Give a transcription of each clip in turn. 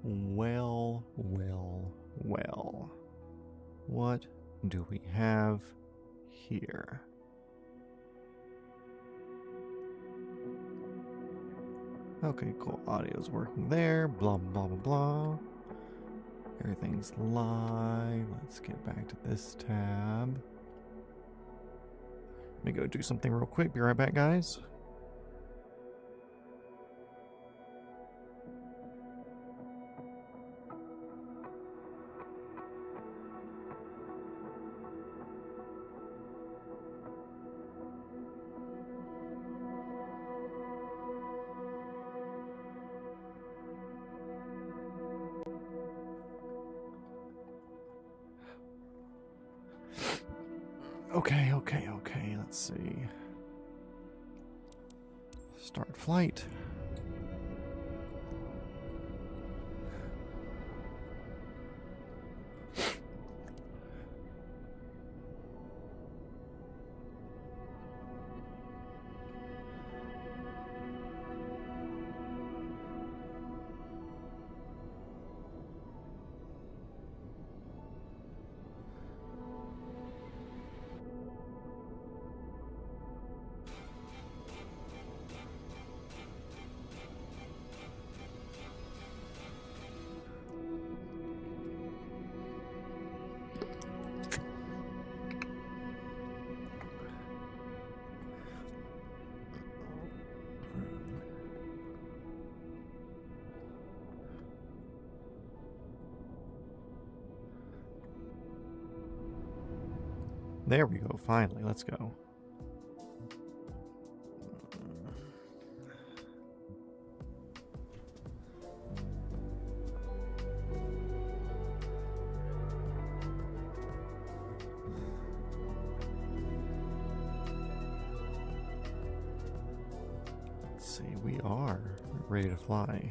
Well. What do we have here? Okay, cool. Audio's working there. Blah, blah, blah, blah. Everything's live. Let's get back to this tab. Let me go do something real quick. Be right back, guys. Okay, let's see. Start flight. There we go, finally, let's go. Let's see, we are ready to fly.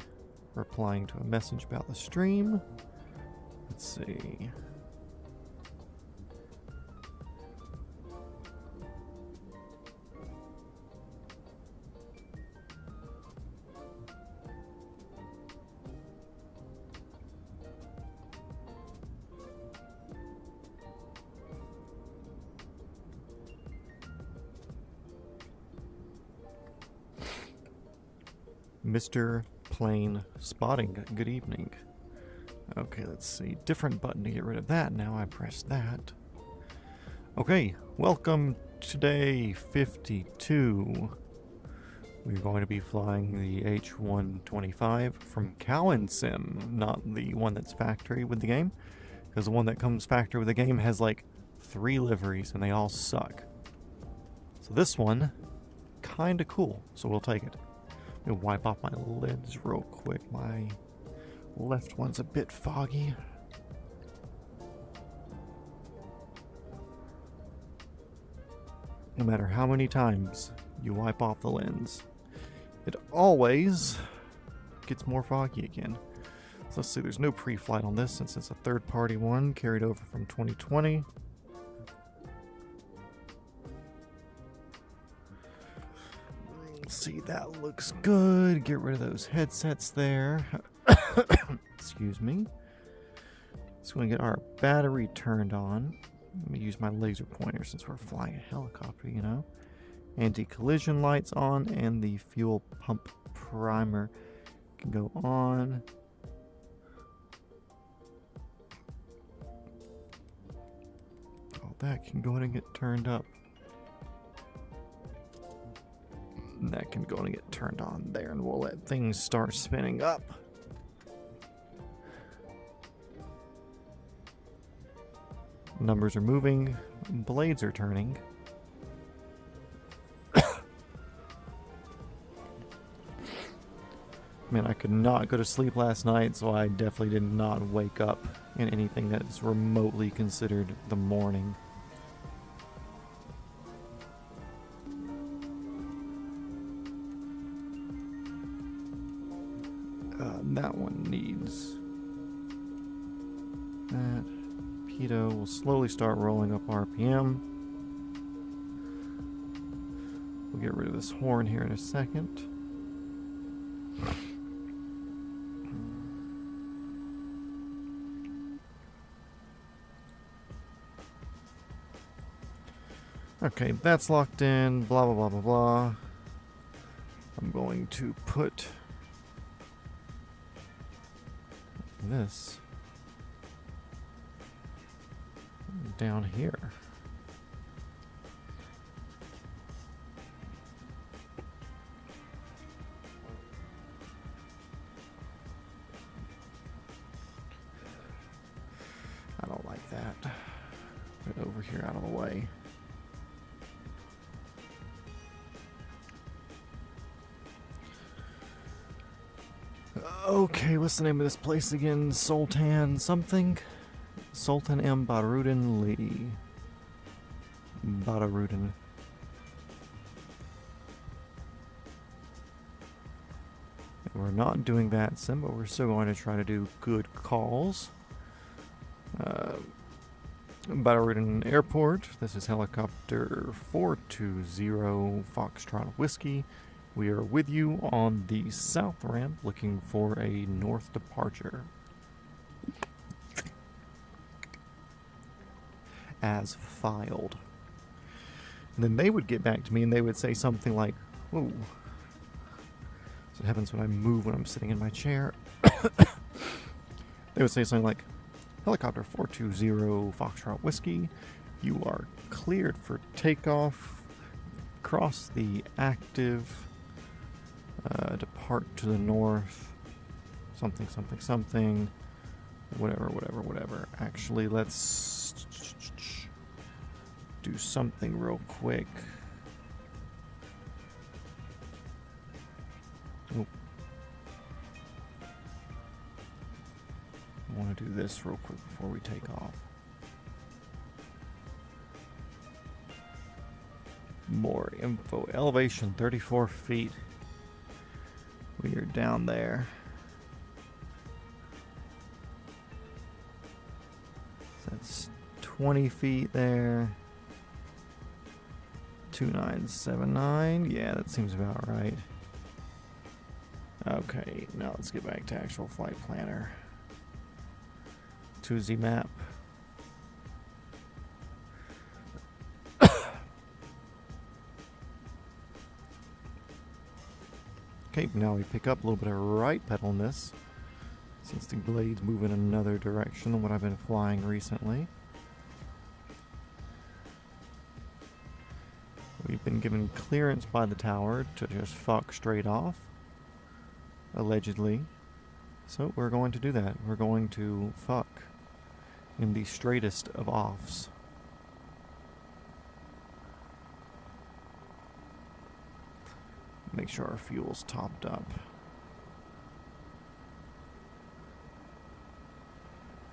Replying to a message about the stream. Let's see. Mr. Plane Spotting, good evening. Okay, let's see. Different button to get rid of that. Now I press that. Okay, welcome to day 52. We're going to be flying the H-125 from Cowan Sim, not the one that's factory with the game. Because the one that comes factory with the game has like 3 liveries and they all suck. So this one, kinda cool, so we'll take it. Let me wipe off my lids real quick. My left one's a bit foggy. No matter how many times you wipe off the lens, it always gets more foggy again. So let's see, there's no pre-flight on this since it's a third-party one carried over from 2020. See, that looks good. Get rid of those headsets there. Excuse me. Just going to get our battery turned on. Let me use my laser pointer since we're flying a helicopter, you know. Anti-collision lights on, and the fuel pump primer can go on. All that can go ahead and get turned up. That can go and get turned on there, and we'll let things start spinning up. Numbers are moving, blades are turning. Man, I could not go to sleep last night, so I definitely did not wake up in anything that is remotely considered the morning. That one needs that. Pitot will slowly start rolling up RPM. We'll get rid of this horn here in a second. Okay, that's locked in, blah, blah, blah, blah, blah. I'm going to put this down here. I don't like that. Put it over here out of the way. Okay, what's the name of this place again? Sultan something? Sultan M Badaruddin Li. Badaruddin. We're not doing that sim, but we're still going to try to do good calls. Badaruddin Airport. This is helicopter 420 Foxtrot Whiskey. We are with you on the south ramp looking for a north departure. As filed. And then they would get back to me and they would say something like, whoa. So it happens when I move when I'm sitting in my chair. They would say something like, Helicopter 420 Foxtrot Whiskey, you are cleared for takeoff. Cross the active. Depart to the north. Something, something, something. Whatever, whatever, whatever. Actually, let's do something real quick. Oh. I want to do this real quick before we take off. More info. Elevation 34 feet. We are down there. So that's 20 feet there. 2979. Yeah, that seems about right. Okay, now let's get back to actual flight planner. 2Z map. Okay, now we pick up a little bit of right pedal in this, since the blades move in another direction than what I've been flying recently. We've been given clearance by the tower to just fuck straight off, allegedly. So we're going to do that. We're going to fuck in the straightest of offs. Make sure our fuel's topped up.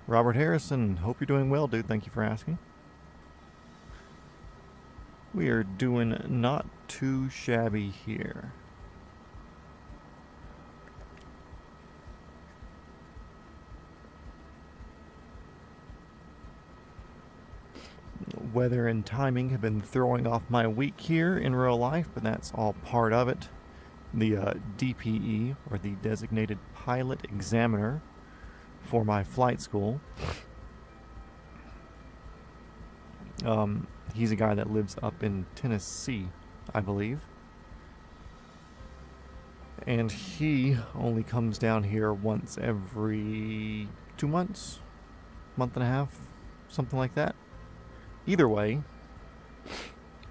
Robert Harrison, hope you're doing well, dude. Thank you for asking. We are doing not too shabby here. Weather and timing have been throwing off my week here in real life, but that's all part of it. The DPE, or the Designated Pilot Examiner, for my flight school. He's a guy that lives up in Tennessee, I believe. And he only comes down here once every 2 months, month and a half, something like that. Either way,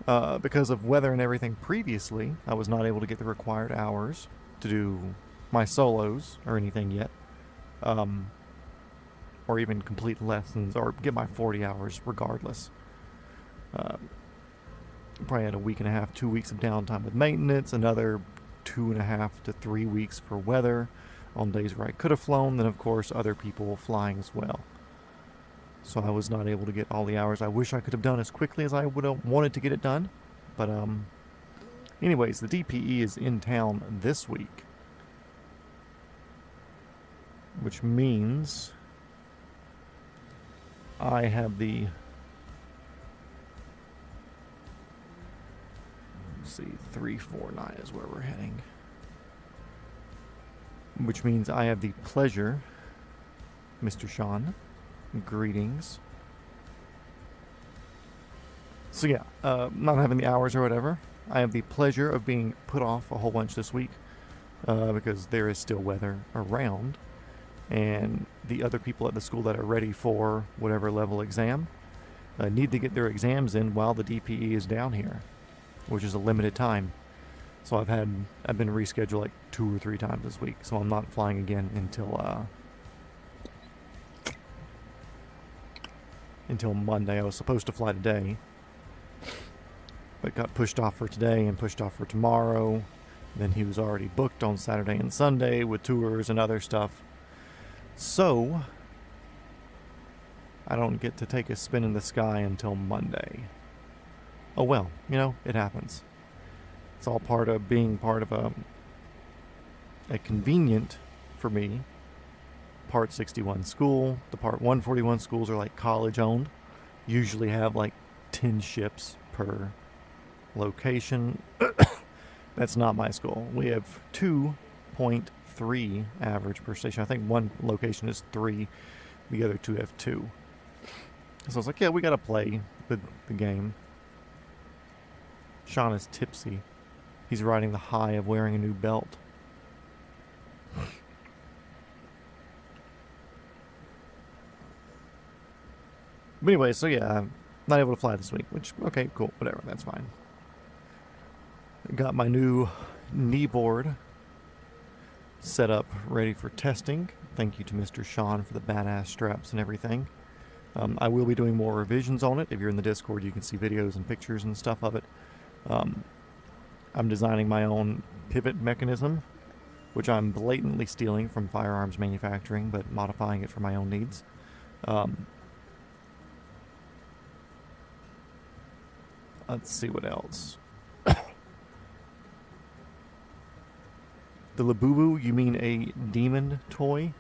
because of weather and everything previously, I was not able to get the required hours to do my solos or anything yet. Or even complete lessons or get my 40 hours regardless. Probably had a week and a half, 2 weeks of downtime with maintenance, another 2.5 to 3 weeks for weather on days where I could have flown, then of course other people flying as well. So I was not able to get all the hours I wish I could have done as quickly as I would have wanted to get it done. But anyways, the DPE is in town this week, which means I have the, let's see, 349 is where we're heading. Which means I have the pleasure, Mr. Sean, greetings, So yeah, not having the hours or whatever. I have the pleasure of being put off a whole bunch this week because there is still weather around, and the other people at the school that are ready for whatever level exam need to get their exams in while the DPE is down here, which is a limited time. So I've been rescheduled like 2 or 3 times this week, so I'm not flying again until Monday. I was supposed to fly today, but got pushed off for today and pushed off for tomorrow. Then he was already booked on Saturday and Sunday with tours and other stuff. So I don't get to take a spin in the sky until Monday. Oh well, it happens. It's all part of being part of a convenient, for me, Part 61 school. The Part 141 schools are like college owned. Usually have like 10 ships per location. That's not my school. We have 2.3 average per station. I think one location is 3, the other 2 have 2. So I was like, yeah, we gotta play the game. Sean is tipsy. He's riding the high of wearing a new belt. But anyway, so yeah, I'm not able to fly this week, which, okay, cool, whatever, that's fine. Got my new knee board set up, ready for testing. Thank you to Mr. Sean for the badass straps and everything. I will be doing more revisions on it. If you're in the Discord, you can see videos and pictures and stuff of it. I'm designing my own pivot mechanism, which I'm blatantly stealing from firearms manufacturing, but modifying it for my own needs. Let's see what else. The Labubu, you mean a demon toy?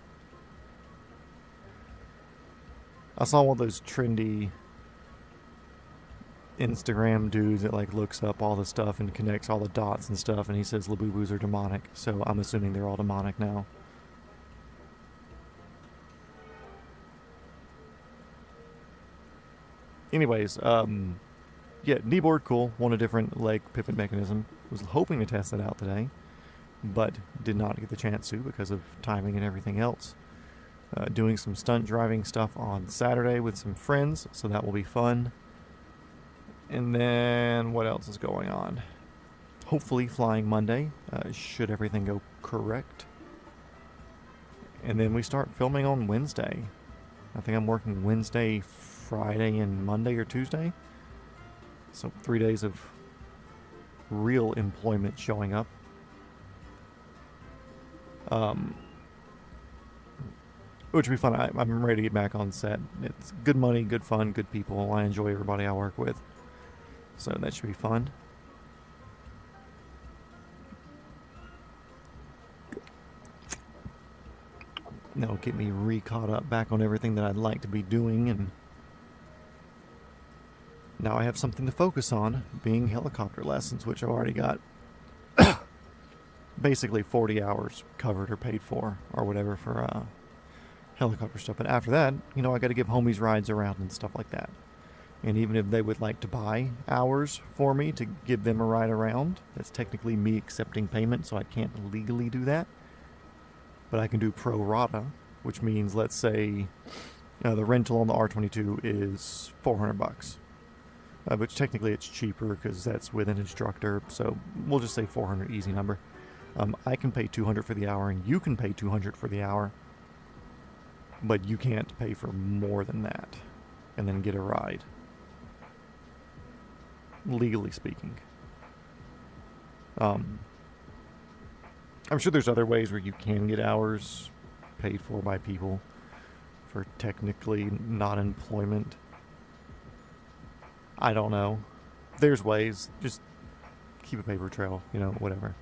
I saw one of those trendy Instagram dudes that like looks up all the stuff and connects all the dots and stuff, and he says Labubus are demonic, so I'm assuming they're all demonic now. Anyways, yeah, kneeboard, cool. Want a different leg pivot mechanism. Was hoping to test that out today, but did not get the chance to because of timing and everything else. Doing some stunt driving stuff on Saturday with some friends, so that will be fun. And then what else is going on? Hopefully flying Monday, should everything go correct. And then we start filming on Wednesday. I think I'm working Wednesday, Friday, and Monday or Tuesday. So 3 days of real employment showing up. Which will be fun. I'm ready to get back on set. It's good money, good fun, good people. I enjoy everybody I work with. So that should be fun. That'll get me re-caught up back on everything that I'd like to be doing, and now I have something to focus on, being helicopter lessons, which I've already got basically 40 hours covered or paid for or whatever for helicopter stuff. But after that, I got to give homies rides around and stuff like that. And even if they would like to buy hours for me to give them a ride around, that's technically me accepting payment, so I can't legally do that. But I can do pro rata, which means, let's say, the rental on the R22 is $400. Which technically it's cheaper because that's with an instructor, so we'll just say 400, easy number. I can pay $200 for the hour, and you can pay $200 for the hour, but you can't pay for more than that and then get a ride, legally speaking. I'm sure there's other ways where you can get hours paid for by people for technically non-employment. I don't know. There's ways. Just keep a paper trail, whatever.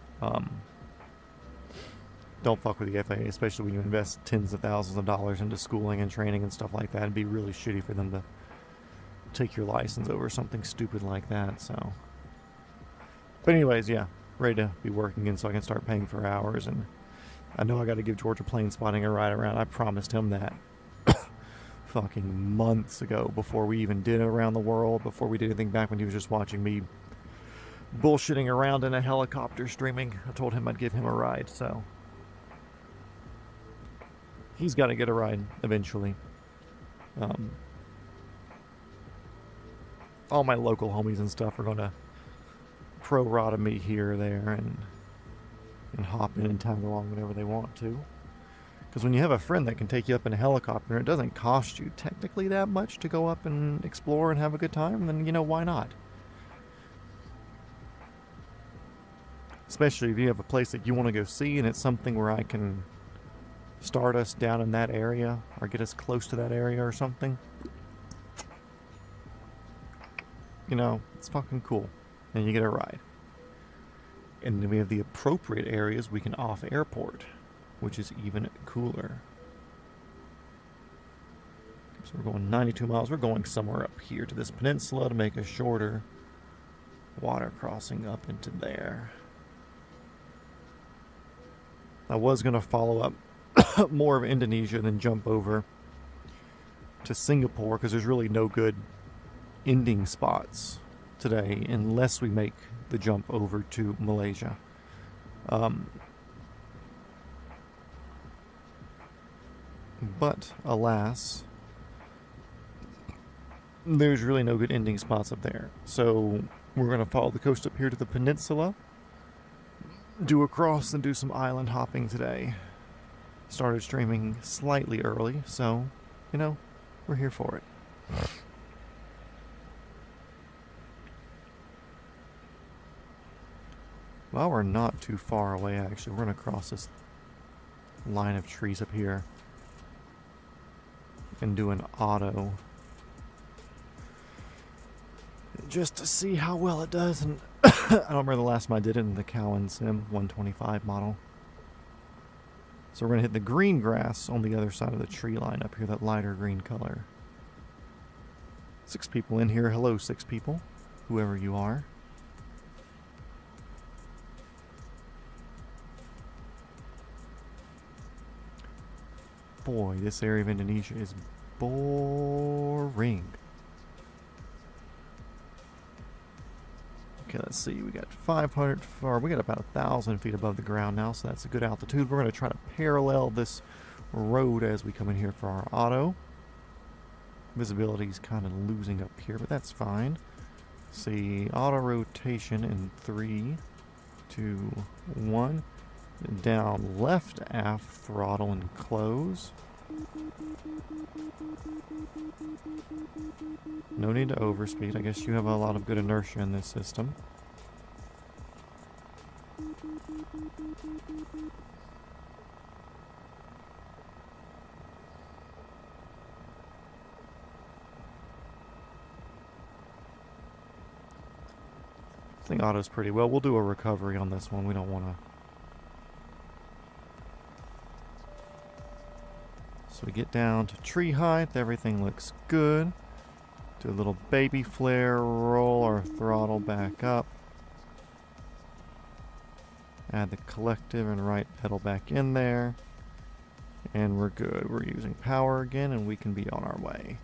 Don't fuck with the FAA, especially when you invest tens of thousands of dollars into schooling and training and stuff like that. It'd be really shitty for them to take your license over something stupid like that, so. But anyways, yeah, ready to be working in so I can start paying for hours, and I know I got to give Georgia Plane Spotting a ride around. I promised him that fucking months ago, before we even did Around the World, before we did anything, back when he was just watching me bullshitting around in a helicopter streaming. I told him I'd give him a ride, so he's got to get a ride eventually. All my local homies and stuff are going to pro-rata me here or there and hop in and tag along whenever they want to. Because when you have a friend that can take you up in a helicopter and it doesn't cost you technically that much to go up and explore and have a good time, then, you know, why not? Especially if you have a place that you want to go see and it's something where I can start us down in that area or get us close to that area or something. You know, it's fucking cool. And you get a ride. And then we have the appropriate areas we can off airport, which is even cooler. So we're going 92 miles. We're going somewhere up here to this peninsula to make a shorter water crossing up into there. I was going to follow up more of Indonesia than jump over to Singapore, because there's really no good ending spots today unless we make the jump over to Malaysia. But alas, there's really no good ending spots up there. So we're going to follow the coast up here to the peninsula, do a cross, and do some island hopping today. Started streaming slightly early, so, you know, we're here for it. Well, we're not too far away, actually. We're going to cross this line of trees up here and do an auto just to see how well it does. And I don't remember the last time I did it in the Cowan Sim 125 model. So we're going to hit the green grass on the other side of the tree line up here, that lighter green color. 6 people in here. Hello, 6 people, whoever you are. Boy, this area of Indonesia is boring. Okay, let's see. We got 500, or we got about 1,000 feet above the ground now, so that's a good altitude. We're going to try to parallel this road as we come in here for our auto. Visibility is kind of losing up here, but that's fine. See, auto rotation in 3, 2, 1. Down left aft throttle and close. No need to overspeed. I guess you have a lot of good inertia in this system. I think auto's pretty well. We'll do a recovery on this one. We don't want to. So we get down to tree height, everything looks good. Do a little baby flare, roll our throttle back up. Add the collective and right pedal back in there. And we're good. We're using power again and we can be on our way.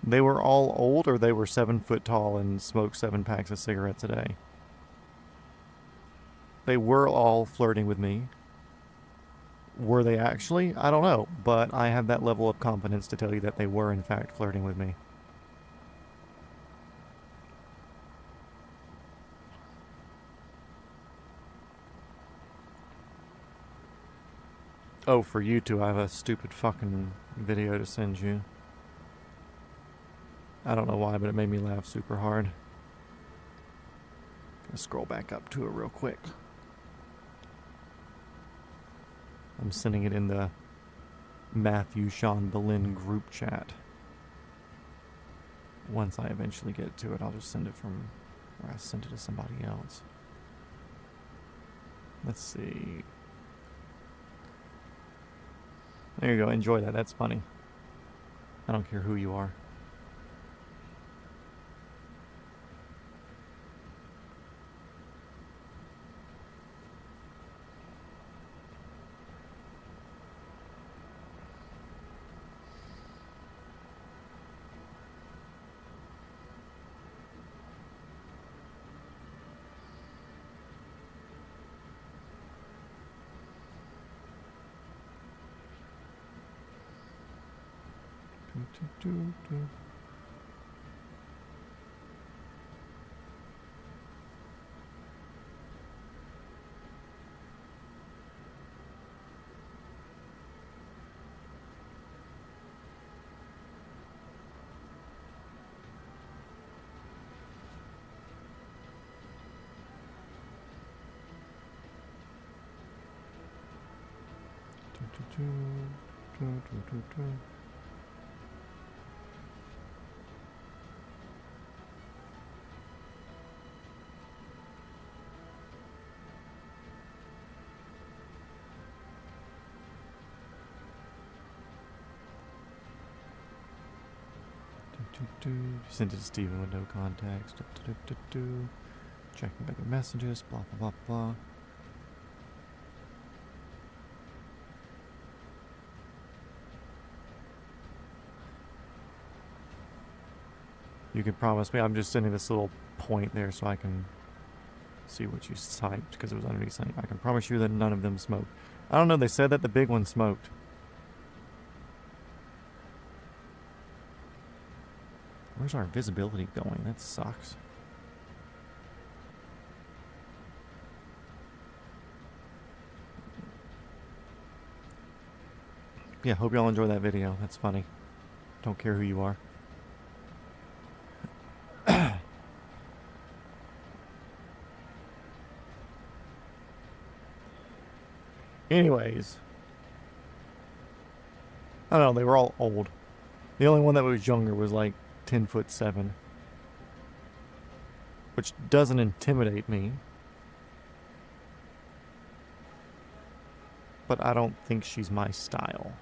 They were all old, or they were 7 foot tall and smoked 7 packs of cigarettes a day? They were all flirting with me. Were they actually? I don't know, but I have that level of confidence to tell you that they were in fact flirting with me. Oh, for you two, I have a stupid fucking video to send you. I don't know why, but it made me laugh super hard. Let's scroll back up to it real quick. I'm sending it in the Matthew Sean Boleyn group chat. Once I eventually get to it, I'll just send it from where I sent it to somebody else. Let's see. There you go. Enjoy that. That's funny. I don't care who you are. Send it to Steven with no contacts. Checking other messages. Blah blah blah blah. You can promise me. I'm just sending this little point there so I can see what you typed because it was underneath something. I can promise you that none of them smoked. I don't know. They said that the big one smoked. Where's our visibility going? That sucks. Yeah, hope y'all enjoy that video. That's funny. Don't care who you are. Anyways. I don't know, they were all old. The only one that was younger was like 10'7", which doesn't intimidate me, but I don't think she's my style.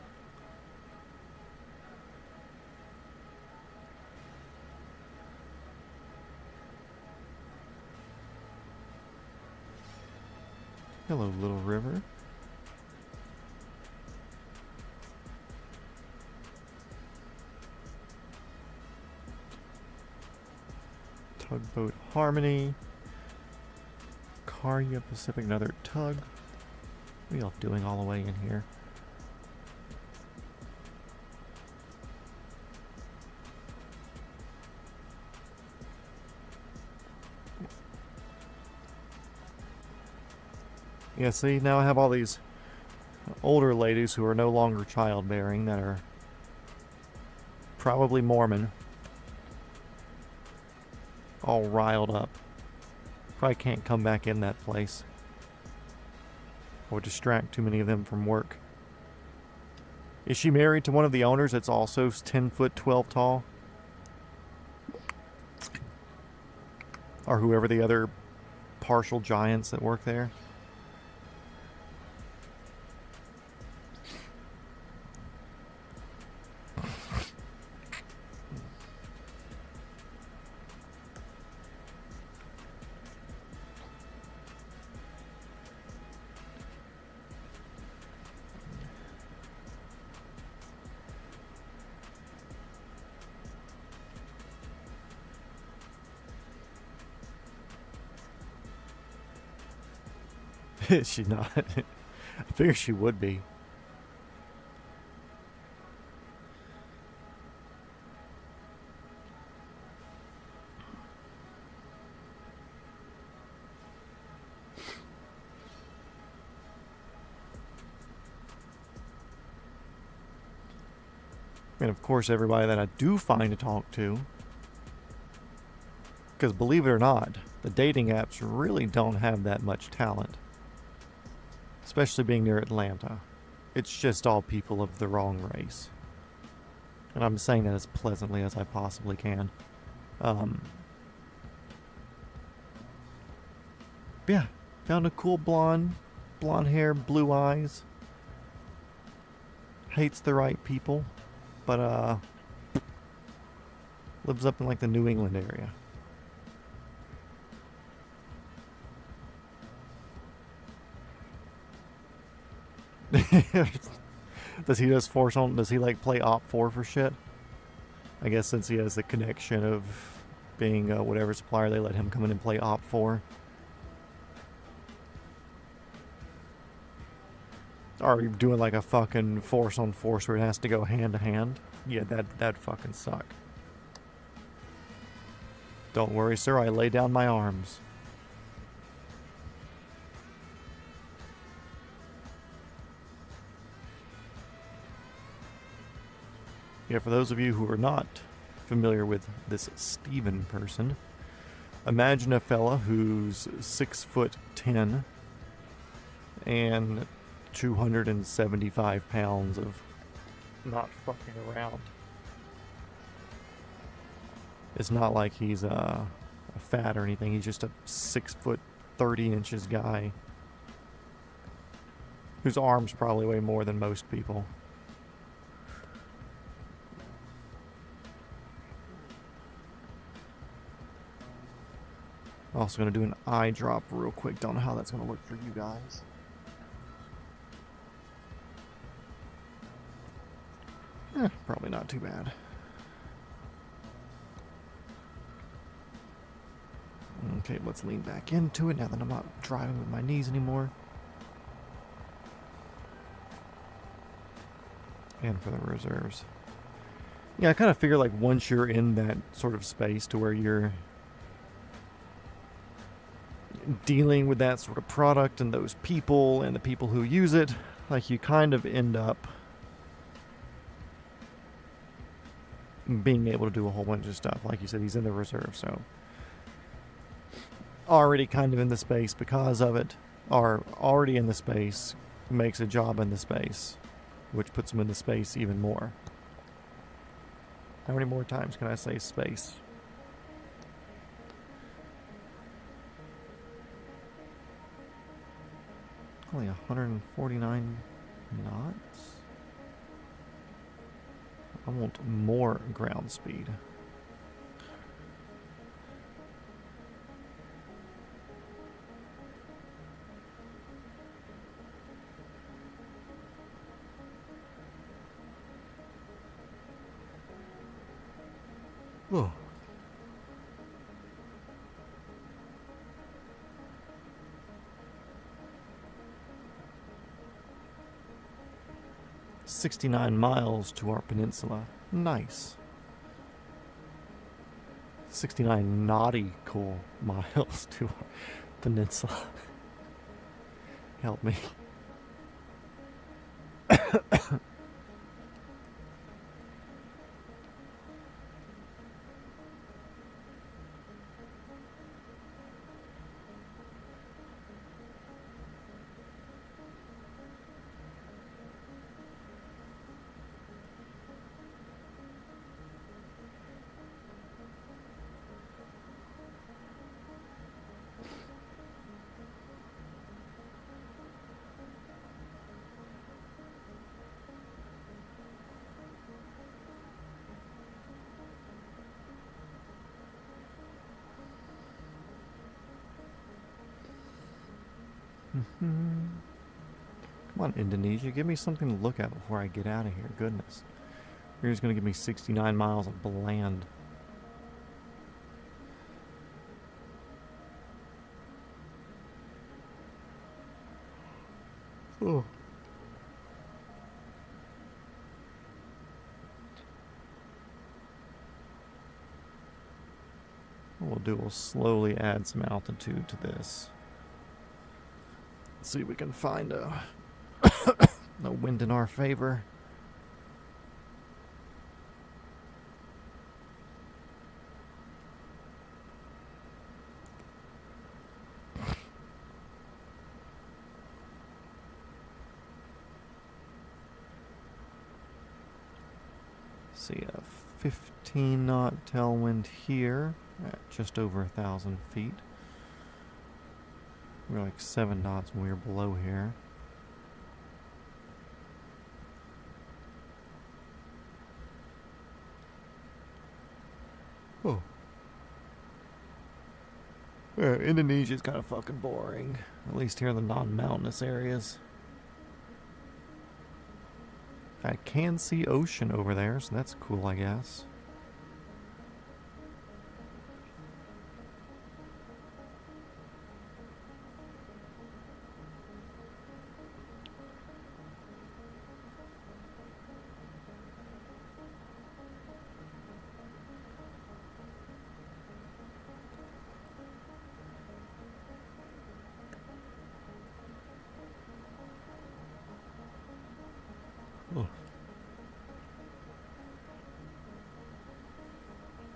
Hello, little river. Tugboat Harmony. Carya Pacific, another tug. What are y'all doing all the way in here? Yeah, see, now I have all these older ladies who are no longer childbearing that are probably Mormon. All riled up. Probably can't come back in that place. Or distract too many of them from work. Is she married to one of the owners that's also 10'12" tall? Or whoever the other partial giants that work there? Is she not? I figure she would be. And of course everybody that I do find to talk to, because believe it or not, the dating apps really don't have that much talent. Especially being near Atlanta. It's just all people of the wrong race. And I'm saying that as pleasantly as I possibly can. Yeah, found a cool blonde. Blonde hair, blue eyes. Hates the right people. But, lives up in like the New England area. Does he just force on? Does he like play Op4 for shit? I guess since he has the connection of being whatever supplier, they let him come in and play Op4. Or are you doing like a fucking force on force where it has to go hand to hand? Yeah, that'd fucking suck. Don't worry, sir, I lay down my arms. Yeah, for those of you who are not familiar with this Steven person, imagine a fella who's 6'10" and 275 pounds of not fucking around. It's not like he's a fat or anything. He's just a 6'30" guy whose arms probably weigh more than most people. Also going to do an eye drop real quick. Don't know how that's going to look for you guys. Probably not too bad. Okay, let's lean back into it now that I'm not driving with my knees anymore. And for the reserves. Yeah, I kind of figure like once you're in that sort of space to where you're dealing with that sort of product and those people and the people who use it, like you kind of end up being able to do a whole bunch of stuff. Like you said, he's in the reserve, so already kind of in the space because of it, or already in the space makes a job in the space, which puts him in the space even more. How many more times can I say space? Only 149 knots? I want more ground speed. Oh. "69 miles to our peninsula." Nice. 69 nautical miles to our peninsula. Help me. Come on, Indonesia, give me something to look at before I get out of here. Goodness. You're just going to give me 69 miles of bland. Oh. What we'll do, we'll slowly add some altitude to this. See if we can find a wind in our favor. See a 15 knot tailwind here at just over 1,000 feet. We're like 7 knots when we were below here. Oh. Indonesia's kind of fucking boring. At least here in the non-mountainous areas. I can see ocean over there, so that's cool, I guess.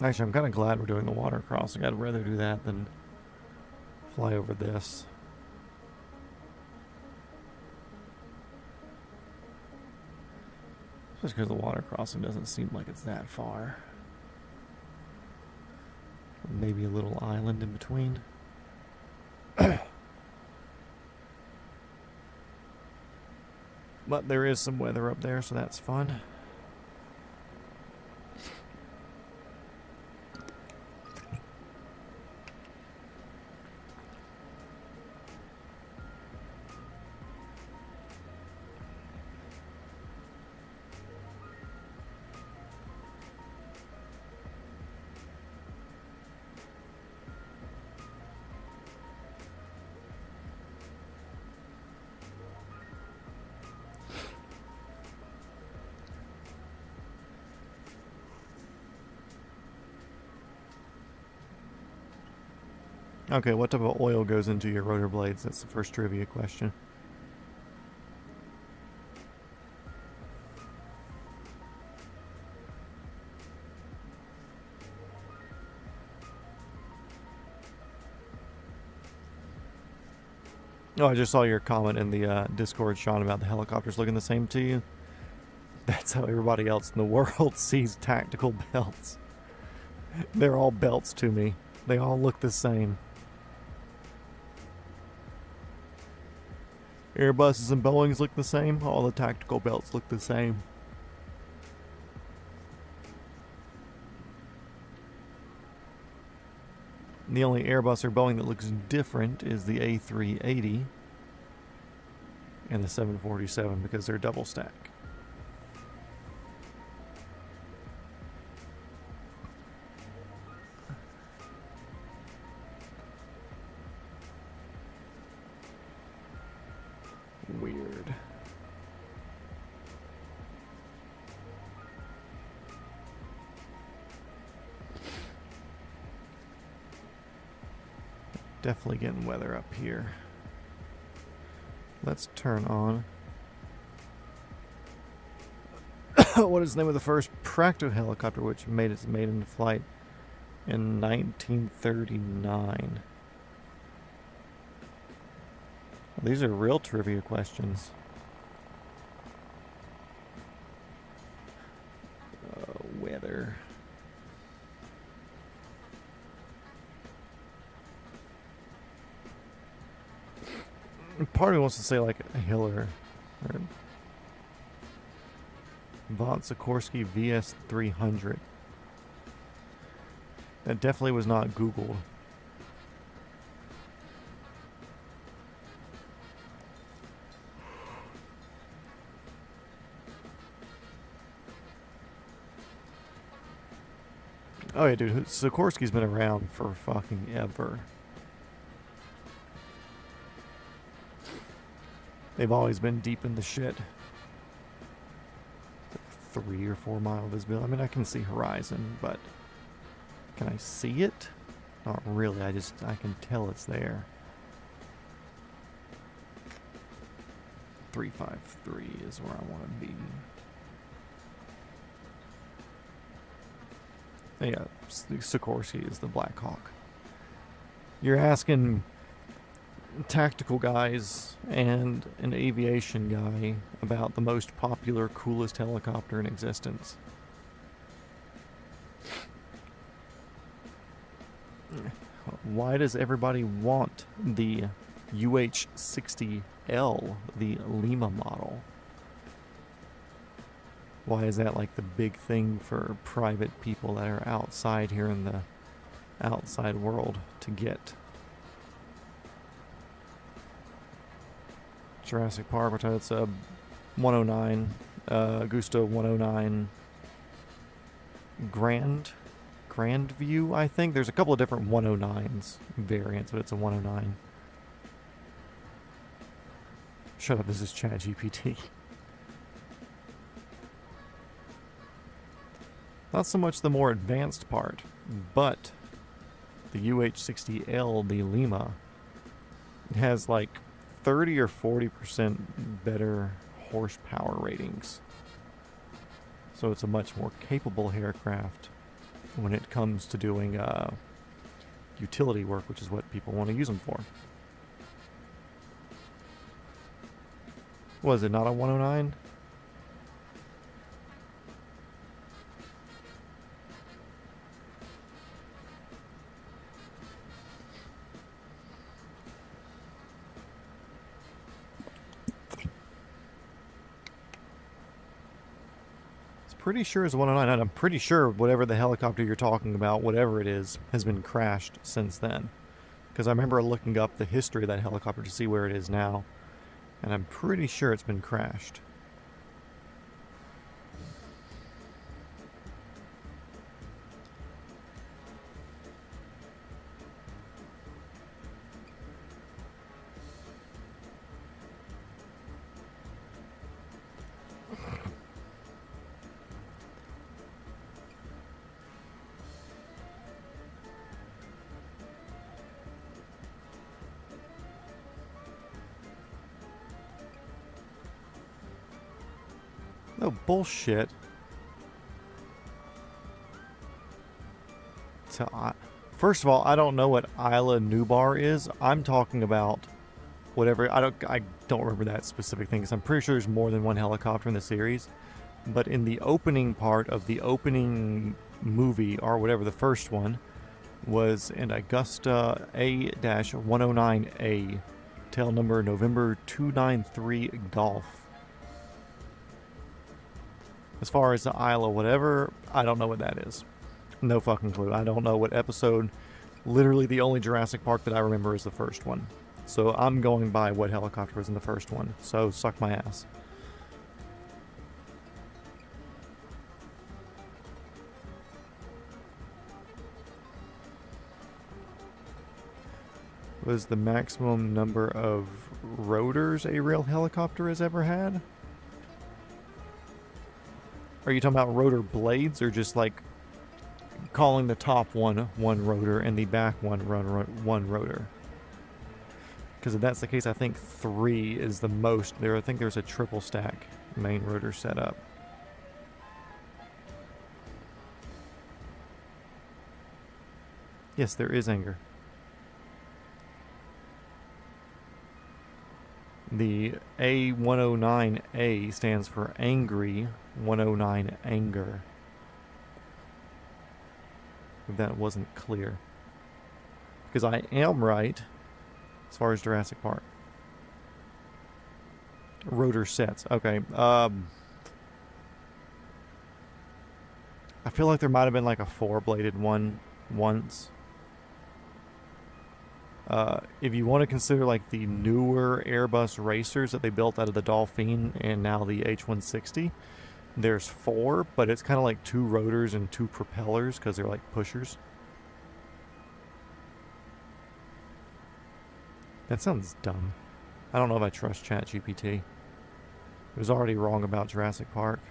Actually, I'm kind of glad we're doing the water crossing. I'd rather do that than fly over this. Just because the water crossing doesn't seem like it's that far. Maybe a little island in between. But there is some weather up there, so that's fun. Okay, what type of oil goes into your rotor blades? That's the first trivia question. Oh, I just saw your comment in the Discord, Sean, about the helicopters looking the same to you. That's how everybody else in the world sees tactical belts. They're all belts to me. They all look the same. Airbuses and Boeings look the same. All the tactical belts look the same. The only Airbus or Boeing that looks different is the A380 and the 747 because they're double stack. Weird. Definitely getting weather up here. Let's turn on. What is the name of the first practical helicopter which made its maiden flight in 1939? Well, these are real trivia questions. Weather. Part of me wants to say like a Hiller or Von Sikorsky VS300. That definitely was not Googled. Oh yeah, dude, Sikorsky's been around for fucking ever. They've always been deep in the shit. It's like 3 or 4 mile visibility. I mean, I can see horizon, but can I see it? Not really. I can tell it's there. 353 is where I want to be. Yeah, Sikorsky is the Black Hawk. You're asking tactical guys and an aviation guy about the most popular, coolest helicopter in existence. Why does everybody want the UH-60L, the Lima model? Why is that like the big thing for private people that are outside here in the outside world to get? Jurassic Park, it's a 109, Gusto 109 Grand View, I think. There's a couple of different 109s variants, but it's a 109. Shut up, this is ChatGPT. Not so much the more advanced part, but the UH-60L, the Lima, has like 30 or 40% better horsepower ratings. So it's a much more capable aircraft when it comes to doing utility work, which is what people want to use them for. Was it not a 109? Pretty sure it's 109, and I'm pretty sure whatever the helicopter you're talking about, whatever it is, has been crashed since then. Because I remember looking up the history of that helicopter to see where it is now, and I'm pretty sure it's been crashed. No bullshit. So, first of all, I don't know what Isla Nubar is. I'm talking about whatever. I don't remember that specific thing, because I'm pretty sure there's more than one helicopter in the series. But in the opening part of the opening movie, or whatever, the first one, was an Augusta A-109A, tail number November 293 Golf. As far as the Isla whatever, I don't know what that is. No fucking clue. I don't know what episode. Literally the only Jurassic Park that I remember is the first one. So I'm going by what helicopter was in the first one. So suck my ass. Was the maximum number of rotors a real helicopter has ever had? Are you talking about rotor blades, or just like calling the top one rotor and the back one rotor? Because if that's the case, I think 3 is the most. I think there's a triple stack main rotor setup. Yes, there is anger. The A109A stands for Angry 109 Anger. If that wasn't clear. Because I am right as far as Jurassic Park. Rotor sets. Okay. I feel like there might have been like a 4-bladed one once. If you want to consider like the newer Airbus racers that they built out of the Dolphin and now the H160, there's 4, but it's kind of like 2 rotors and 2 propellers because they're like pushers. That sounds dumb. I don't know if I trust ChatGPT. It was already wrong about Jurassic Park.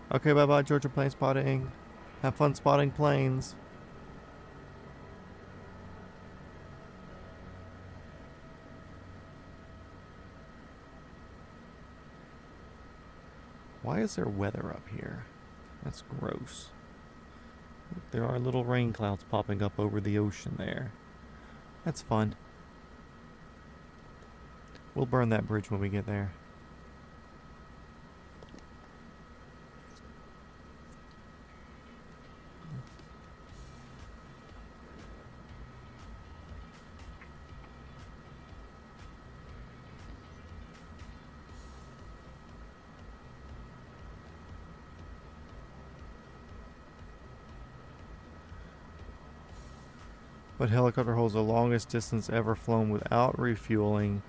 Okay, bye-bye, Georgia plane spotting. Have fun spotting planes. Why is there weather up here? That's gross. There are little rain clouds popping up over the ocean there. That's fun. We'll burn that bridge when we get there. What helicopter holds the longest distance ever flown without refueling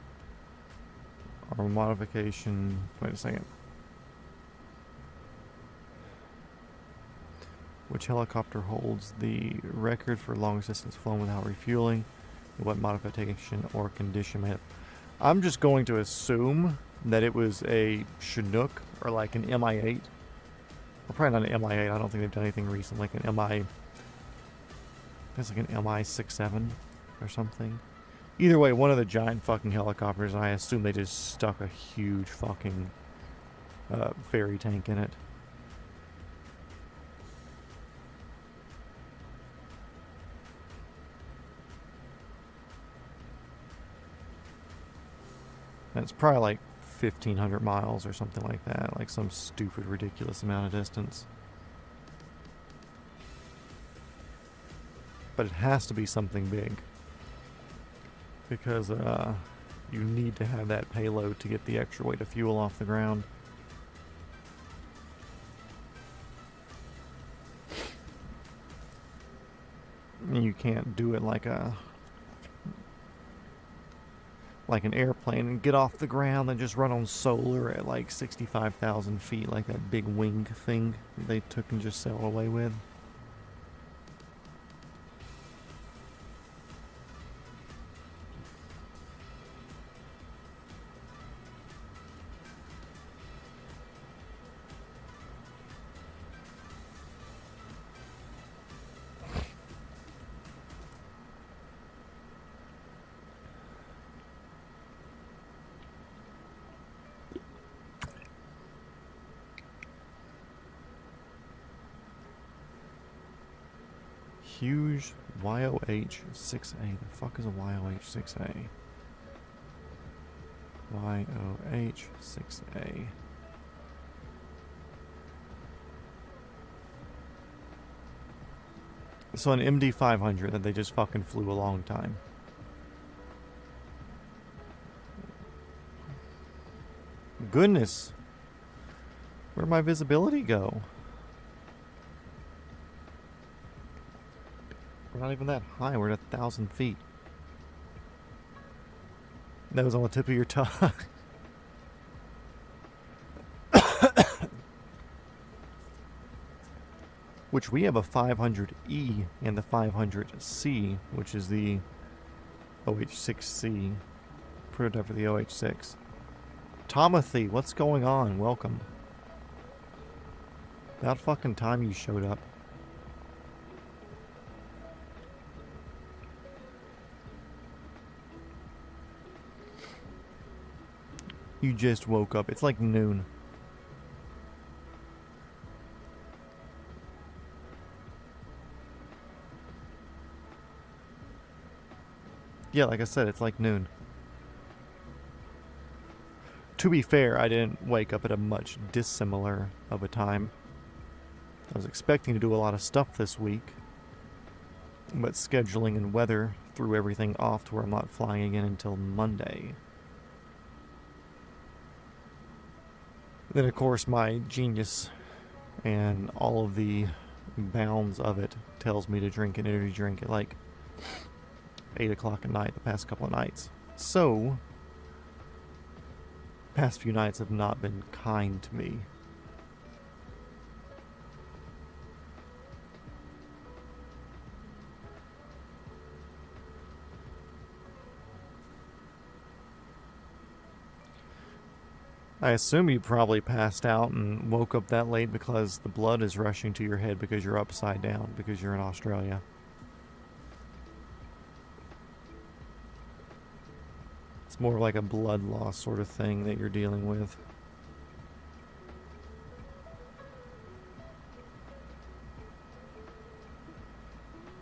or modification? Wait a second. Which helicopter holds the record for longest distance flown without refueling? What modification or condition may have? I'm just going to assume that it was a Chinook or like an MI8. Or probably not an MI8. I don't think they've done anything recent, like an MI. It's like an MI67 or something. Either way, one of the giant fucking helicopters, and I assume they just stuck a huge fucking ferry tank in it. And it's probably like 1,500 miles or something like that, like some stupid, ridiculous amount of distance. But it has to be something big. Because you need to have that payload to get the extra weight of fuel off the ground. You can't do it like an airplane and get off the ground and just run on solar at like 65,000 feet, like that big wing thing they took and just sailed away with. Huge YOH-6A. The fuck is a YOH-6A? YOH-6A. So an MD-500 that they just fucking flew a long time. Goodness. Where'd my visibility go? We're not even that high. We're at 1,000 feet. That was on the tip of your tongue. Which we have a 500E and the 500C, which is the OH-6C prototype for the OH-6. Tomothy, what's going on? Welcome. About fucking time you showed up. You just woke up. It's like noon. Yeah, like I said, it's like noon. To be fair, I didn't wake up at a much dissimilar of a time. I was expecting to do a lot of stuff this week, but scheduling and weather threw everything off to where I'm not flying again until Monday. Then, of course, my genius and all of the bounds of it tells me to drink an energy drink at like 8 o'clock at night the past couple of nights. So, past few nights have not been kind to me. I assume you probably passed out and woke up that late because the blood is rushing to your head because you're upside down, because you're in Australia. It's more like a blood loss sort of thing that you're dealing with.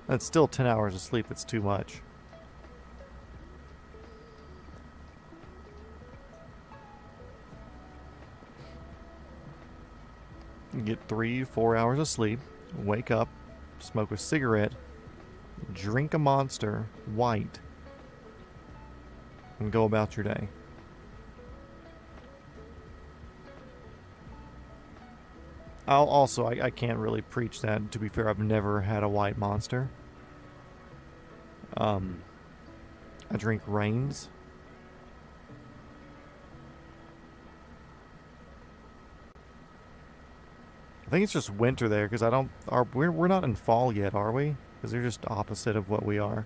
That's still 10 hours of sleep. It's too much. You get 3-4 hours of sleep, wake up, smoke a cigarette, drink a Monster, white, and go about your day. I can't really preach that. To be fair, I've never had a white Monster. I drink Reigns. I think it's just winter there, because we're not in fall yet, are we? Because they're just opposite of what we are.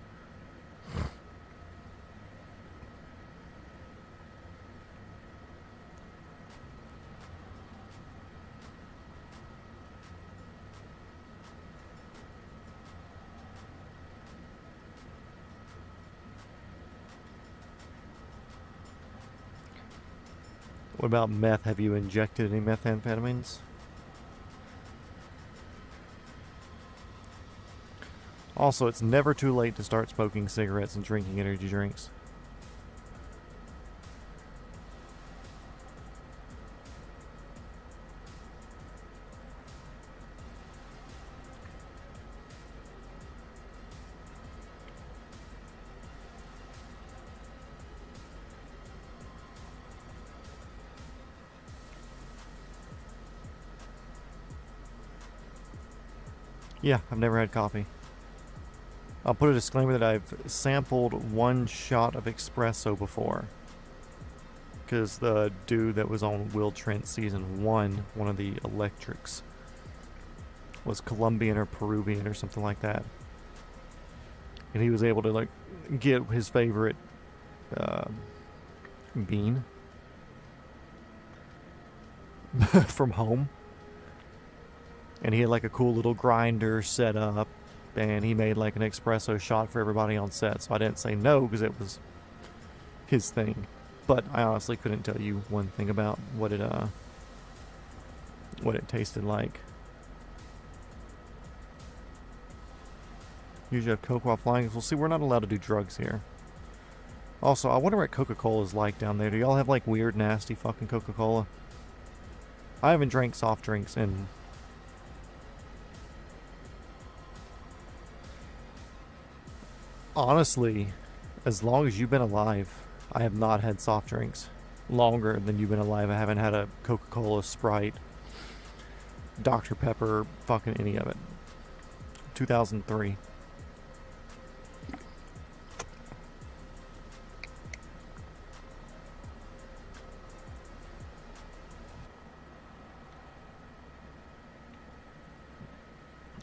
What about meth? Have you injected any methamphetamines? Also, it's never too late to start smoking cigarettes and drinking energy drinks. Yeah, I've never had coffee. I'll put a disclaimer that I've sampled one shot of espresso before. Because the dude that was on Will Trent season 1, one of the electrics, was Colombian or Peruvian or something like that. And he was able to, like, get his favorite bean from home. And he had like a cool little grinder set up, and he made like an espresso shot for everybody on set. So I didn't say no because it was his thing. But I honestly couldn't tell you one thing about what it tasted like. Usually have Coke while flying. We'll see, we're not allowed to do drugs here. Also, I wonder what Coca-Cola is like down there. Do y'all have like weird, nasty fucking Coca-Cola? I haven't drank soft drinks in... Honestly, as long as you've been alive, I have not had soft drinks. Longer than you've been alive, I haven't had a Coca-Cola, Sprite, Dr. Pepper, fucking any of it. 2003.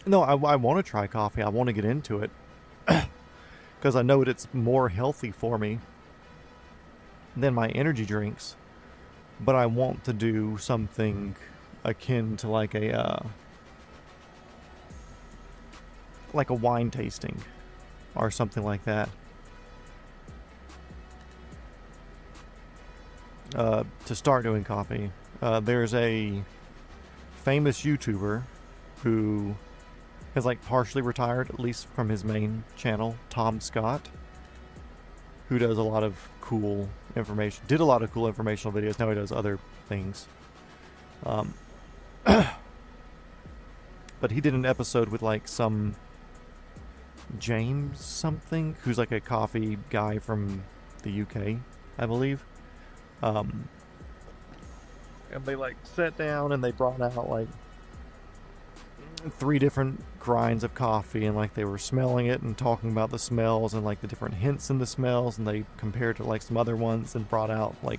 No, I want to try coffee. I want to get into it. Because I know that it's more healthy for me than my energy drinks. But I want to do something akin to like a wine tasting or something like that. To start doing coffee. There's a famous YouTuber who has like partially retired, at least from his main channel, Tom Scott, who does a lot of cool information, did a lot of cool informational videos. Now he does other things. But he did an episode with like some James something, who's like a coffee guy from the UK, I believe. And they like sat down and they brought out like 3 different grinds of coffee, and like they were smelling it and talking about the smells and like the different hints in the smells, and they compared to like some other ones and brought out like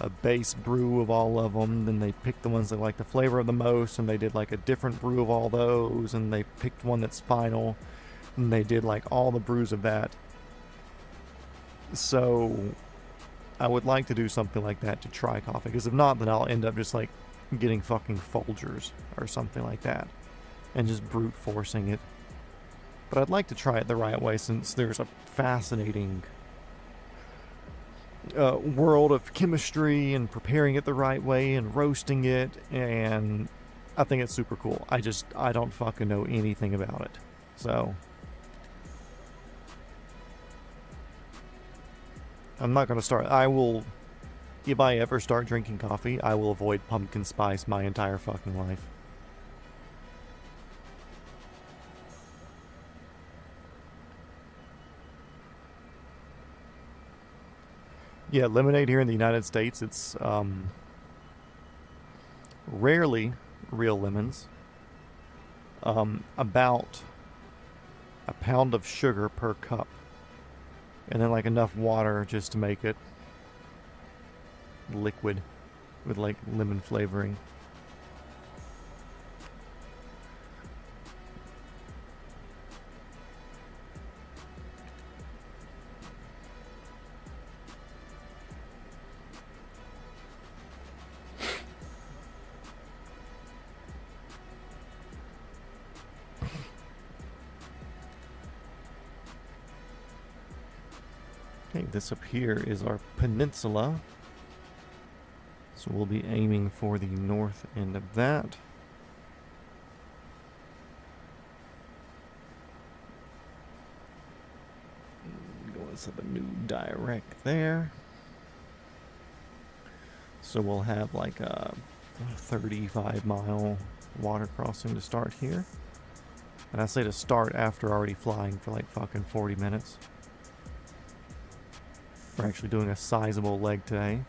a base brew of all of them. Then they picked the ones that like the flavor of the most, and they did like a different brew of all those, and they picked one that's final, and they did like all the brews of that. So I would like to do something like that to try coffee, because if not, then I'll end up just like getting fucking Folgers or something like that and just brute forcing it. But I'd like to try it the right way, since there's a fascinating world of chemistry and preparing it the right way and roasting it, and I think it's super cool. I don't fucking know anything about it. So I'm not going to start. If I ever start drinking coffee, I will avoid pumpkin spice my entire fucking life. Yeah, lemonade here in the United States, it's rarely real lemons. About a pound of sugar per cup. And then like enough water just to make it liquid with like lemon flavoring. Okay, this up here is our peninsula. It's So we'll be aiming for the north end of that. Going set a new direct there. So we'll have like a 35-mile water crossing to start here. And I say to start after already flying for like fucking 40 minutes. We're actually doing a sizable leg today.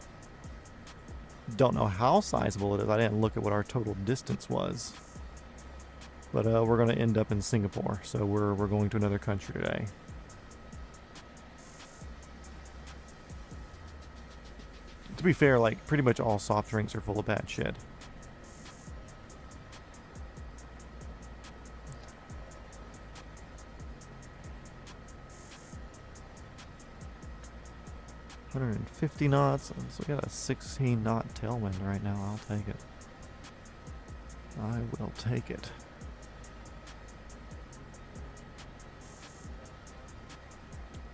Don't know how sizable it is. I didn't look at what our total distance was. But we're going to end up in Singapore. So we're going to another country today. To be fair, like, pretty much all soft drinks are full of bad shit. $150 knots. So we got a 16-knot tailwind right now. I'll take it. I will take it.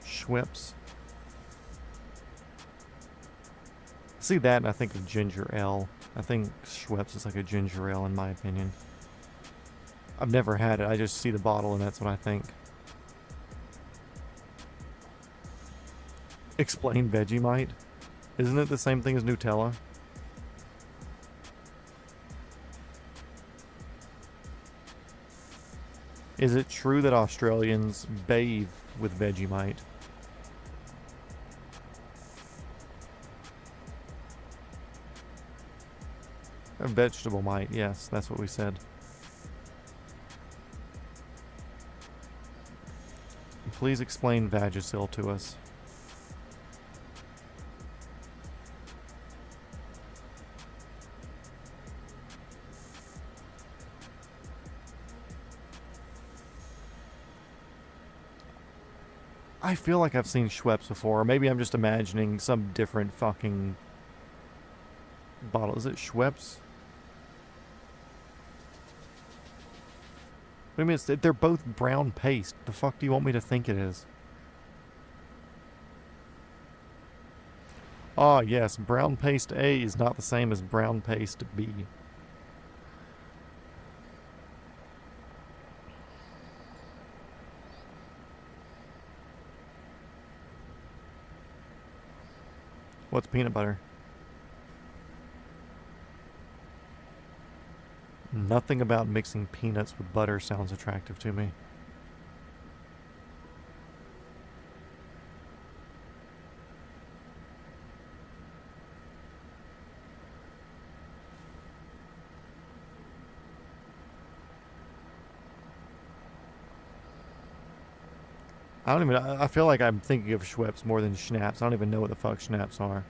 Schweppes. See that and I think of ginger ale. I think Schweppes is like a ginger ale in my opinion. I've never had it. I just see the bottle and that's what I think. Explain Vegemite. Isn't it the same thing as Nutella? Is it true that Australians bathe with Vegemite? A vegetable mite, yes, that's what we said. Please explain Vagisil to us. I feel like I've seen Schweppes before. Or maybe I'm just imagining some different fucking bottle. Is it Schweppes? What do you mean? They're both brown paste. The fuck do you want me to think it is? Ah, yes. Brown paste A is not the same as brown paste B. What's peanut butter? Nothing about mixing peanuts with butter sounds attractive to me. I feel like I'm thinking of Schweppes more than Schnapps. I don't even know what the fuck Schnapps are.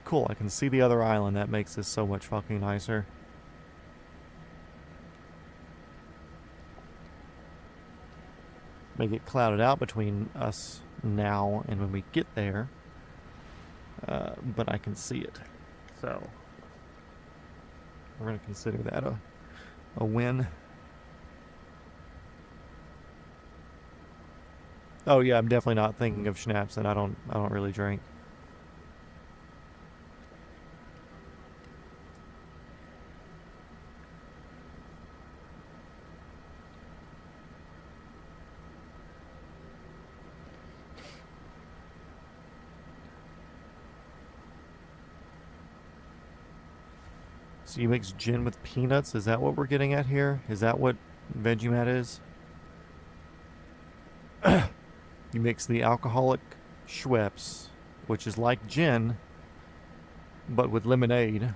Cool, I can see the other island. That makes this so much fucking nicer. May get clouded out between us now and when we get there. But I can see it. So we're going to consider that a win. Oh yeah, I'm definitely not thinking of Schnapps, and I don't really drink. So you mix gin with peanuts? Is that what we're getting at here? Is that what Vegemite is? You mix the alcoholic Schweppes, which is like gin, but with lemonade,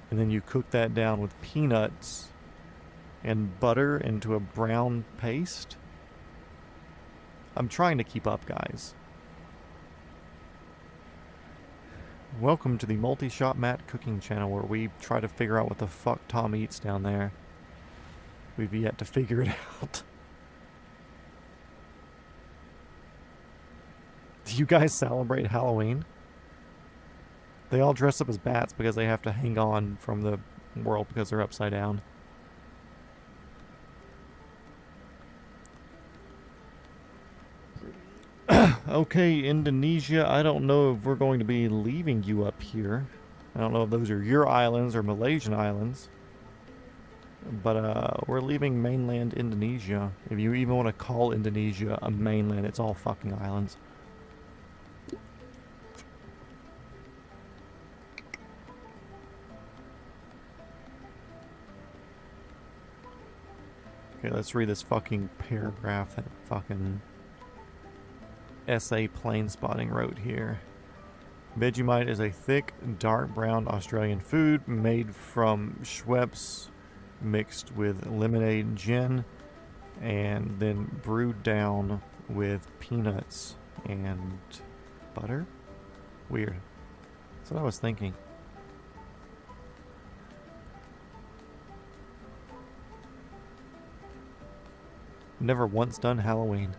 and then you cook that down with peanuts and butter into a brown paste. I'm trying to keep up, guys. Welcome to the Multi-Shot Matt cooking channel, where we try to figure out what the fuck Tom eats down there. We've yet to figure it out. Do you guys celebrate Halloween? They all dress up as bats because they have to hang on from the world because they're upside down. Okay, Indonesia, I don't know if we're going to be leaving you up here. I don't know if those are your islands or Malaysian islands. But we're leaving mainland Indonesia. If you even want to call Indonesia a mainland, it's all fucking islands. Okay, let's read this fucking paragraph that fucking SA Plane Spotting wrote here. Vegemite is a thick, dark brown Australian food made from Schweppes mixed with lemonade gin and then brewed down with peanuts and butter? Weird. That's what I was thinking. Never once done Halloween.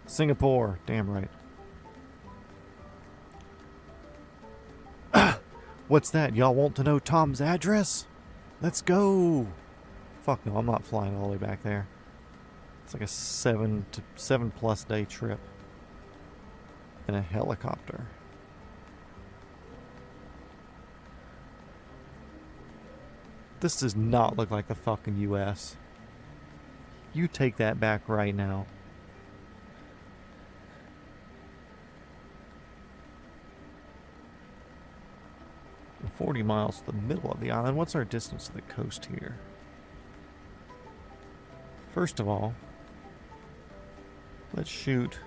Singapore, damn right. What's that? Y'all want to know Tom's address? Let's go. Fuck no, I'm not flying all the way back there. It's like a 7+ day trip in a helicopter. This does not look like the fucking US. You take that back right now. And 40 miles to the middle of the island. What's our distance to the coast here? First of all, let's shoot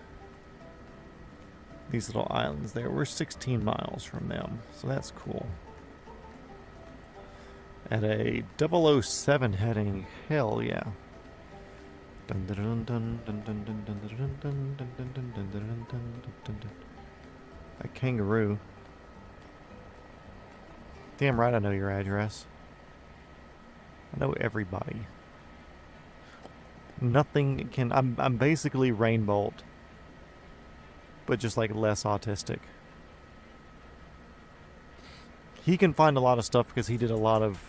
these little islands there. We're 16 miles from them, so that's cool. At a 007 heading, hell yeah. A kangaroo. Damn right I know your address. I know everybody. Nothing can... I'm basically Rainbolt, but just like less autistic. He can find a lot of stuff because he did a lot of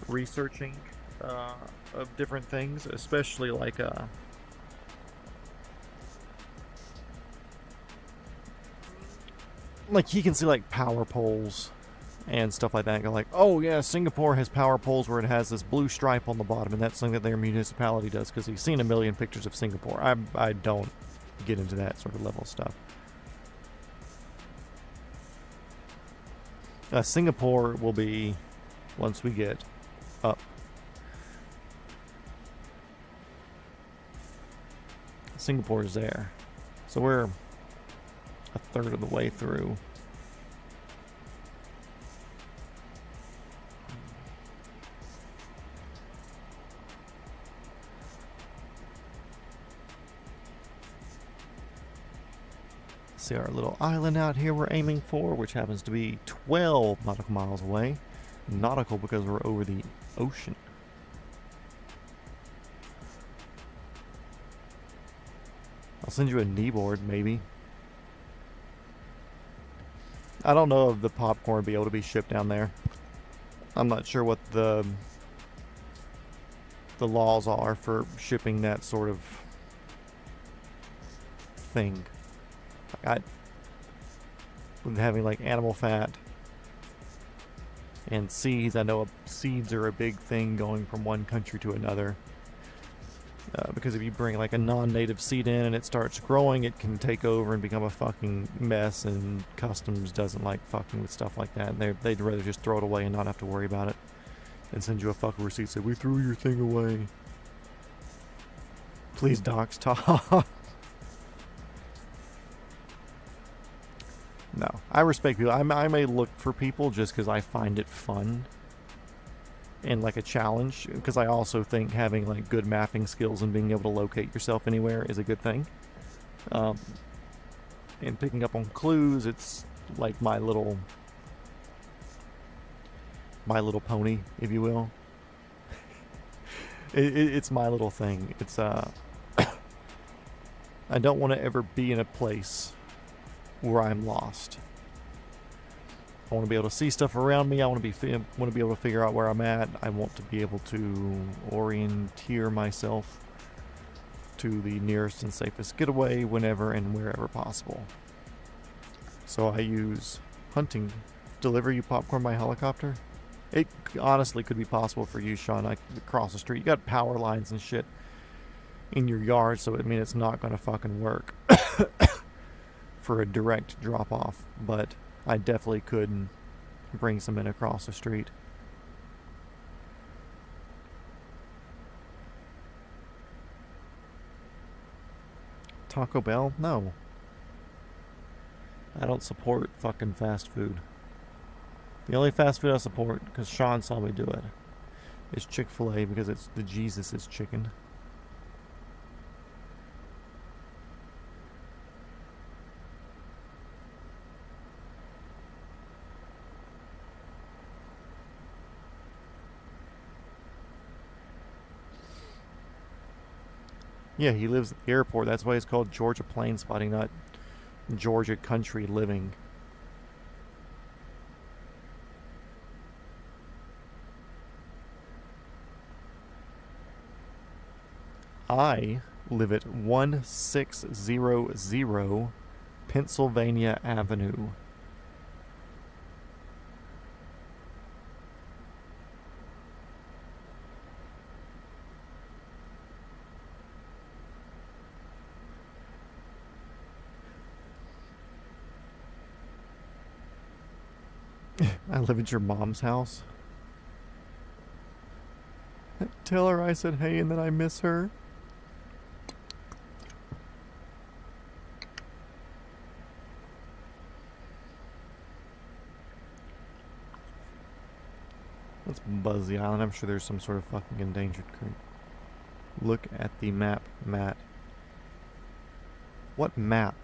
researching of different things, especially like he can see like power poles and stuff like that and go like, oh yeah, Singapore has power poles where it has this blue stripe on the bottom, and that's something that their municipality does, because he's seen a million pictures of Singapore. I don't get into that sort of level of stuff. Singapore will be, once we get up. Singapore is there. So we're a third of the way through. See our little island out here we're aiming for, which happens to be 12 nautical miles away. Nautical because we're over the ocean. I'll send you a kneeboard, maybe. I don't know if the popcorn will be able to be shipped down there. I'm not sure what the laws are for shipping that sort of thing. With having like animal fat and seeds, I know seeds are a big thing going from one country to another. Because if you bring like a non-native seed in and it starts growing, it can take over and become a fucking mess, and customs doesn't like fucking with stuff like that. They'd rather just throw it away and not have to worry about it and send you a fucking receipt, say, we threw your thing away. Please docs talk. No, I respect people. I may look for people just because I find it fun and like a challenge, because I also think having like good mapping skills and being able to locate yourself anywhere is a good thing. And picking up on clues, it's like my little pony, if you will. It's my little thing. It's I don't want to ever be in a place where I'm lost. I want to be able to see stuff around me. I want to be able to figure out where I'm at. I want to be able to orienteer myself to the nearest and safest getaway whenever and wherever possible. So I use hunting. Deliver you popcorn by helicopter? It honestly could be possible for you, Sean. I could cross the street. You got power lines and shit in your yard, so I mean it's not gonna fucking work for a direct drop off, but I definitely could bring some in across the street. Taco Bell? No. I don't support fucking fast food. The only fast food I support, because Sean saw me do it, is Chick-fil-A because it's the Jesus is chicken. Yeah, he lives at the airport. That's why it's called Georgia Plane Spotting, not Georgia Country Living. I live at 1600 Pennsylvania Avenue. I live at your mom's house. Tell her I said hey and that I miss her. Let's buzz the island. I'm sure there's some sort of fucking endangered creek. Look at the map, Matt. What map?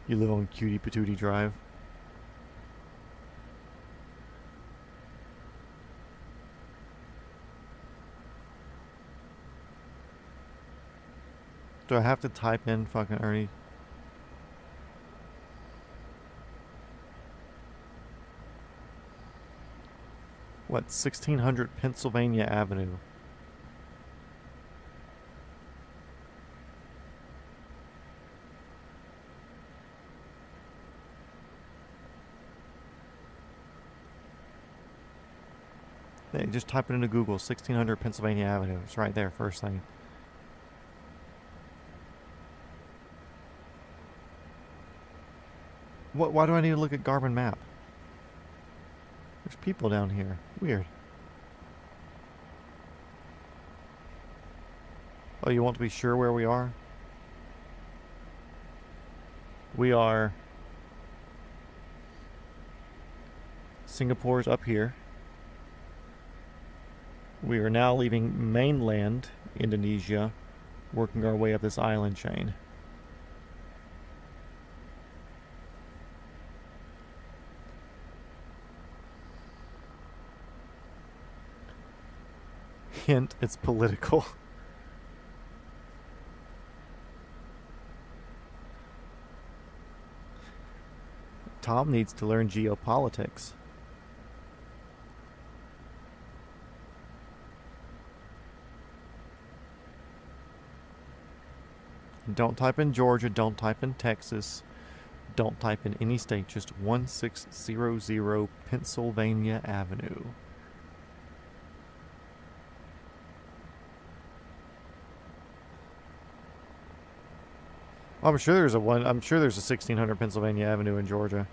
You live on Cutie Patootie Drive? Do I have to type in fucking Ernie? What, 1600 Pennsylvania Avenue? Hey, just type it into Google, 1600 Pennsylvania Avenue. It's right there, first thing. Why do I need to look at Garmin map? There's people down here. Weird. Oh, you want to be sure where we are? We are... Singapore's up here. We are now leaving mainland Indonesia, working our way up this island chain. Hint, it's political. Tom needs to learn geopolitics. Don't type in Georgia, don't type in Texas, don't type in any state, just 1600 Pennsylvania Avenue. I'm sure there's a 1600 Pennsylvania Avenue in Georgia.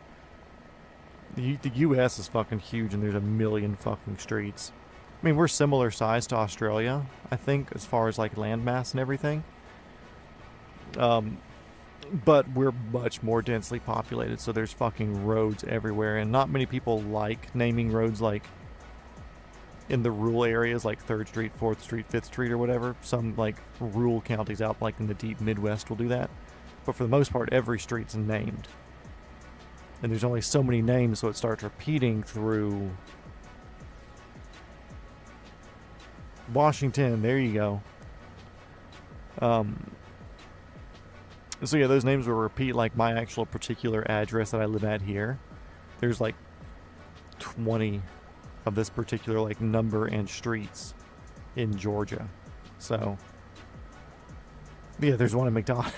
The U.S. is fucking huge, and there's a million fucking streets. I mean, we're similar size to Australia, I think, as far as like landmass and everything. But we're much more densely populated, so there's fucking roads everywhere, and not many people like naming roads like in the rural areas, like 3rd Street, 4th Street, 5th Street, or whatever. Some like rural counties out like in the deep Midwest will do that. But for the most part, every street's named. And there's only so many names, so it starts repeating through Washington. There you go. So yeah, those names will repeat like my actual particular address that I live at here. There's like 20 of this particular like number and streets in Georgia. So yeah, there's one in McDonald.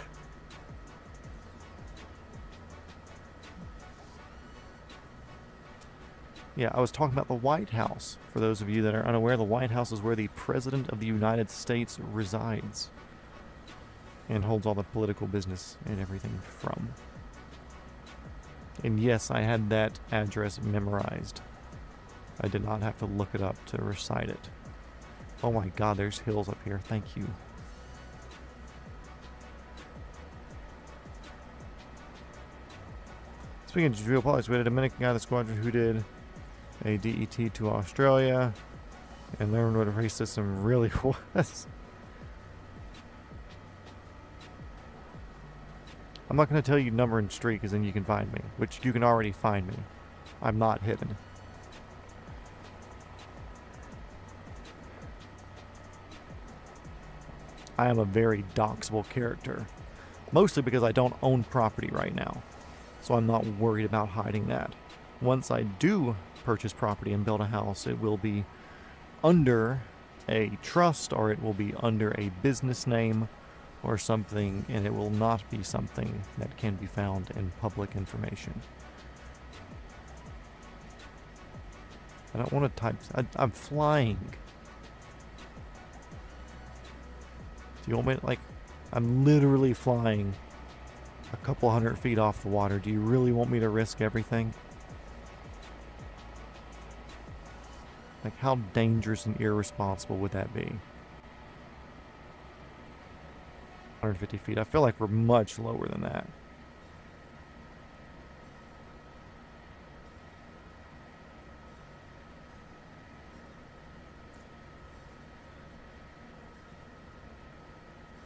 Yeah, I was talking about the White House. For those of you that are unaware, the White House is where the President of the United States resides and holds all the political business and everything from. And yes, I had that address memorized. I did not have to look it up to recite it. Oh my god, there's hills up here. Thank you. Speaking of geopolitics, we had a Dominican guy in the squadron who did a DET to Australia and learned what a race system really was. I'm not going to tell you number and street because then you can find me, which you can already find me. I'm not hidden. I am a very doxable character, mostly because I don't own property right now, so I'm not worried about hiding that. Once I do purchase property and build a house, it will be under a trust or it will be under a business name or something, and it will not be something that can be found in public information. I don't want to type. I'm flying. Do you want me to, like, I'm literally flying a couple 100 feet off the water. Do you really want me to risk everything? Like, how dangerous and irresponsible would that be? 150 feet. I feel like we're much lower than that.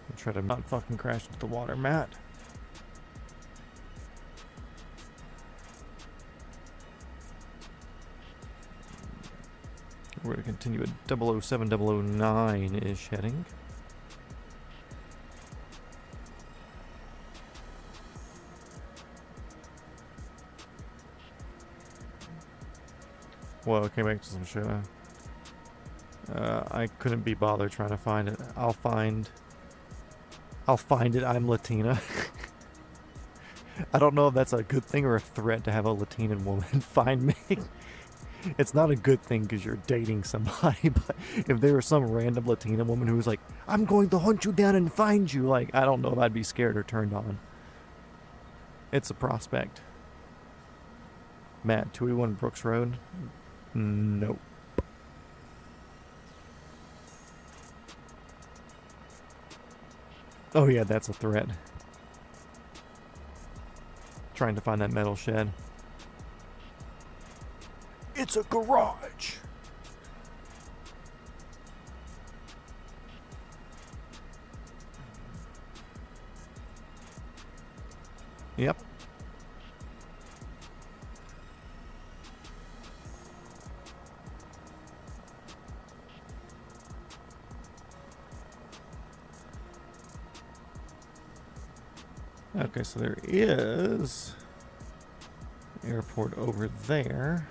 I'll try to not fucking crash into the water, Matt. We're going to continue at 007, 009-ish heading. Well, it came back to some shit. I couldn't be bothered trying to find it. I'll find it. I'm Latina. I don't know if that's a good thing or a threat to have a Latina woman find me. It's not a good thing because you're dating somebody, but if there was some random Latina woman who was like, I'm going to hunt you down and find you, like, I don't know if I'd be scared or turned on. It's a prospect. Matt, 281 Brooks Road? Nope. Oh yeah, that's a threat. Trying to find that metal shed. It's a garage! Yep. Okay, so there is an airport over there.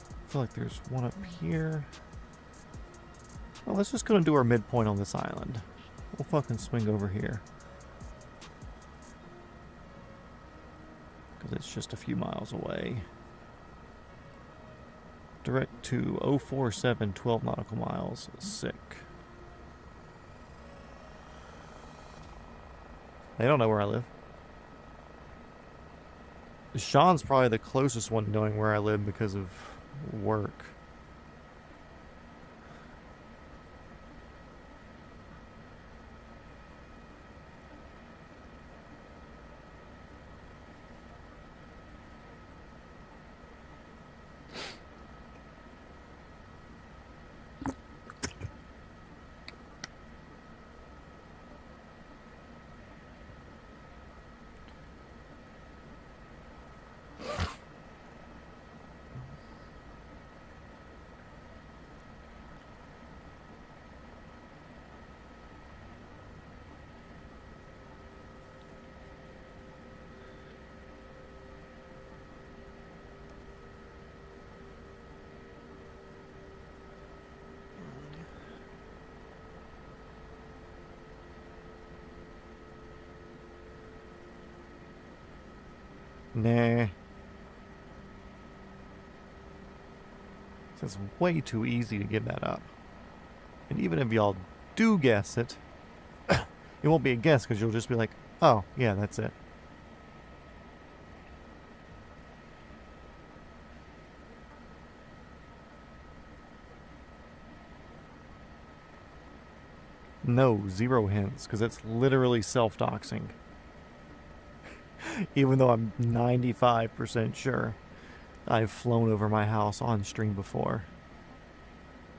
I feel like there's one up here. Well, let's just go and do our midpoint on this island. We'll fucking swing over here. Because it's just a few miles away. Direct to 047, 12 nautical miles. Sick. They don't know where I live. Sean's probably the closest one knowing where I live because of work. Nah. It's way too easy to give that up. And even if y'all do guess it, it won't be a guess because you'll just be like, oh, yeah, that's it. No, 0 hints, because it's literally self-doxing. Even though I'm 95% sure I've flown over my house on stream before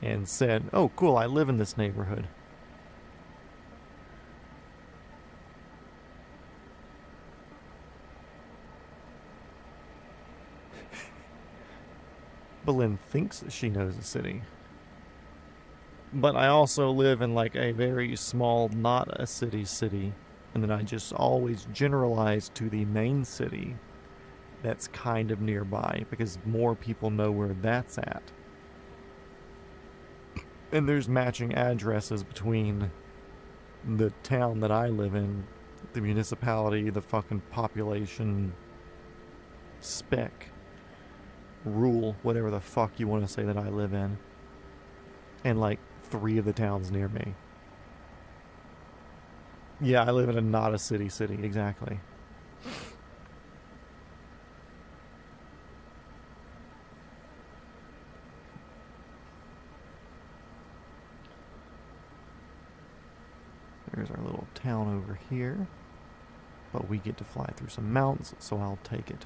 and said, oh, cool, I live in this neighborhood. Belin thinks she knows the city. But I also live in like a very small, not a city, and then I just always generalize to the main city that's kind of nearby because more people know where that's at. And there's matching addresses between the town that I live in, the municipality, the fucking population spec, rule, whatever the fuck you want to say that I live in, and like 3 of the towns near me. Yeah, I live in a not a city, exactly. There's our little town over here. But we get to fly through some mountains, so I'll take it.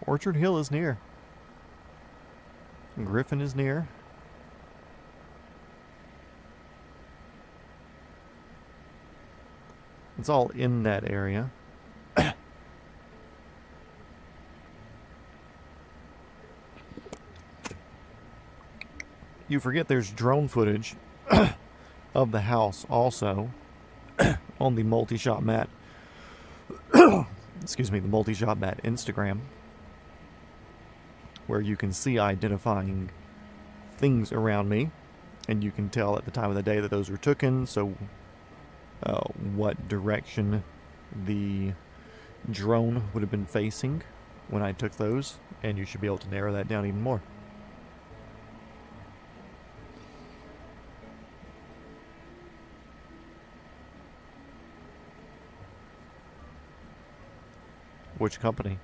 Orchard Hill is near. Griffin is near. It's all in that area. You forget there's drone footage of the house also on the multi-shot mat. Excuse me, the multi-shot mat Instagram, where you can see identifying things around me, and you can tell at the time of the day that those were taken, so what direction the drone would have been facing when I took those, and you should be able to narrow that down even more. Which company?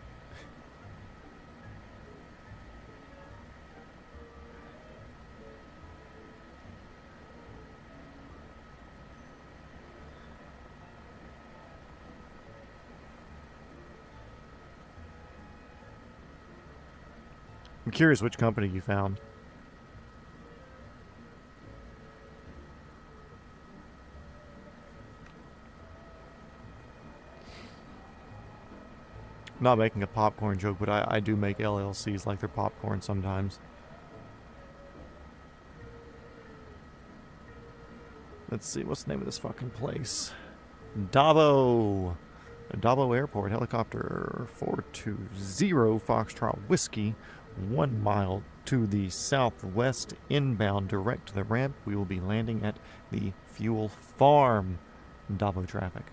I'm curious which company you found. I'm not making a popcorn joke, but I do make LLCs like they're popcorn sometimes. Let's see, what's the name of this fucking place? Dabo Airport, helicopter 420 Foxtrot Whiskey, 1 mile to the southwest, inbound direct to the ramp. We will be landing at the fuel farm. Dabo traffic.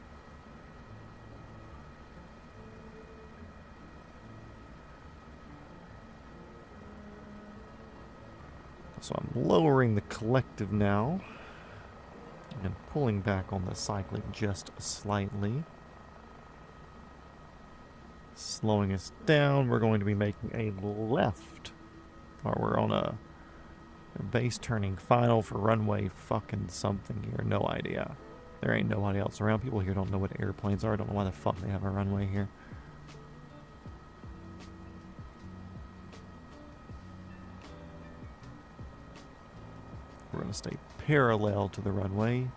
So I'm lowering the collective now and pulling back on the cycling just slightly. Slowing us down, we're going to be making a left. Or we're on a base turning final for runway fucking something here. No idea. There ain't nobody else around. People here don't know what airplanes are. I don't know why the fuck they have a runway here. We're going to stay parallel to the runway.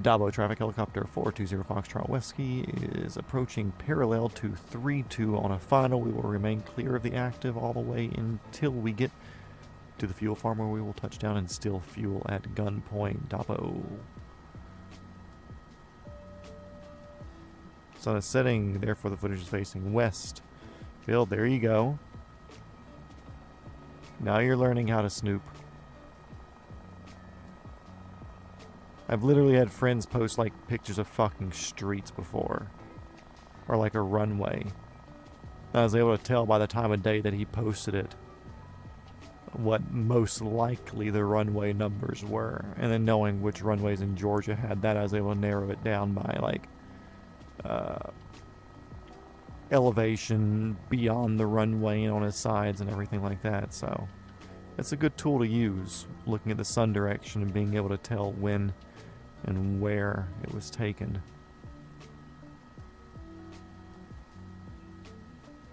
Dabo traffic helicopter 420 Foxtrot Whiskey is approaching parallel to 32 on a final. We will remain clear of the active all the way until we get to the fuel farm, where we will touch down and steal fuel at gunpoint. Dabo. Sun is setting, therefore the footage is facing west. Phil, there you go. Now you're learning how to snoop. I've literally had friends post like pictures of fucking streets before. Or like a runway. I was able to tell by the time of day that he posted it what most likely the runway numbers were. And then knowing which runways in Georgia had that, I was able to narrow it down by like elevation beyond the runway and on its sides and everything like that. So it's a good tool to use, looking at the sun direction and being able to tell when and where it was taken.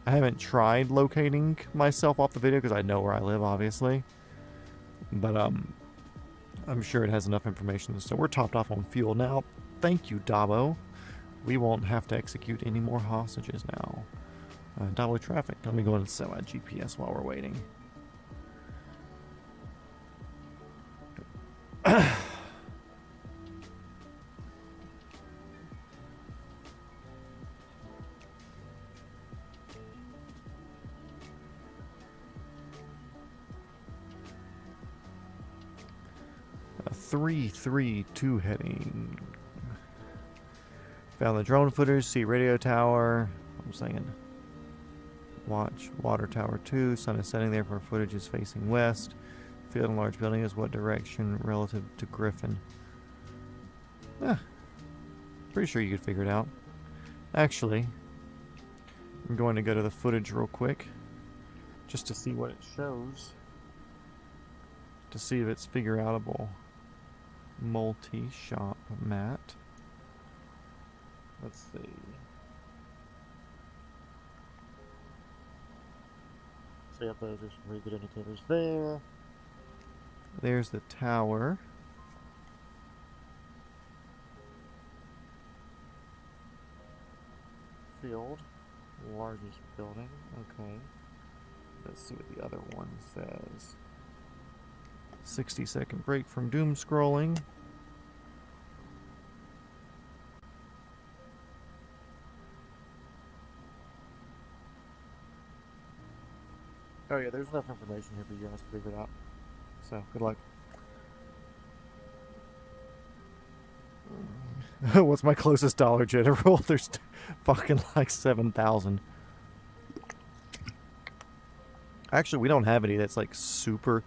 I haven't tried locating myself off the video because I know where I live, obviously. But I'm sure it has enough information. So we're topped off on fuel now. Thank you, Dabo. We won't have to execute any more hostages now. Dabo traffic. Let me go and set my GPS while we're waiting. A 332 heading. Found the drone footage, see radio tower. I'm saying watch water tower 2. Sun is setting there for footage is facing west. Field and large building is what direction relative to Griffin? Pretty sure you could figure it out. Actually, I'm going to go to the footage real quick just to see what it shows. To see if it's figure outable. Multi-shop mat. Let's see. So yep, those are some really good indicators there. There's the tower. Field. Largest building. Okay. Let's see what the other one says. 60-second break from doom scrolling. Oh yeah, there's enough information here for you guys to figure it out. So, good luck. What's my closest Dollar General? There's fucking like 7,000. Actually, we don't have any that's like super...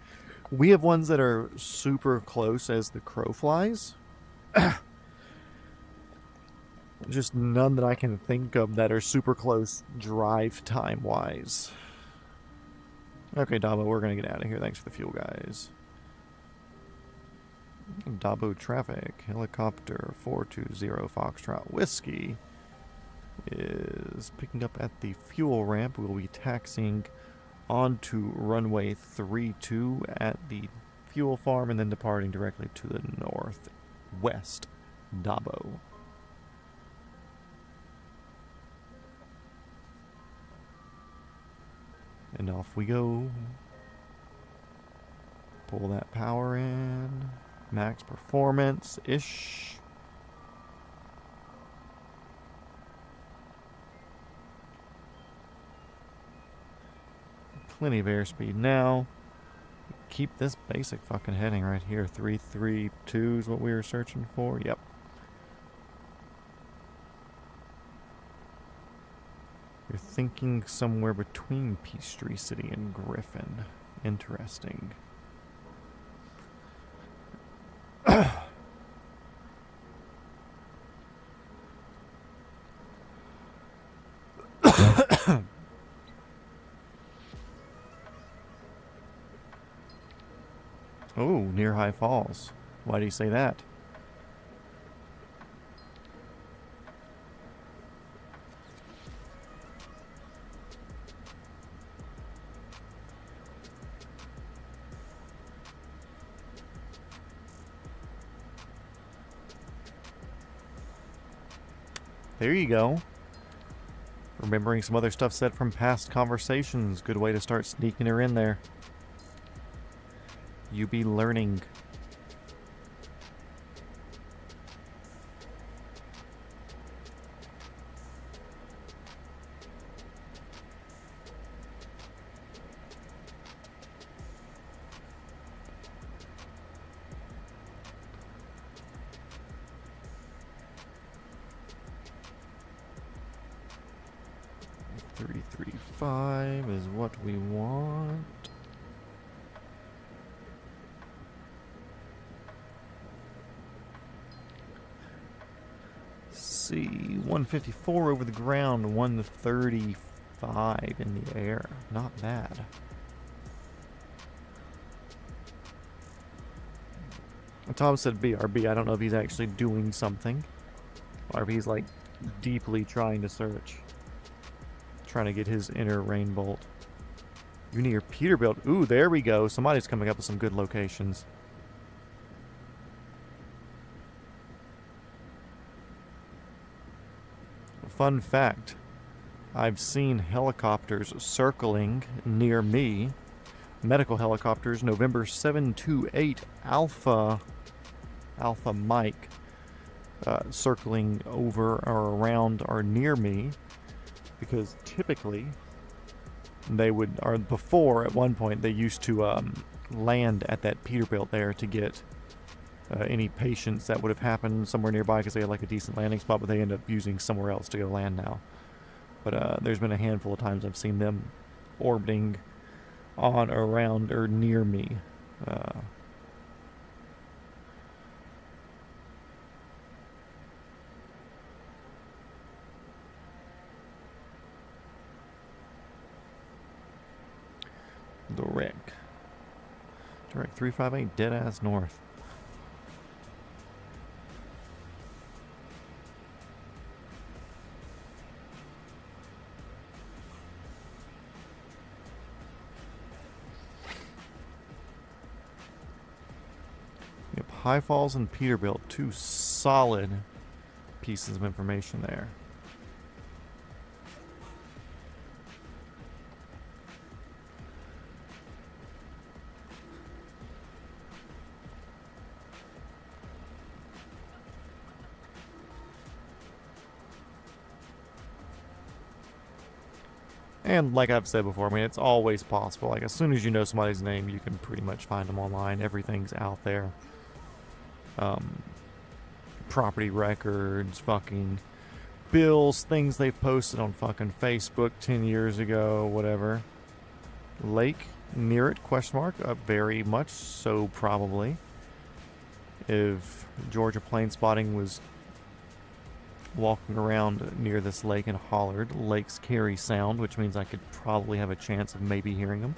We have ones that are super close as the crow flies. Just none that I can think of that are super close drive time wise. Okay, Dabo, we're going to get out of here. Thanks for the fuel, guys. Dabo traffic. Helicopter 420 Foxtrot Whiskey is picking up at the fuel ramp. We'll be taxiing onto runway 32 at the fuel farm and then departing directly to the northwest. Dabo. And off we go. Pull that power in. Max performance-ish. Plenty of airspeed now. Keep this basic fucking heading right here. 332 is what we were searching for. Yep. You're thinking somewhere between Peachtree City and Griffin. Interesting. Oh, near High Falls. Why do you say that? There you go. Remembering some other stuff said from past conversations. Good way to start sneaking her in there. You be learning. 235 is what we want. See, 154 over the ground, 135 in the air. Not bad. Tom said BRB. I don't know if he's actually doing something, or if he's like deeply trying to search, trying to get his inner rain bolt. You near Peterbilt. Ooh, there we go. Somebody's coming up with some good locations. Fun fact, I've seen helicopters circling near me. Medical helicopters, November 728 Alpha Mike, circling over or around or near me, because typically they would, or before at one point they used to land at that Peterbilt there to get any patients that would have happened somewhere nearby, because they had like a decent landing spot, but they end up using somewhere else to go land now. But there's been a handful of times I've seen them orbiting on, around, or near me. Direct 358 dead ass north. Yep, High Falls and Peterbilt, two solid pieces of information there. And like I've said before, I mean, it's always possible. Like, as soon as you know somebody's name, you can pretty much find them online. Everything's out there. Property records, fucking bills, things they've posted on fucking Facebook 10 years ago, whatever. Lake near it, question mark? Very much so, probably. If Georgia Plane Spotting was walking around near this lake and hollered, lakes carry sound, which means I could probably have a chance of maybe hearing them.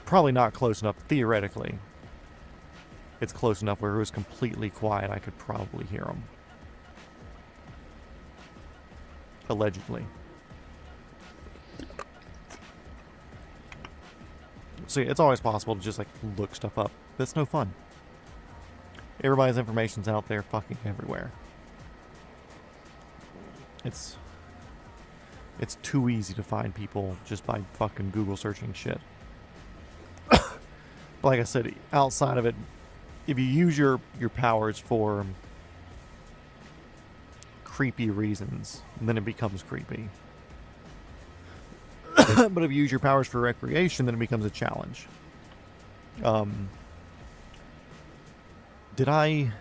Probably not close enough, theoretically. It's close enough where it was completely quiet, I could probably hear them. Allegedly. So yeah, it's always possible to just like look stuff up. That's no fun. Everybody's information's out there fucking everywhere. It's too easy to find people just by fucking Google searching shit. But like I said, outside of it, if you use your powers for creepy reasons, then it becomes creepy. But if you use your powers for recreation, then it becomes a challenge. Did I...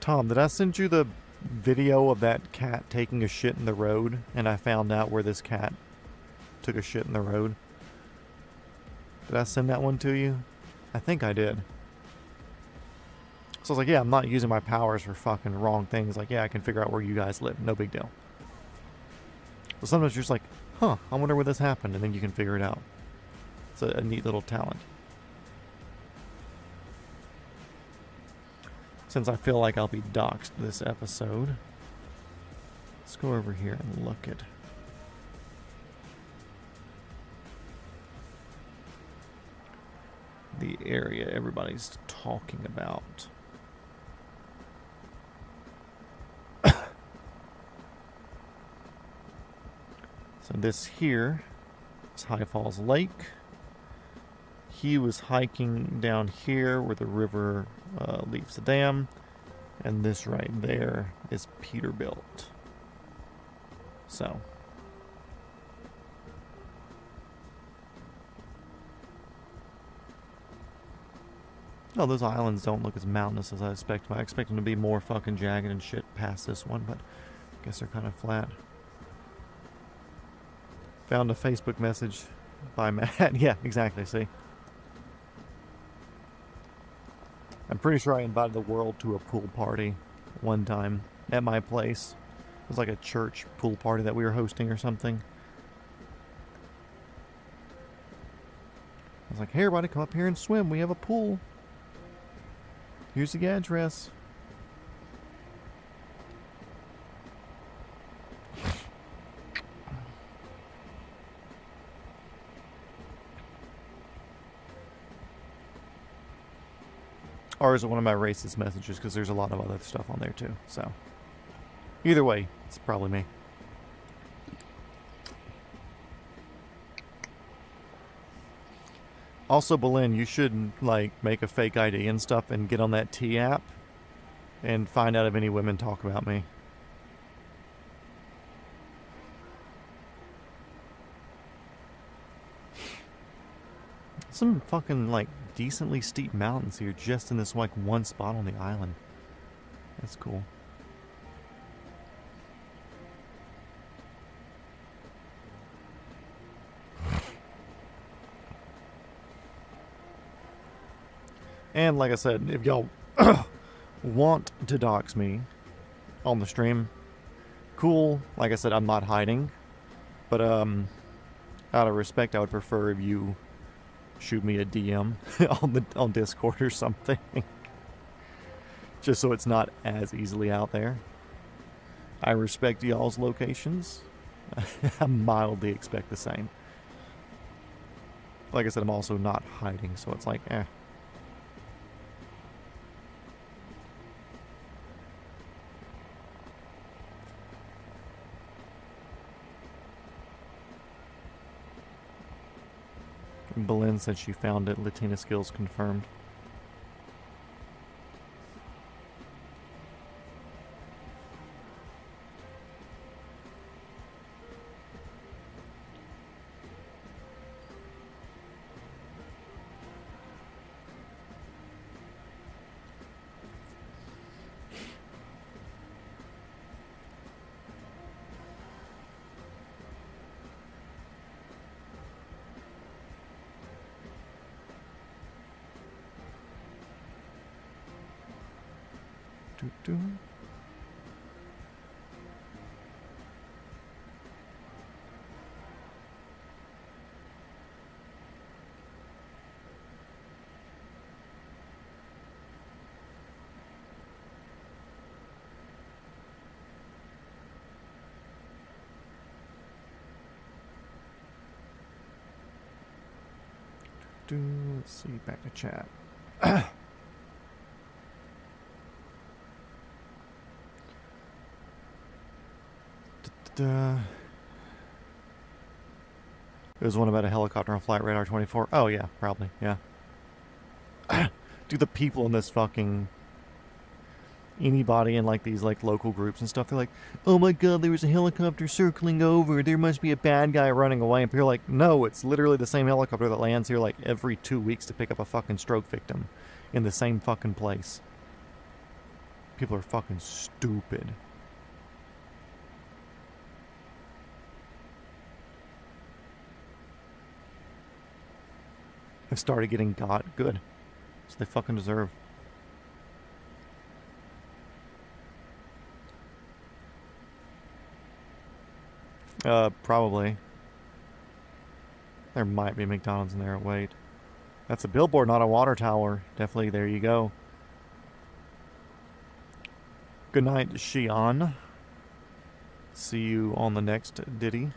Tom, did I send you the video of that cat taking a shit in the road? And I found out where this cat took a shit in the road? Did I send that one to you? I think I did. So I was like, yeah, I'm not using my powers for fucking wrong things. Like, yeah, I can figure out where you guys live. No big deal. But sometimes you're just like, huh, I wonder where this happened. And then you can figure it out. It's a neat little talent. Since I feel like I'll be doxxed this episode, let's go over here and look at the area everybody's talking about. So this here is High Falls Lake. He was hiking down here where the river leaves the dam, and this right there is Peterbilt. So Oh, those islands don't look as mountainous as I expect. I expect them to be more fucking jagged and shit past this one, but I guess they're kind of flat. Found a Facebook message by Matt. Yeah, exactly, see? I'm pretty sure I invited the world to a pool party one time at my place. It was like a church pool party that we were hosting or something. I was like, hey, everybody, come up here and swim. We have a pool. Here's the address. Or is it one of my racist messages? Because there's a lot of other stuff on there too. So, either way, it's probably me. Also, Boleyn, you should like make a fake ID and stuff and get on that T app and find out if any women talk about me. Some fucking like decently steep mountains here just in this like one spot on the island. That's cool. And like I said, if y'all want to dox me on the stream, cool. Like I said, I'm not hiding. But out of respect, I would prefer if you shoot me a DM on Discord or something. Just so it's not as easily out there. I respect y'all's locations. I mildly expect the same. Like I said, I'm also not hiding, so it's like, eh. Belen said she found it. Latina skills confirmed. Let's see, back to chat. There's one about a helicopter on Flight Radar 24. Oh yeah, probably, yeah. Dude, the people in this fucking... Anybody in like these like local groups and stuff, they're like, oh my god, there was a helicopter circling over, there must be a bad guy running away. And people are like, no, it's literally the same helicopter that lands here like every 2 weeks to pick up a fucking stroke victim in the same fucking place. People are fucking stupid. I've started getting got good. So they fucking deserve. Probably. There might be McDonald's in there. Wait. That's a billboard, not a water tower. Definitely, there you go. Good night, Xi'an. See you on the next ditty.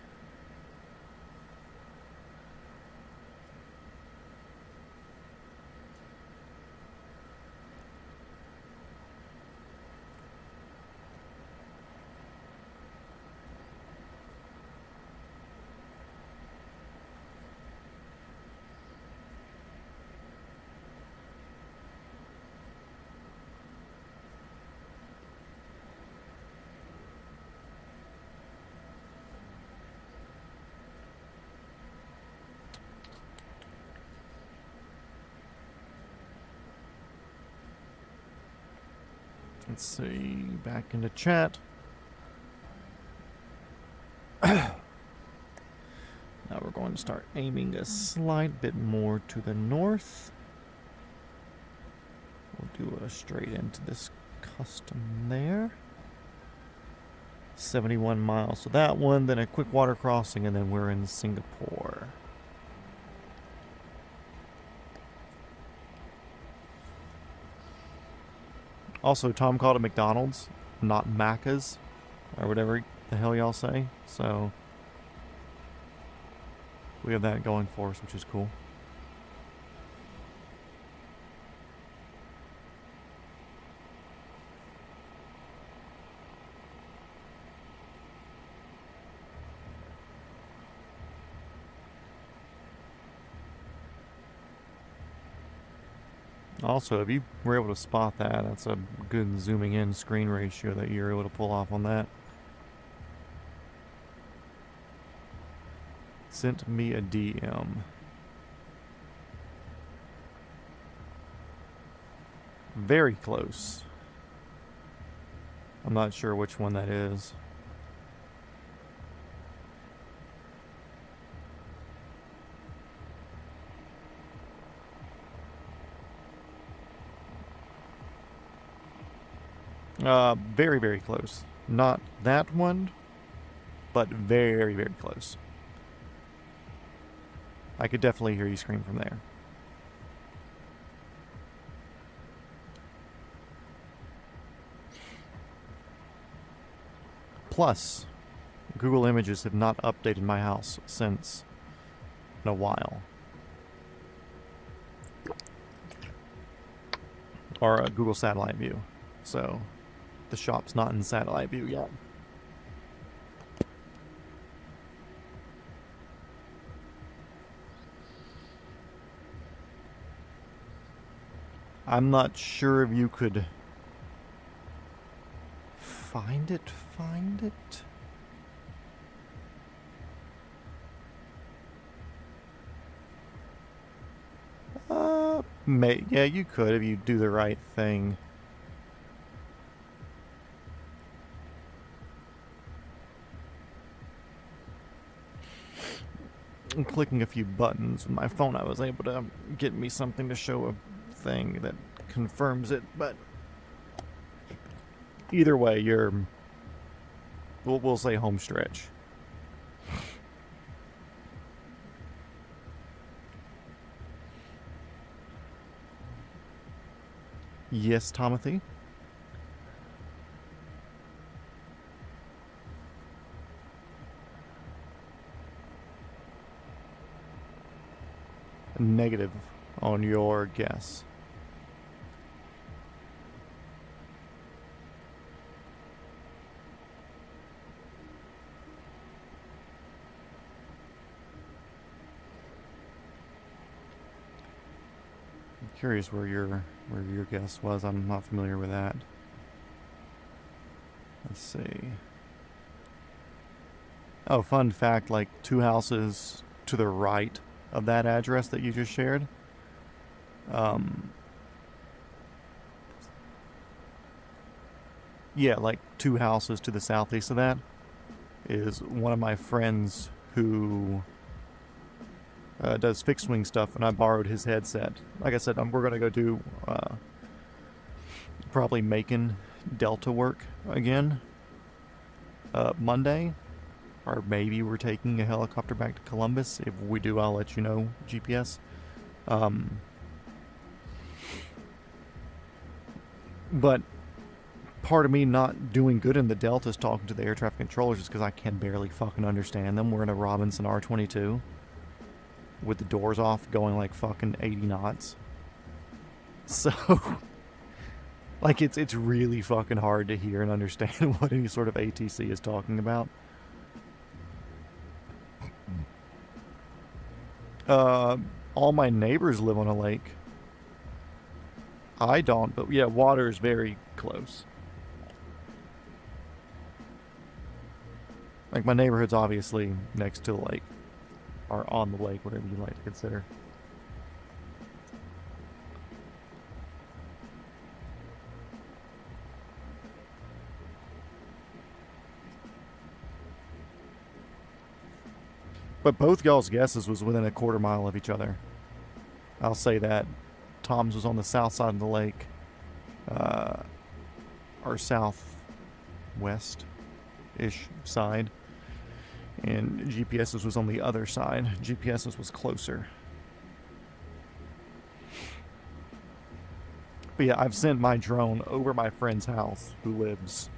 Let's see, back into chat. Now we're going to start aiming a slight bit more to the north. We'll do a straight into this custom there. 71 miles to that one, then a quick water crossing, and then we're in Singapore. Also, Tom called it McDonald's, not Macca's, or whatever the hell y'all say. So we have that going for us, which is cool. Also, if you were able to spot that, that's a good zooming in screen ratio that you're able to pull off on that. Sent me a DM. Very close. I'm not sure which one that is. Very, very close. Not that one, but very, very close. I could definitely hear you scream from there. Plus, Google Images have not updated my house since in a while. Or Google Satellite View. So, the shop's not in Satellite View yet. I'm not sure if you could find it. Yeah, you could if you do the right thing. I'm clicking a few buttons with my phone. I was able to get me something to show a thing that confirms it, but either way, we'll say home stretch. Yes, Timothy. Negative on your guess. I'm curious where your guess was. I'm not familiar with that. Let's see. Oh, fun fact, like 2 houses to the right of that address that you just shared. Yeah, like 2 houses to the southeast of that is one of my friends who does fixed wing stuff, and I borrowed his headset. Like I said, we're gonna go do probably making Delta work again Monday. Or maybe we're taking a helicopter back to Columbus. If we do, I'll let you know, GPS. But part of me not doing good in the Delta is talking to the air traffic controllers just because I can barely fucking understand them. We're in a Robinson R22 with the doors off going like fucking 80 knots. So, like, it's really fucking hard to hear and understand what any sort of ATC is talking about. All my neighbors live on a lake. I don't, but yeah, water is very close. Like, my neighborhood's obviously next to the lake. Or on the lake, whatever you like to consider. But both y'all's guesses was within a quarter mile of each other. I'll say that. Tom's was on the south side of the lake. Or southwest-ish side. And GPS's was on the other side. GPS's was closer. But yeah, I've sent my drone over my friend's house who lives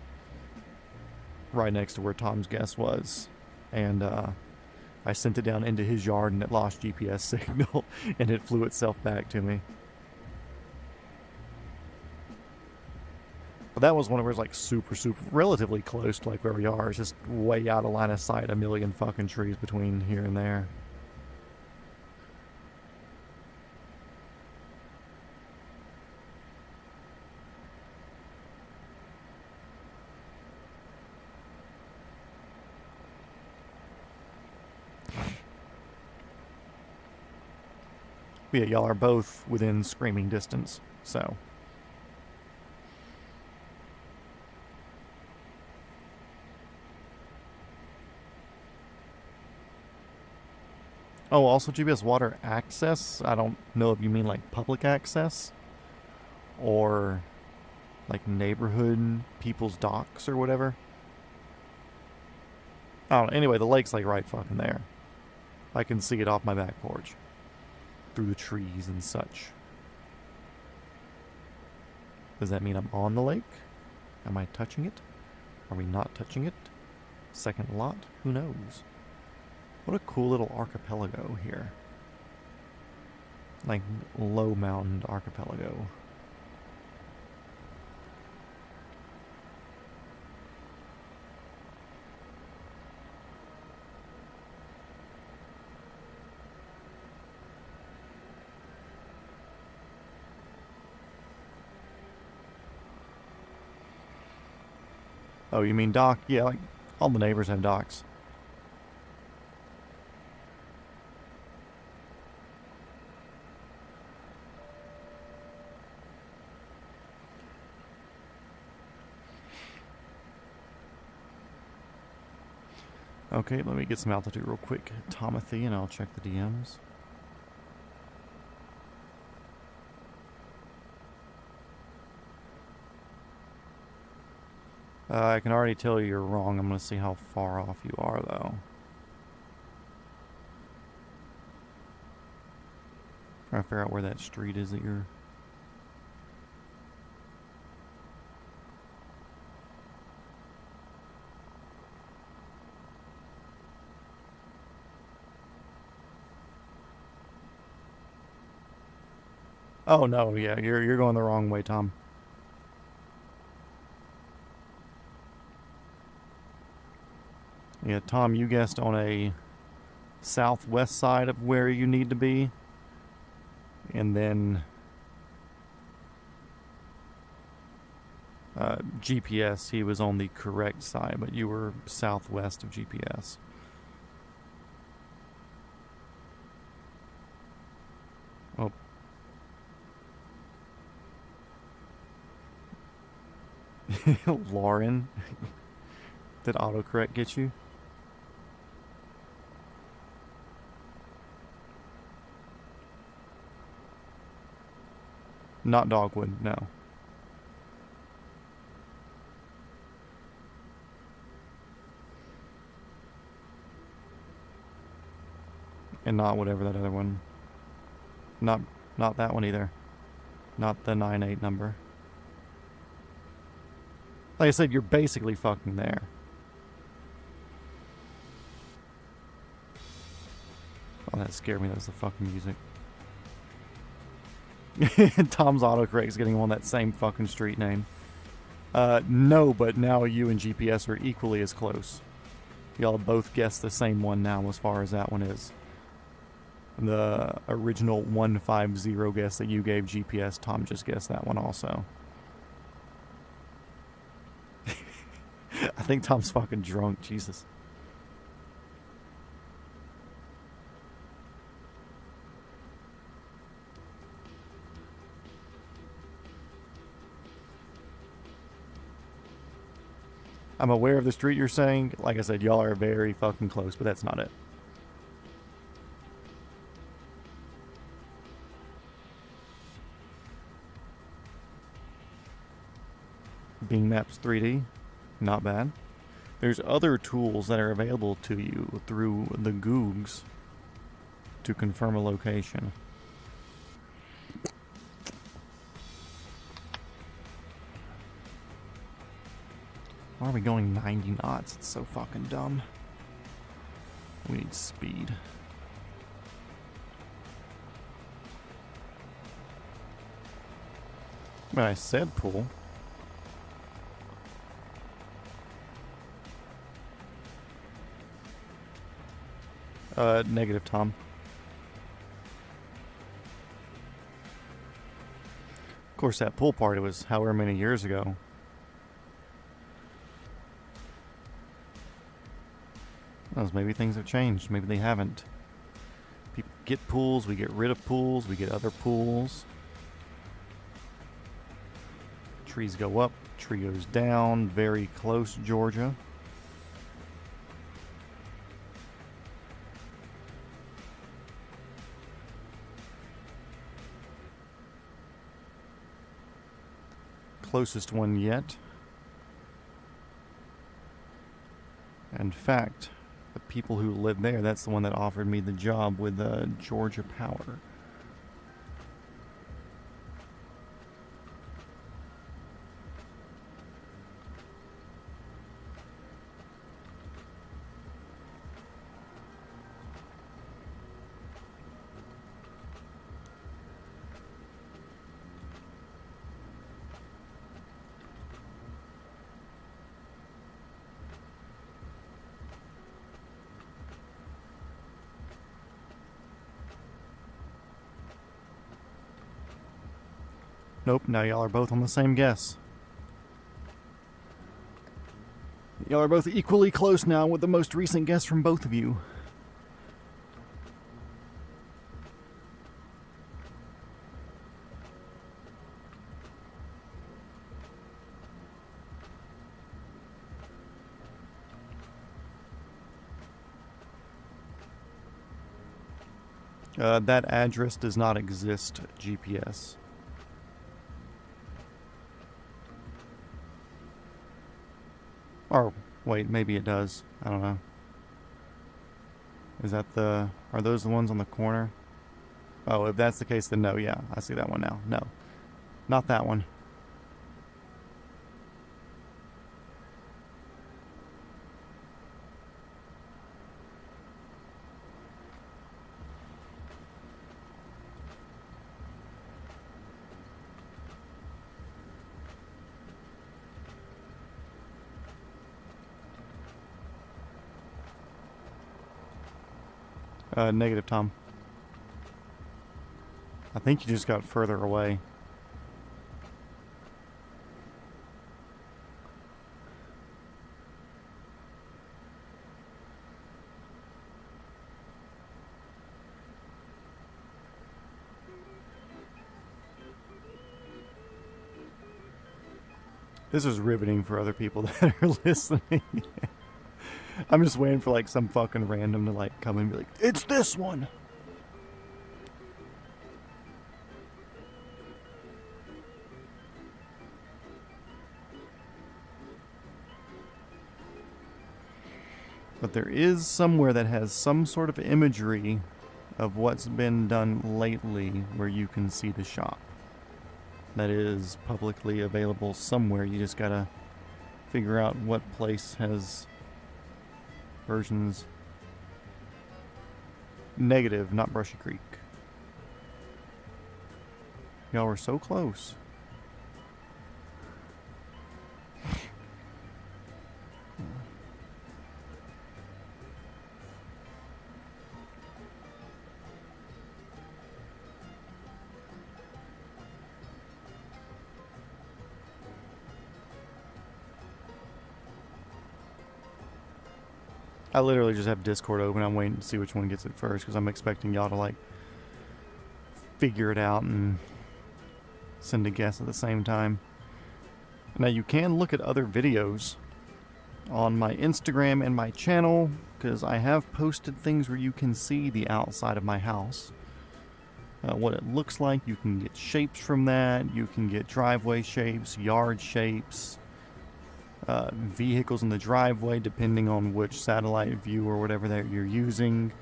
right next to where Tom's guess was. And I sent it down into his yard and it lost GPS signal and it flew itself back to me. But that was one where it was like super, relatively close to like where we are. It's just way out of line of sight, a million fucking trees between here and there. But yeah, y'all are both within screaming distance, so. Oh, also GPS water access. I don't know if you mean like public access or like neighborhood people's docks or whatever. I don't know. Anyway, the lake's like right fucking there. I can see it off my back porch through the trees and such. Does that mean I'm on the lake? Am I touching it? Are we not touching it? Second lot? Who knows? What a cool little archipelago here. Like low mountained archipelago. Oh, you mean dock? Yeah, like all the neighbors have docks. Okay, let me get some altitude real quick, Tomothy, and I'll check the DMs. I can already tell you're wrong. I'm going to see how far off you are, though. Trying to figure out where that street is that you're... Oh, no, yeah, you're going the wrong way, Tom. Yeah, Tom, you guessed on a southwest side of where you need to be. And then GPS, he was on the correct side, but you were southwest of GPS. Oh. Lauren, did autocorrect get you? Not Dogwood, no. And not whatever that other one. Not that one either. Not the 9-8 number. Like I said, you're basically fucking there. Oh, that scared me. That was the fucking music. Tom's autocorrect is getting him on that same fucking street name. No, but now you and GPS are equally as close. Y'all both guessed the same one now as far as that one is. The original 150 guess that you gave GPS, Tom just guessed that one also. I think Tom's fucking drunk, Jesus. I'm aware of the street you're saying. Like I said, y'all are very fucking close, but that's not it. Bing Maps 3D, not bad. There's other tools that are available to you through the Googs to confirm a location. Why are we going 90 knots? It's so fucking dumb. We need speed. But I said pool. Negative, Tom. Of course, that pool party was however many years ago. Well, maybe things have changed. Maybe they haven't. People get pools, we get rid of pools, we get other pools. Trees go up, tree goes down. Very close, Georgia. Closest one yet. In fact, the people who live there, that's the one that offered me the job with Georgia Power. Nope, now y'all are both on the same guess. Y'all are both equally close now with the most recent guess from both of you. That address does not exist, GPS. Or, wait, maybe it does. I don't know. Is that the... Are those the ones on the corner? Oh, if that's the case, then no, yeah. I see that one now. No. Not that one. Negative, Tom. I think you just got further away. This is riveting for other people that are listening. I'm just waiting for like some fucking random to like come and be like, it's this one. But there is somewhere that has some sort of imagery of what's been done lately where you can see the shop. That is publicly available somewhere. You just gotta figure out what place has versions. Negative, not Brushy Creek. Y'all were so close. I literally just have Discord open. I'm waiting to see which one gets it first because I'm expecting y'all to like figure it out and send a guess at the same time. Now you can look at other videos on my Instagram and my channel because I have posted things where you can see the outside of my house. What it looks like. You can get shapes from that. You can get driveway shapes, yard shapes. vehicles in the driveway, depending on which satellite view or whatever that you're using,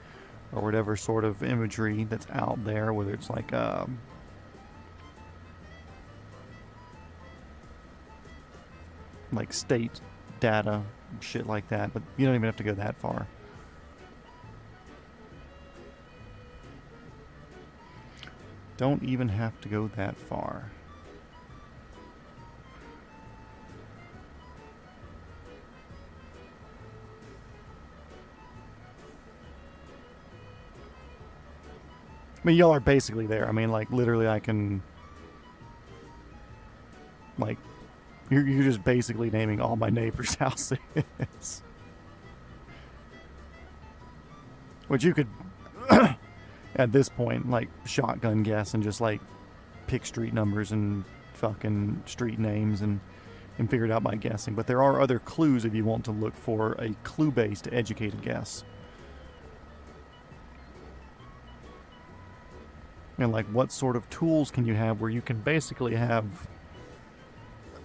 or whatever sort of imagery that's out there, whether it's like state data, shit like that, but you don't even have to go that far. Don't even have to go that far. I mean, y'all are basically there. I mean, like, literally I can... Like, you're just basically naming all my neighbors' houses. Which you could... at this point, like, shotgun guess and just, like, pick street numbers and fucking street names and figure it out by guessing. But there are other clues if you want to look for a clue-based educated guess. And, like, what sort of tools can you have where you can basically have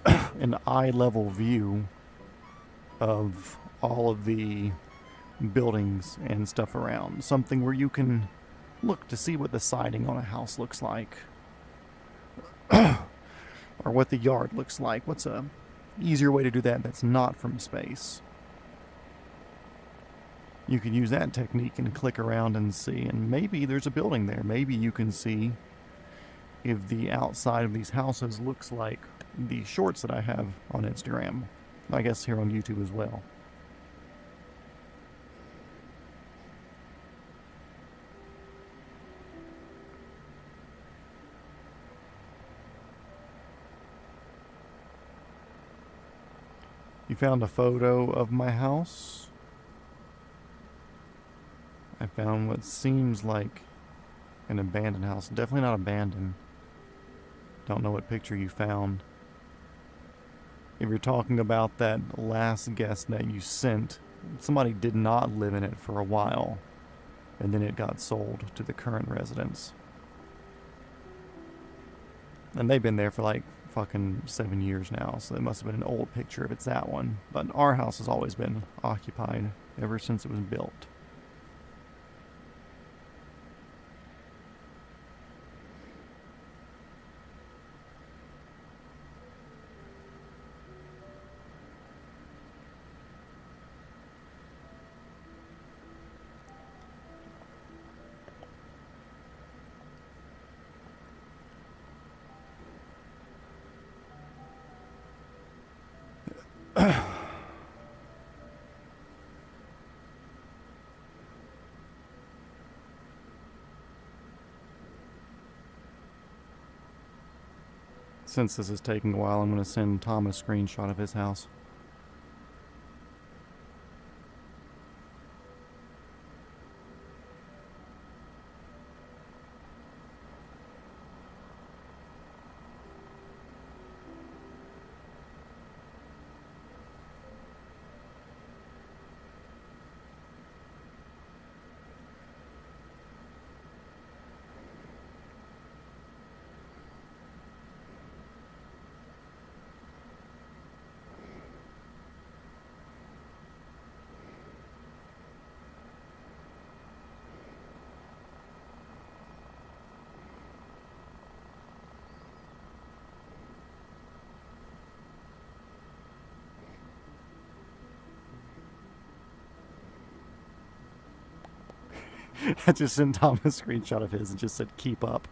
an eye-level view of all of the buildings and stuff around. Something where you can look to see what the siding on a house looks like. Or what the yard looks like. What's a easier way to do that that's not from space? You can use that technique and click around and see, and maybe there's a building there. Maybe you can see if the outside of these houses looks like the shorts that I have on Instagram. I guess here on YouTube as well. You found a photo of my house? I found what seems like an abandoned house. Definitely not abandoned. Don't know what picture you found. If you're talking about that last guess that you sent, somebody did not live in it for a while, and then it got sold to the current residents. And they've been there for like fucking 7 years now, so it must have been an old picture if it's that one. But our house has always been occupied ever since it was built. Since this is taking a while, I'm going to send Tom a screenshot of his house. I just sent Tom a screenshot of his and just said, keep up.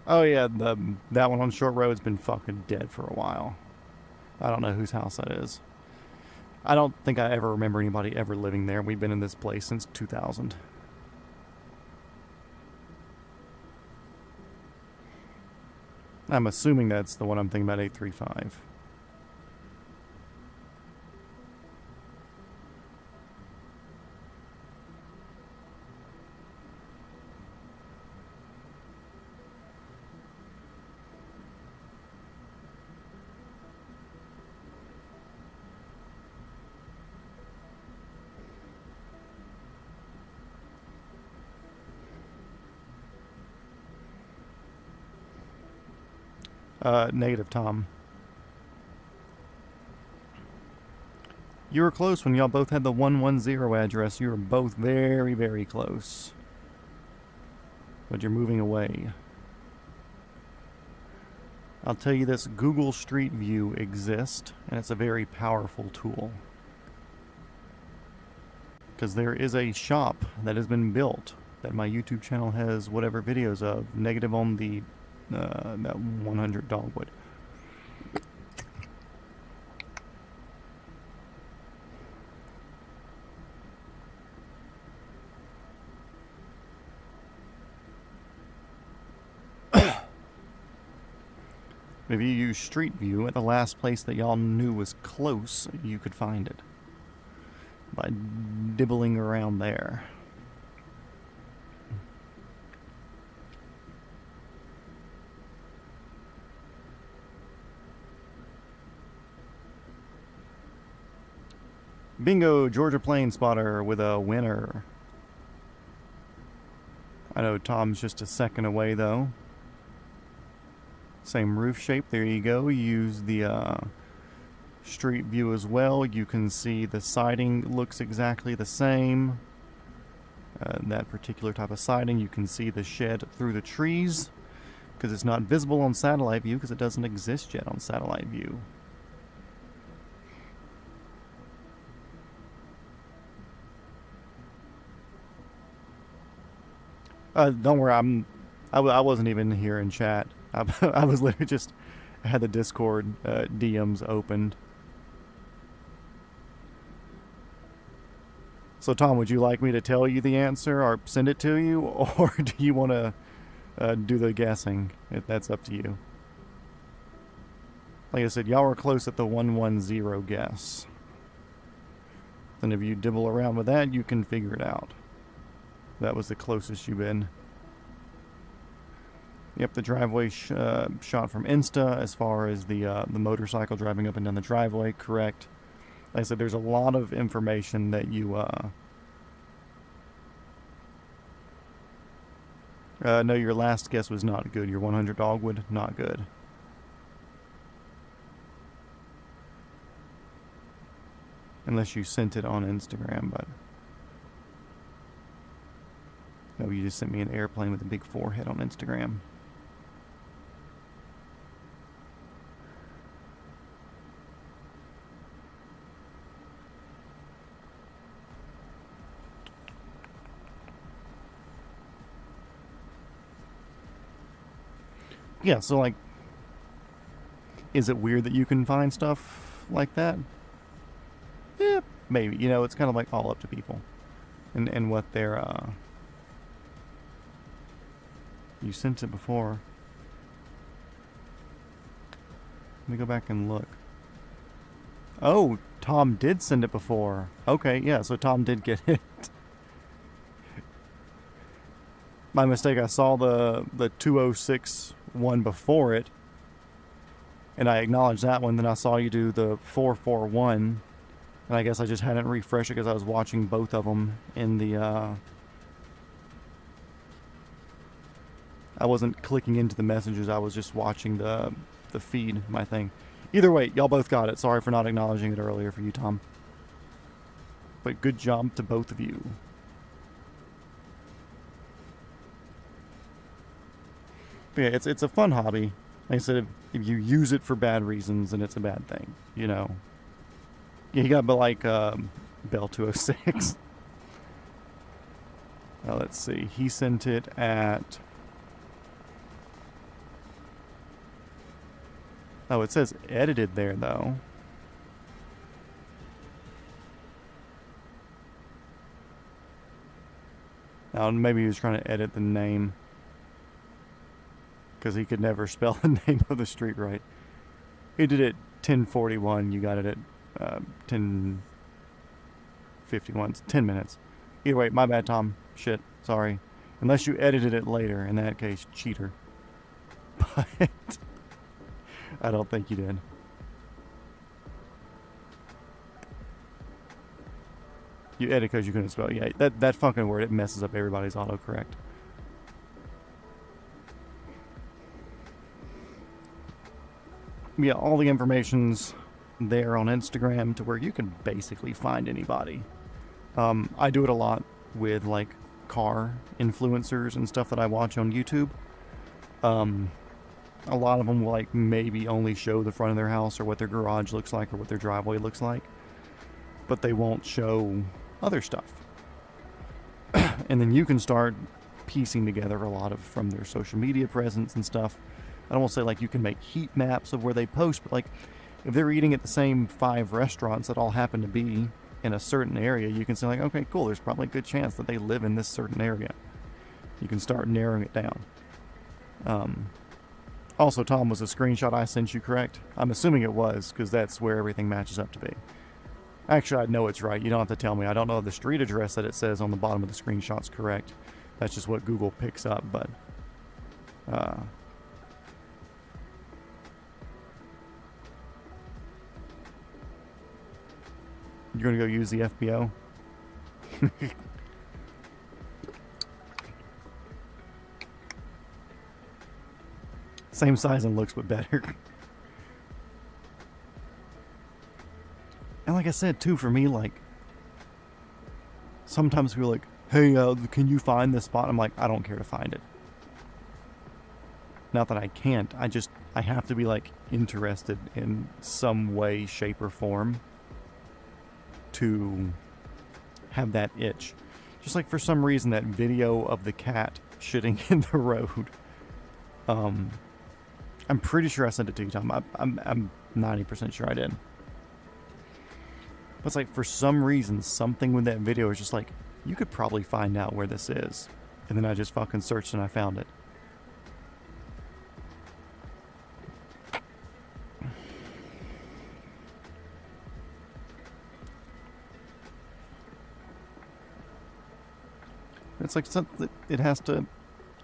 Oh yeah, that one on Short Road's been fucking dead for a while. I don't know whose house that is. I don't think I ever remember anybody ever living there. We've been in this place since 2000. I'm assuming that's the one I'm thinking about, 835. Negative, Tom. You were close when y'all both had the 110 address. You were both very, very close. But you're moving away. I'll tell you this, Google Street View exists, and it's a very powerful tool. Because there is a shop that has been built that my YouTube channel has whatever videos of, negative on the that 100 dogwood. If you use Street View at the last place that y'all knew was close, you could find it by dibbling around there. Bingo, Georgia Plain Spotter with a winner. I know Tom's just a second away though. Same roof shape, there you go. Use the Street View as well. You can see the siding looks exactly the same. That particular type of siding, you can see the shed through the trees because it's not visible on satellite view because it doesn't exist yet on satellite view. Don't worry, I wasn't even here in chat. I was literally just had the Discord DMs opened. So Tom, would you like me to tell you the answer or send it to you, or do you want to do the guessing? That's up to you. Like I said, y'all were close at the 110 guess. And if you dibble around with that, you can figure it out. That was the closest you've been. Yep, the driveway shot from Insta as far as the motorcycle driving up and down the driveway, correct. Like I said, there's a lot of information that you... no, your last guess was not good. Your 100 dogwood, not good. Unless you sent it on Instagram, but... No, you just sent me an airplane with a big forehead on Instagram. Yeah, so like, is it weird that you can find stuff like that? Yeah, maybe. You know, it's kind of like all up to people and what they're, you sent it before. Let me go back and look. Oh, Tom did send it before. Okay, yeah, so Tom did get it. My mistake, I saw the 206 one before it, and I acknowledged that one. Then I saw you do the 441, and I guess I just hadn't refreshed it because I was watching both of them in the I wasn't clicking into the messages, I was just watching the feed, my thing. Either way, y'all both got it. Sorry for not acknowledging it earlier for you, Tom. But good job to both of you. But yeah, it's a fun hobby. Like I said, if you use it for bad reasons, then it's a bad thing, you know. Yeah, you got like Bell 206. Now let's see. He sent it at... Oh, it says edited there, though. Now, maybe he was trying to edit the name. Because he could never spell the name of the street right. He did it 10:41. You got it at 10:51. It's 10 minutes. Either way, my bad, Tom. Shit. Sorry. Unless you edited it later. In that case, cheater. But... I don't think you did. You edit because you couldn't spell. Yeah, that fucking word, it messes up everybody's autocorrect. Yeah, all the information's there on Instagram to where you can basically find anybody. I do it a lot with like car influencers and stuff that I watch on YouTube. A lot of them will like maybe only show the front of their house or what their garage looks like or what their driveway looks like, but they won't show other stuff. And then you can start piecing together a lot of from their social media presence and stuff. I don't want to say like you can make heat maps of where they post, but like if they're eating at the same 5 restaurants that all happen to be in a certain area, you can say like, okay, cool, there's probably a good chance that they live in this certain area. You can start narrowing it down. Also, Tom, was the screenshot I sent you correct? I'm assuming it was, because that's where everything matches up to be. Actually, I know it's right. You don't have to tell me. I don't know if the street address that it says on the bottom of the screenshot's correct. That's just what Google picks up, but... You're gonna go use the FBO? Same size and looks, but better. And like I said, too, for me, like, sometimes people are like, hey, can you find this spot? I'm like, I don't care to find it. Not that I can't, I have to be, like, interested in some way, shape, or form to have that itch. Just like for some reason, that video of the cat shitting in the road, I'm pretty sure I sent it to you, Tom. I'm 90% sure I did. But it's like, for some reason, something with that video is just like, you could probably find out where this is. And then I just fucking searched and I found it. It's like something, it has to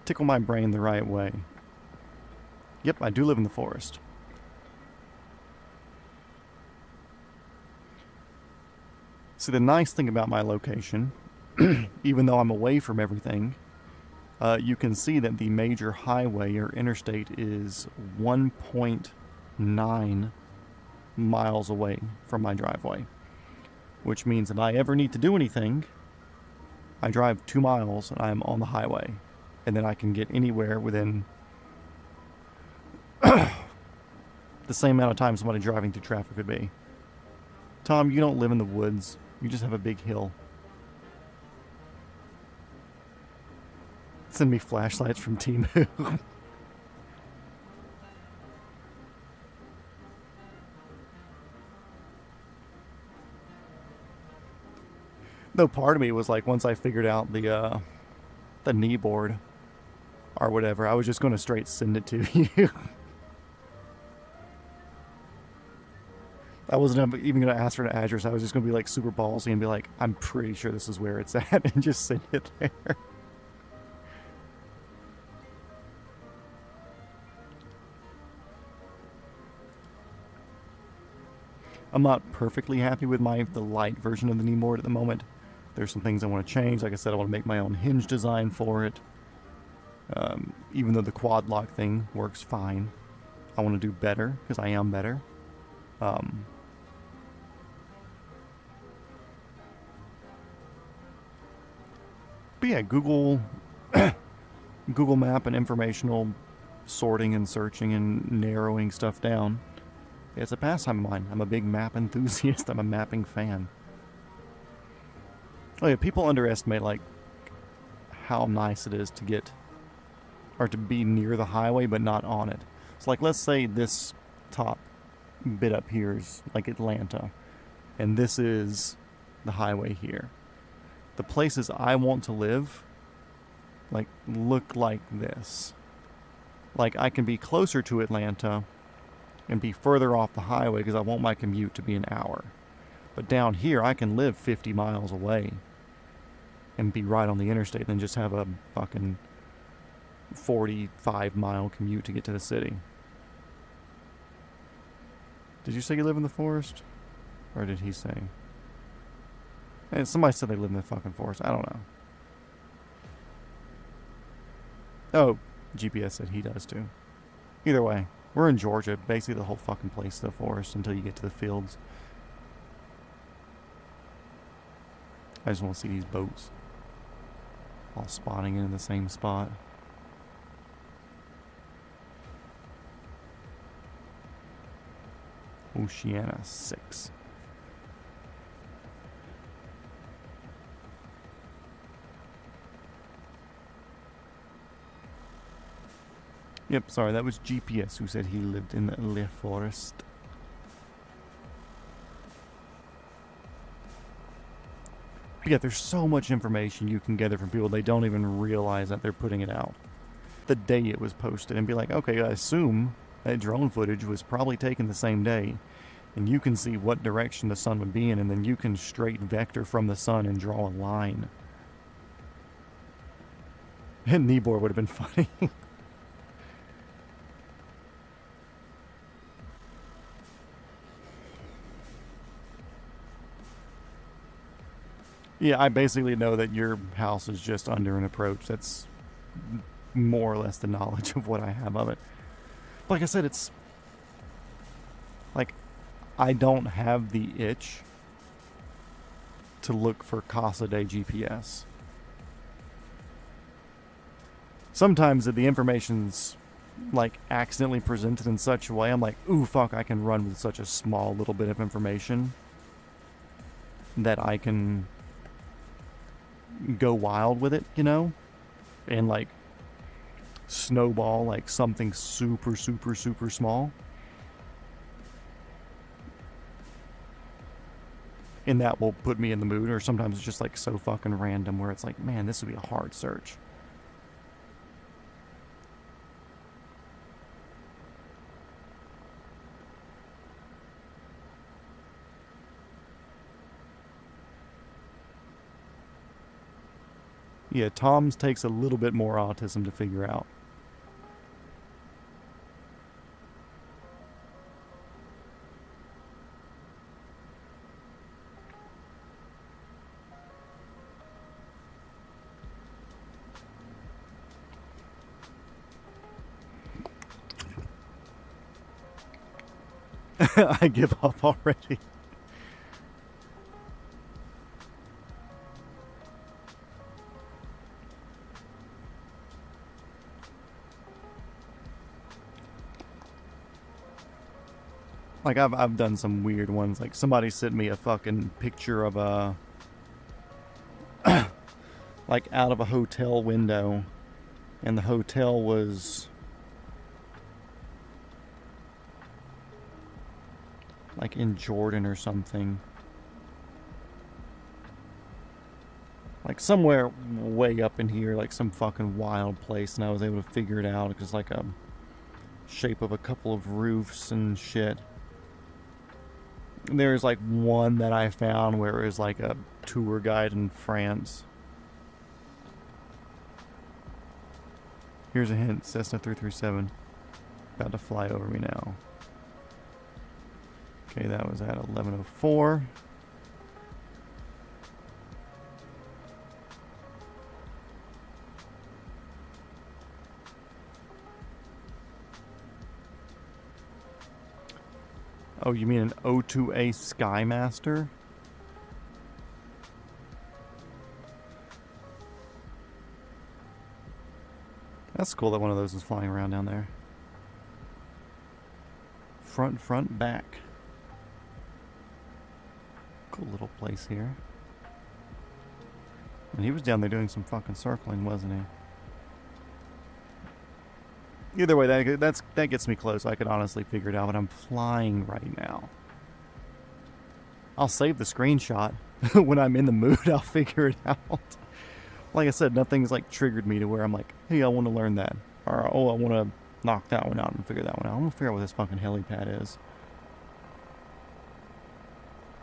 tickle my brain the right way. Yep, I do live in the forest. See, the nice thing about my location, even though I'm away from everything, you can see that the major highway or interstate is 1.9 miles away from my driveway. Which means if I ever need to do anything, I drive 2 miles and I'm on the highway. And then I can get anywhere within the same amount of time somebody driving through traffic would be. Tom, you don't live in the woods. You just have a big hill. Send me flashlights from Temu. No, part of me was like, once I figured out the knee board or whatever, I was just going to straight send it to you. I wasn't even going to ask for an address. I was just going to be like super ballsy and be like, I'm pretty sure this is where it's at, and just send it there. I'm not perfectly happy with the light version of the knee board at the moment. There's some things I want to change. Like I said, I want to make my own hinge design for it. Even though the quad lock thing works fine, I want to do better, because I am better. But yeah, Google Map and informational sorting and searching and narrowing stuff down. It's a pastime of mine. I'm a big map enthusiast. I'm a mapping fan. Oh yeah, people underestimate like how nice it is to get or to be near the highway but not on it. So like, let's say this top bit up here is like Atlanta, and this is the highway here. The places I want to live like look like this. Like, I can be closer to Atlanta and be further off the highway because I want my commute to be an hour. But down here, I can live 50 miles away and be right on the interstate and then just have a fucking 45-mile commute to get to the city. Did you say you live in the forest? Or did he say? And somebody said they live in the fucking forest. I don't know. Oh, GPS said he does too. Either way, We're in Georgia. Basically, the whole fucking place is a forest until you get to the fields. I just want to see these boats all spawning in the same spot. Oceana 6. Yep, sorry, that was GPS who said he lived in the Le Forest. Yeah, there's so much information you can gather from people, they don't even realize that they're putting it out. The day it was posted, and be like, okay, I assume that drone footage was probably taken the same day, and you can see what direction the sun would be in, and then you can straight vector from the sun and draw a line. And Nibor would have been funny. Yeah, I basically know that your house is just under an approach. That's more or less the knowledge of what I have of it. Like I said, it's like I don't have the itch to look for Casa de GPS. Sometimes the information's like accidentally presented in such a way, I'm like, ooh, fuck, I can run with such a small little bit of information that I can go wild with it, you know? And like snowball like something super, super, super small. And that will put me in the mood, or sometimes it's just like so fucking random where it's like, man, this would be a hard search. Yeah, Tom's takes a little bit more autism to figure out. I give up already. Like, I've done some weird ones. Like, somebody sent me a fucking picture of a... like, out of a hotel window. And the hotel was... like, in Jordan or something. Like, somewhere way up in here. Like, some fucking wild place. And I was able to figure it out. Because, like, a shape of a couple of roofs and shit. There's like one that I found where it was like a tour guide in France. Here's a hint, Cessna 337. About to fly over me now. Okay, that was at 11:04. Oh, you mean an O2A Skymaster? That's cool that one of those is flying around down there. Front, back. Cool little place here. And he was down there doing some fucking circling, wasn't he? Either way, that gets me close. I could honestly figure it out, but I'm flying right now. I'll save the screenshot. When I'm in the mood, I'll figure it out. Like I said, nothing's like triggered me to where I'm like, hey, I want to learn that. Or, oh, I want to knock that one out and figure that one out. I want to figure out what this fucking helipad is.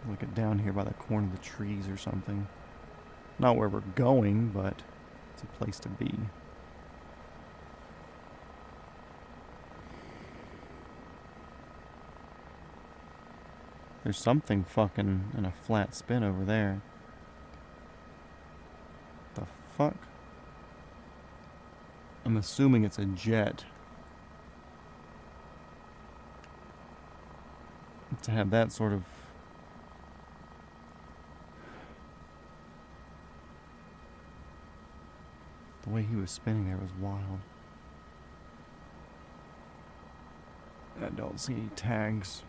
Look at down here by the corner of the trees or something. Not where we're going, but it's a place to be. There's something fucking in a flat spin over there. The fuck? I'm assuming it's a jet. to have that sort of... The way he was spinning there was wild. I don't see any tags.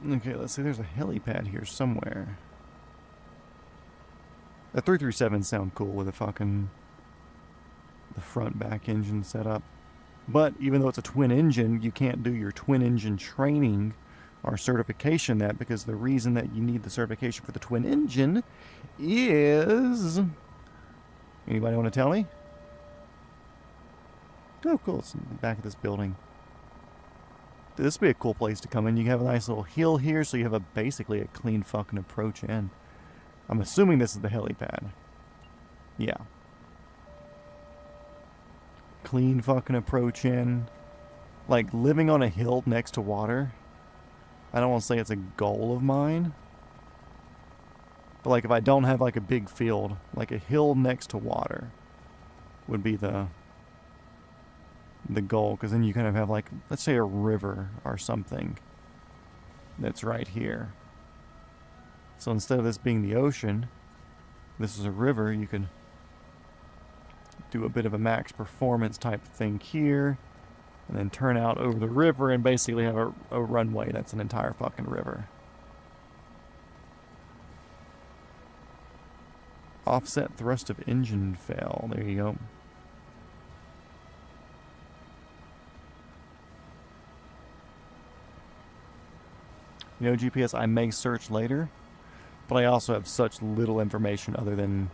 Okay, let's see. There's a helipad here somewhere. The 337s sound cool with the front back engine setup. But even though it's a twin engine, you can't do your twin engine training or certification that, because the reason that you need the certification for the twin engine is... Anybody want to tell me? Oh, cool. It's in the back of this building. This would be a cool place to come in. You have a nice little hill here, so you have basically a clean fucking approach in. I'm assuming this is the helipad. Yeah. Clean fucking approach in. Like, living on a hill next to water. I don't want to say it's a goal of mine. But, like, if I don't have, like, a big field, like a hill next to water would be the goal. Because then you kind of have, like, let's say a river or something that's right here. So instead of this being the ocean, this is a river. You could do a bit of a max performance type thing here, and then turn out over the river and basically have a runway that's an entire fucking river. Offset thrust of engine fail. There you go. You know, GPS, I may search later, but I also have such little information other than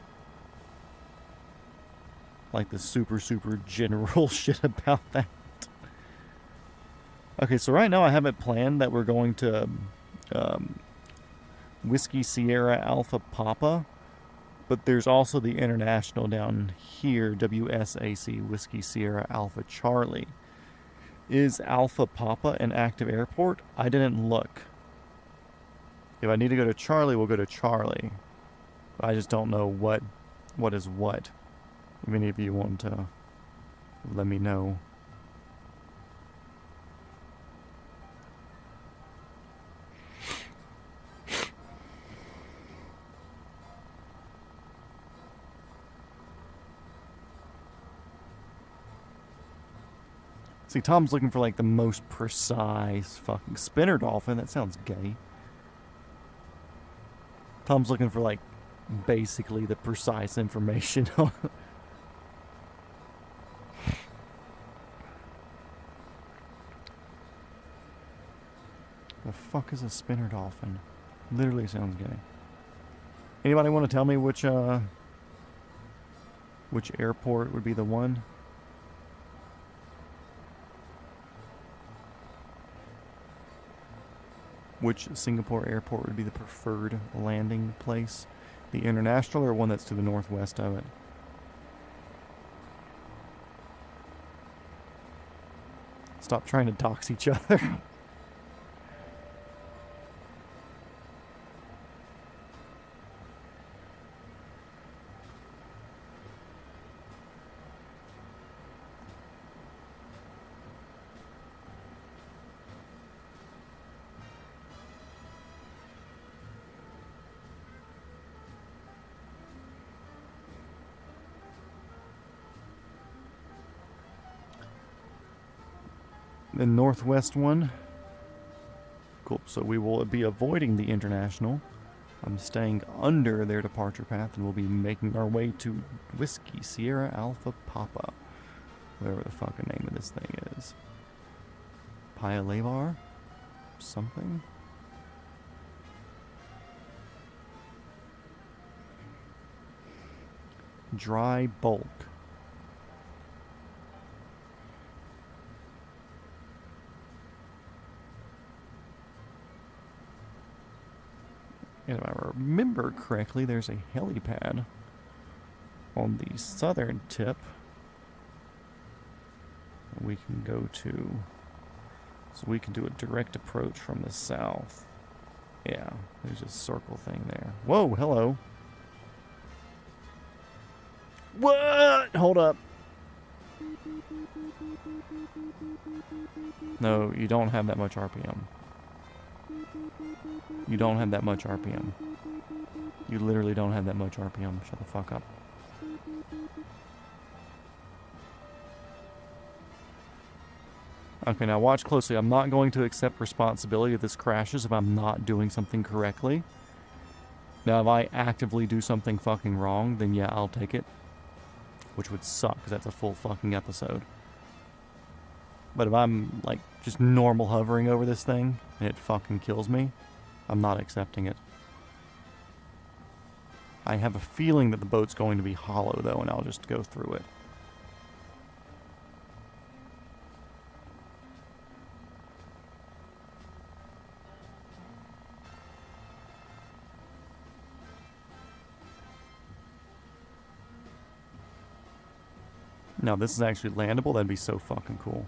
like the super general shit about that. Okay, so right now I have it planned that we're going to Whiskey Sierra Alpha Papa, but there's also the international down here, WSAC Whiskey Sierra Alpha Charlie. Is Alpha Papa an active airport? I didn't look. If I need to go to Charlie, we'll go to Charlie. But I just don't know what is what. If any of you want to let me know. See, Tom's looking for like the most precise fucking spinner dolphin. That sounds gay. Tom's looking for like basically the precise information on the fuck is a spinner dolphin? Literally sounds gay. Anybody want to tell me which airport would be the one? Which Singapore airport would be the preferred landing place? The international or one that's to the northwest of it? Stop trying to dox each other. The northwest one. Cool. So we will be avoiding the international. I'm staying under their departure path, and we'll be making our way to Whiskey Sierra Alpha Papa. Whatever the fucking name of this thing is. Paya Lebar? Something? Dry bulk. And if I remember correctly, there's a helipad on the southern tip we can go to. So we can do a direct approach from the south. Yeah, there's a circle thing there. Whoa, hello. What? Hold up. No, you don't have that much RPM. You don't have that much RPM. You literally don't have that much RPM. Shut the fuck up. Okay, now watch closely. I'm not going to accept responsibility if this crashes if I'm not doing something correctly. Now, if I actively do something fucking wrong, then yeah, I'll take it. Which would suck, because that's a full fucking episode. But if I'm, like, just normal hovering over this thing, and it fucking kills me, I'm not accepting it. I have a feeling that the boat's going to be hollow, though, and I'll just go through it. Now, this is actually landable. That'd be so fucking cool.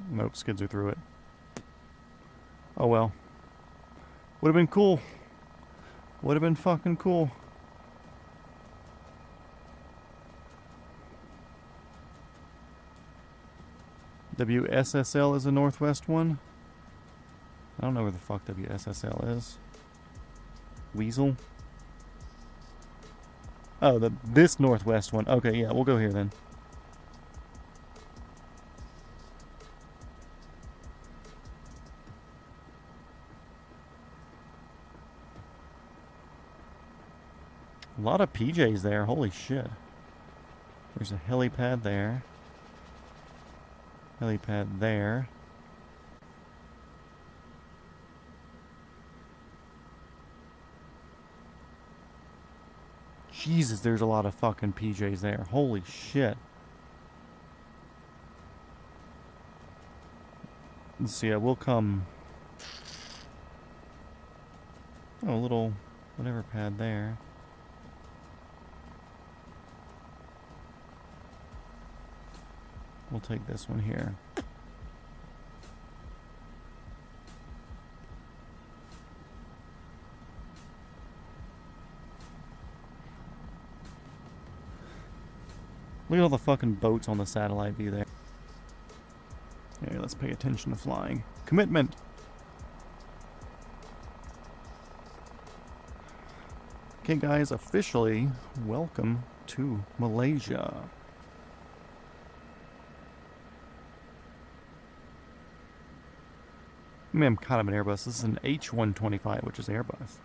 Nope, skids are through it. Oh well. Would have been cool. Would have been fucking cool. WSSL is the northwest one. I don't know where the fuck WSSL is. Weasel? Oh, this northwest one. Okay, yeah, we'll go here then. A lot of PJs there. Holy shit. There's a helipad there. Helipad there. Jesus, there's a lot of fucking PJs there. Holy shit. Let's see, I will come... Oh, a little whatever pad there. We'll take this one here. Look at all the fucking boats on the satellite view there. Okay, let's pay attention to flying. Commitment! Okay, guys, officially, welcome to Malaysia. I mean, I'm kind of an Airbus. This is an H125, which is Airbus.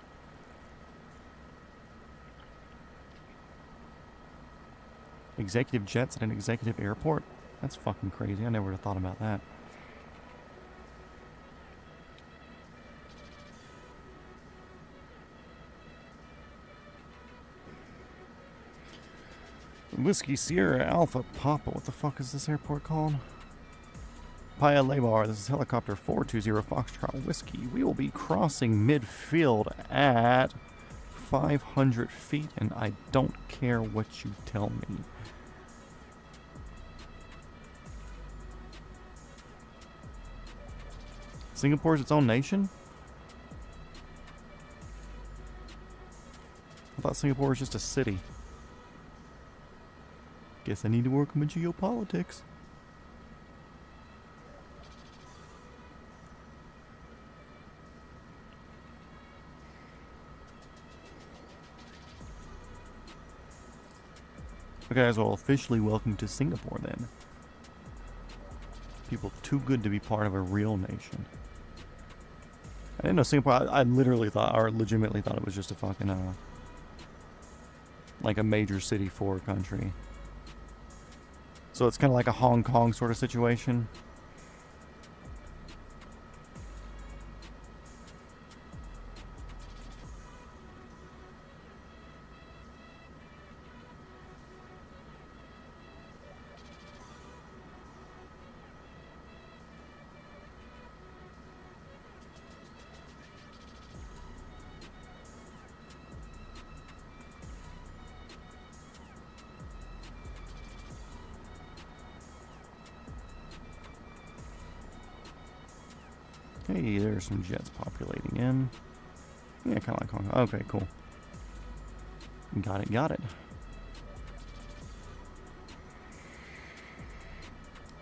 Executive jets at an executive airport? That's fucking crazy. I never would have thought about that. Whiskey Sierra Alpha Papa. What the fuck is this airport called? Paya Lebar, this is helicopter 420 Foxtrot Whiskey. We will be crossing midfield at 500 feet, and I don't care what you tell me. Singapore is its own nation? I thought Singapore was just a city. Guess I need to work on my geopolitics. Okay, guys, well, officially welcome to Singapore, then. People too good to be part of a real nation. I didn't know Singapore, I literally thought, or legitimately thought it was just a fucking, like a major city for a country. So it's kind of like a Hong Kong sort of situation. Hey, there's some jets populating in. Yeah, kind of like Hong Kong. Okay, cool. Got it, got it.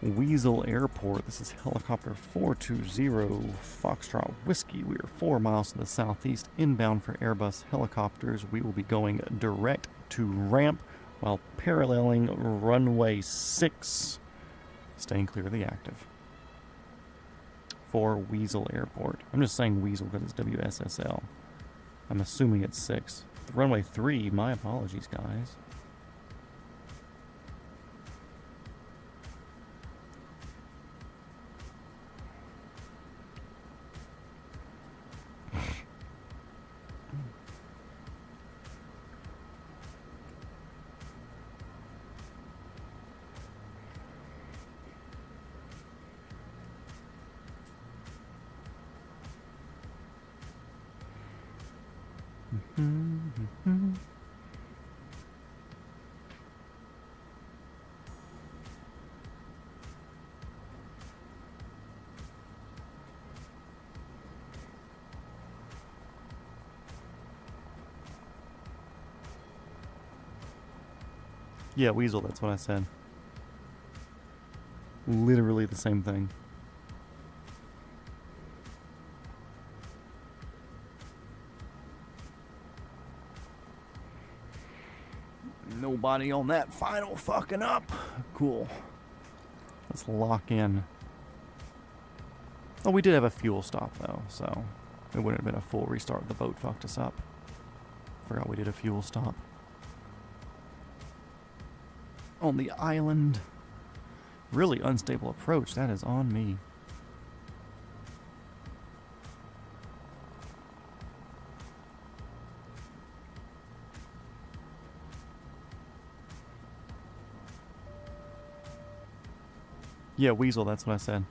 Weasel Airport. This is helicopter 420 Foxtrot Whiskey. We are 4 miles to the southeast, inbound for Airbus helicopters. We will be going direct to ramp while paralleling runway 6, staying clear of the active. For Weasel Airport. I'm just saying Weasel because it's WSSL. I'm assuming it's 6. Runway 3, my apologies, guys. Yeah, Weasel, that's what I said. Literally the same thing. Nobody on that final fucking up. Cool. Let's lock in. Oh, we did have a fuel stop though, so it wouldn't have been a full restart. The boat fucked us up. Forgot we did a fuel stop. On the island. Really unstable approach. That is on me. Yeah, Weasel, that's what I said.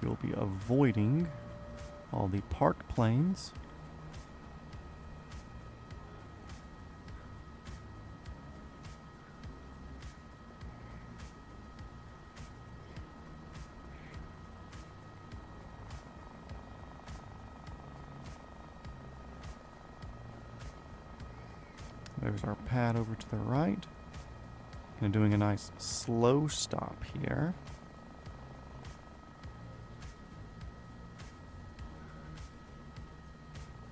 We'll be avoiding all the parked planes. There's our pad over to the right. And doing a nice slow stop here.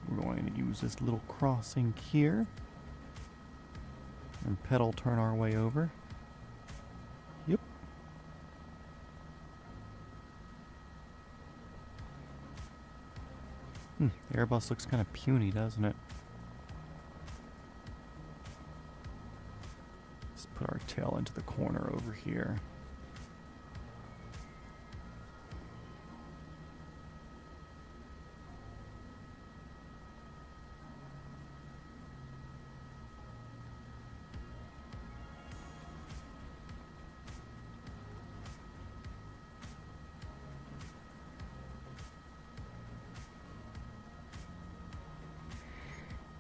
We're going to use this little crossing here. And pedal turn our way over. Yep. The Airbus looks kind of puny, doesn't it? Let's put our tail into the corner over here.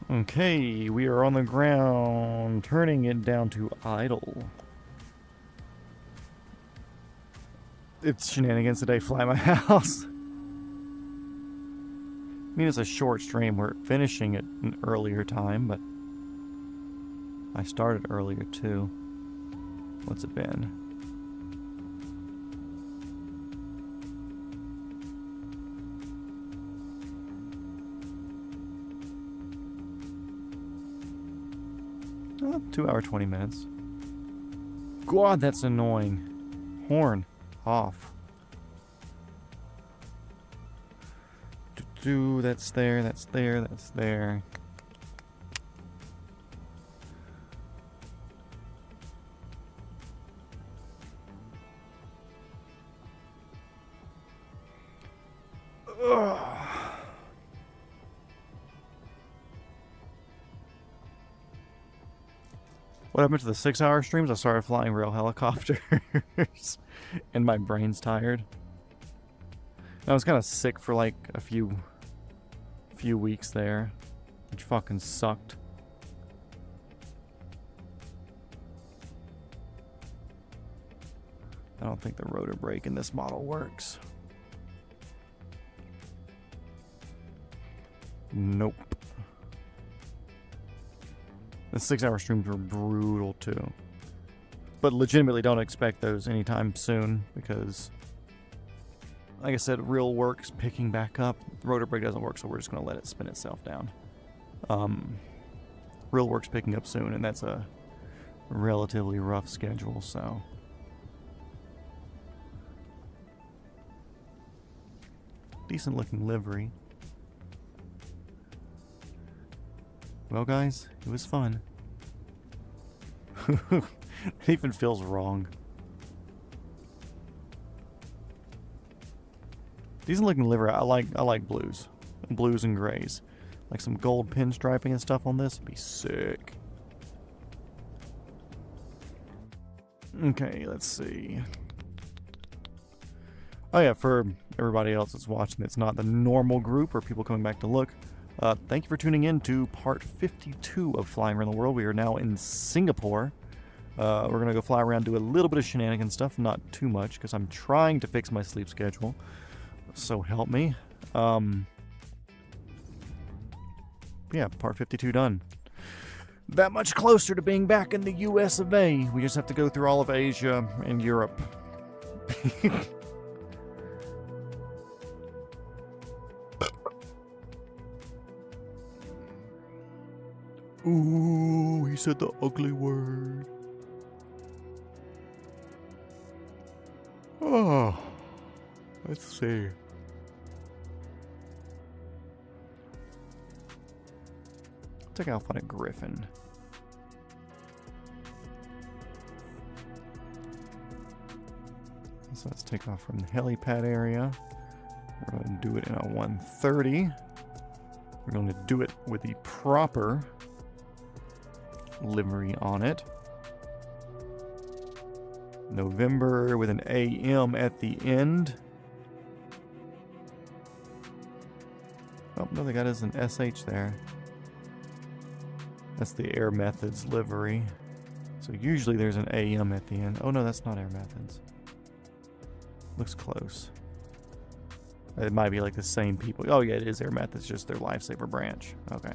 Okay, we are on the ground, turning it down to idle. It's shenanigans today, fly my house. I mean, it's a short stream. We're finishing at an earlier time, but I started earlier too. What's it been? Oh, 2 hours, 20 minutes. God, that's annoying. Horn off. That's there, that's there, that's there. Ugh. What happened to the 6-hour streams? I started flying real helicopters and my brain's tired. And I was kind of sick for like a few weeks there, which fucking sucked. I don't think the rotor brake in this model works. Nope. The 6-hour streams were brutal too. But legitimately don't expect those anytime soon because, like I said, real work's picking back up. The rotor brake doesn't work, so we're just going to let it spin itself down. Real work's picking up soon, and that's a relatively rough schedule, so. Decent looking livery. Well, guys, it was fun. It even feels wrong. Decent looking livery. I like blues. Blues and grays. Like some gold pinstriping and stuff on this would be sick. Okay, let's see. Oh yeah, for everybody else that's watching that's not the normal group or people coming back to look, thank you for tuning in to part 52 of Flying Around the World. We are now in Singapore. We're going to go fly around, do a little bit of shenanigan stuff, not too much, because I'm trying to fix my sleep schedule. So help me. Yeah, part 52 done. That much closer to being back in the US of A. We just have to go through all of Asia and Europe. Ooh, he said the ugly word. Oh, let's see. Take off on a Griffin. So let's take off from the helipad area. We're going to do it in a 130. We're going to do it with the proper livery on it. November with an AM at the end. Oh, no, they got us an SH there. That's the Air Methods livery. So usually there's an AM at the end. Oh no, that's not Air Methods. Looks close. It might be like the same people. Oh yeah, it is Air Methods, just their Lifesaver branch. Okay.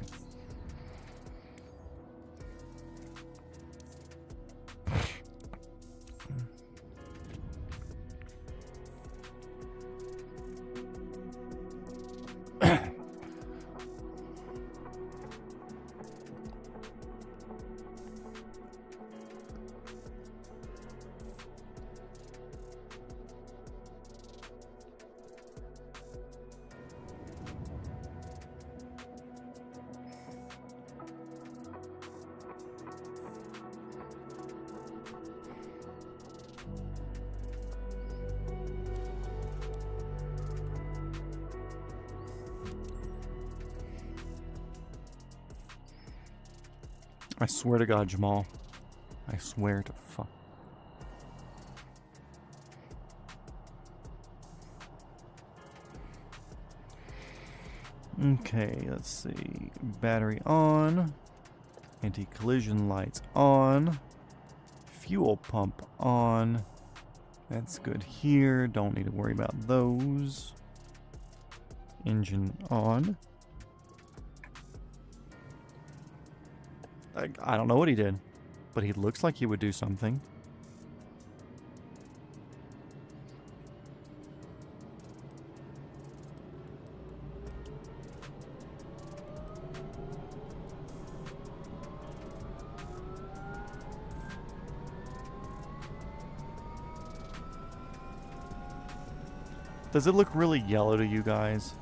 I swear to God, Jamal. I swear to fuck. Okay, let's see. Battery on. Anti-collision lights on. Fuel pump on. That's good here. Don't need to worry about those. Engine on. I don't know what he did, but he looks like he would do something. Does it look really yellow to you guys?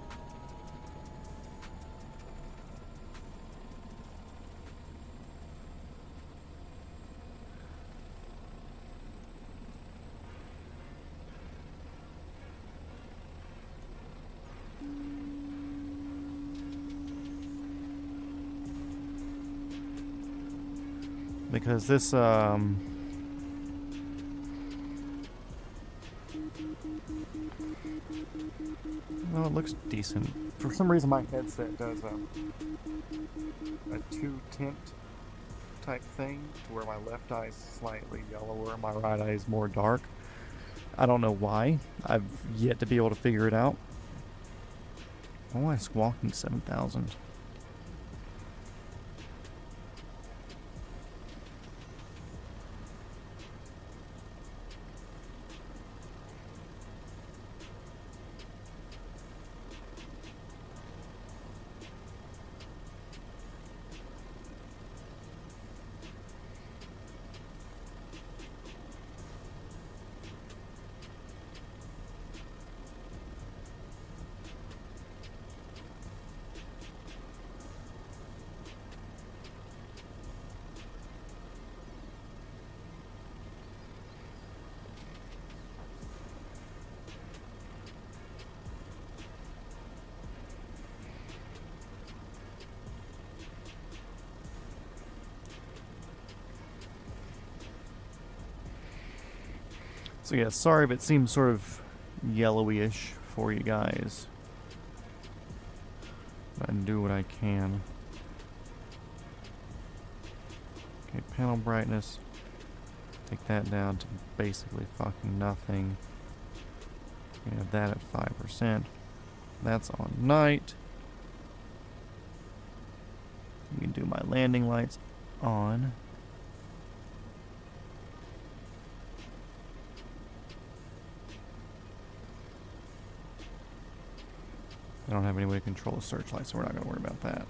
Because this, oh, it looks decent. For some reason my headset does a 2-tint type thing, to where my left eye is slightly yellower, my right eye is more dark. I don't know why. I've yet to be able to figure it out. Why am I squawking 7,000? So yeah, sorry if it seems sort of yellowy-ish for you guys. But I do what I can. Okay, panel brightness. Take that down to basically fucking nothing. We have that at 5%. That's on night. We can do my landing lights on. I don't have any way to control the searchlight, so we're not going to worry about that.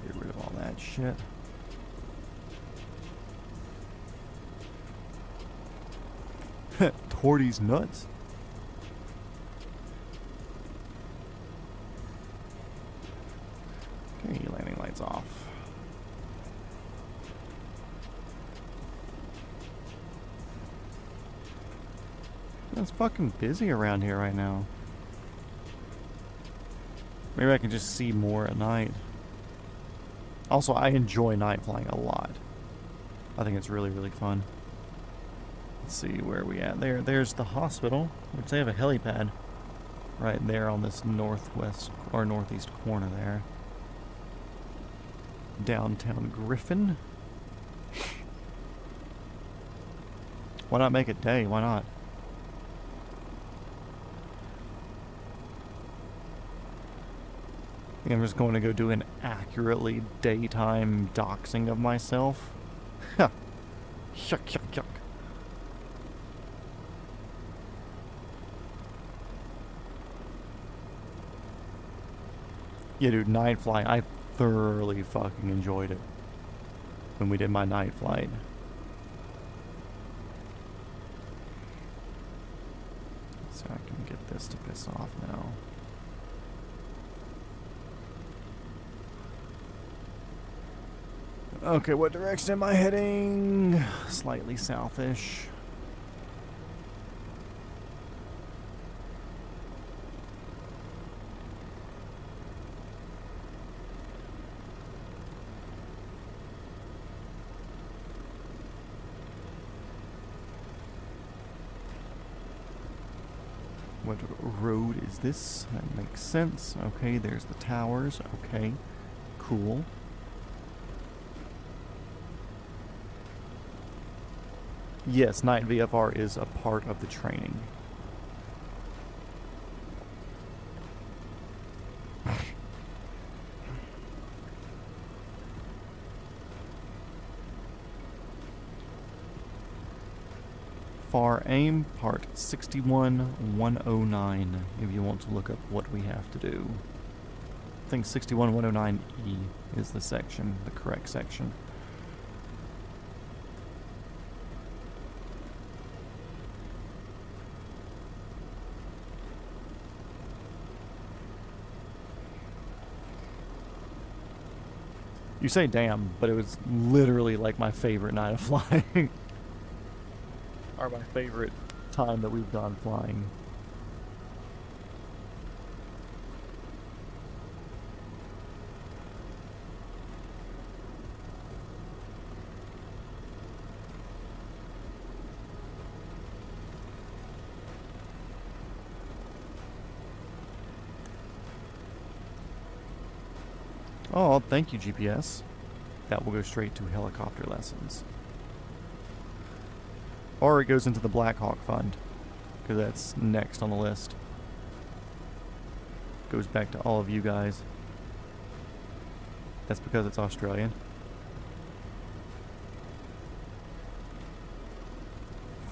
Get rid of all that shit. Torty's nuts. Okay, landing lights off. It's fucking busy around here right now. Maybe I can just see more at night. Also, I enjoy night flying a lot. I think it's really, really fun. Let's see where are we at. There's the hospital, which they have a helipad right there on this northwest or northeast corner there. Downtown Griffin. Why not make it day? Why not? I think I'm just going to go do an accurately daytime doxing of myself. Ha! Yuck, yuck, yuck. Yeah, dude, night flying. I thoroughly fucking enjoyed it when we did my night flight. So I can get this to piss off now. Okay, what direction am I heading? Slightly southish. What road is this? That makes sense. Okay, there's the towers. Okay, cool. Yes, night VFR is a part of the training. FAR AIM, part 61109, if you want to look up what we have to do. I think 61109E is the section, the correct section. You say damn, but it was literally like my favorite night of flying. Or my favorite time that we've gone flying. Oh, thank you, GPS. That will go straight to helicopter lessons. Or it goes into the Black Hawk Fund, because that's next on the list. Goes back to all of you guys. That's because it's Australian.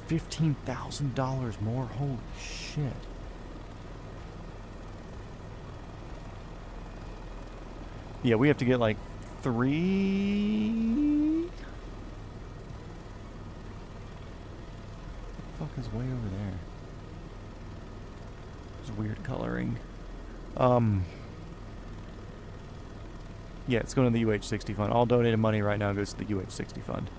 $15,000 more? Holy shit. Yeah, we have to get like 3... What the fuck is way over there? There's weird coloring. Yeah, it's going to the UH-60 fund. All donated money right now goes to the UH-60 fund.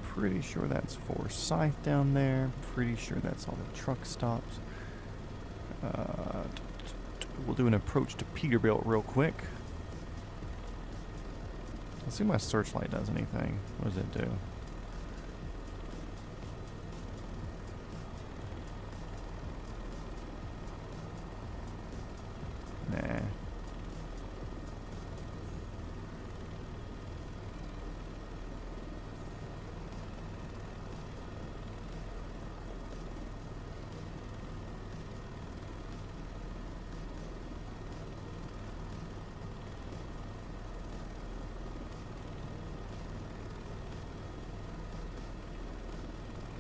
Pretty sure that's Forsyth down there. Pretty sure that's all the truck stops. We'll do an approach to Peterbilt real quick. Let's see if my searchlight does anything. What does it do? Nah.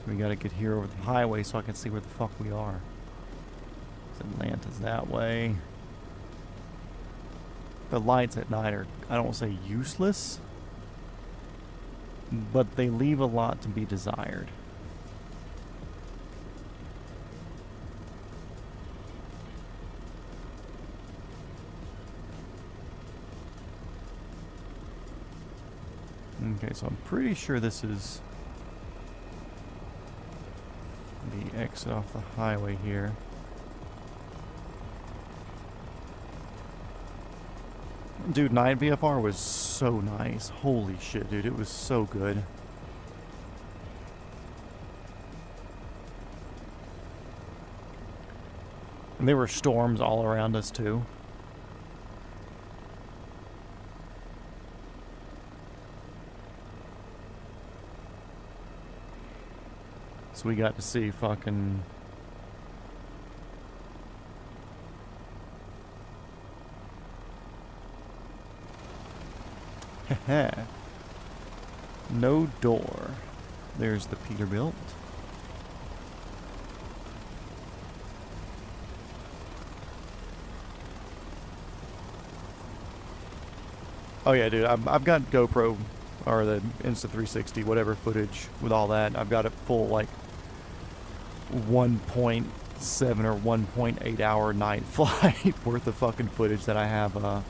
We gotta get here over the highway so I can see where the fuck we are. Atlanta's that way. The lights at night are, I don't want to say useless, but they leave a lot to be desired. Okay, so I'm pretty sure this is the exit off the highway here. Dude, night VFR was so nice. Holy shit, dude, it was so good. And there were storms all around us too. So we got to see fucking... Heh. No door. There's the Peterbilt. Oh yeah, dude, I've got GoPro, or the Insta360, whatever footage with all that. I've got it full, like, 1.7 or 1.8 hour night flight worth of fucking footage that I have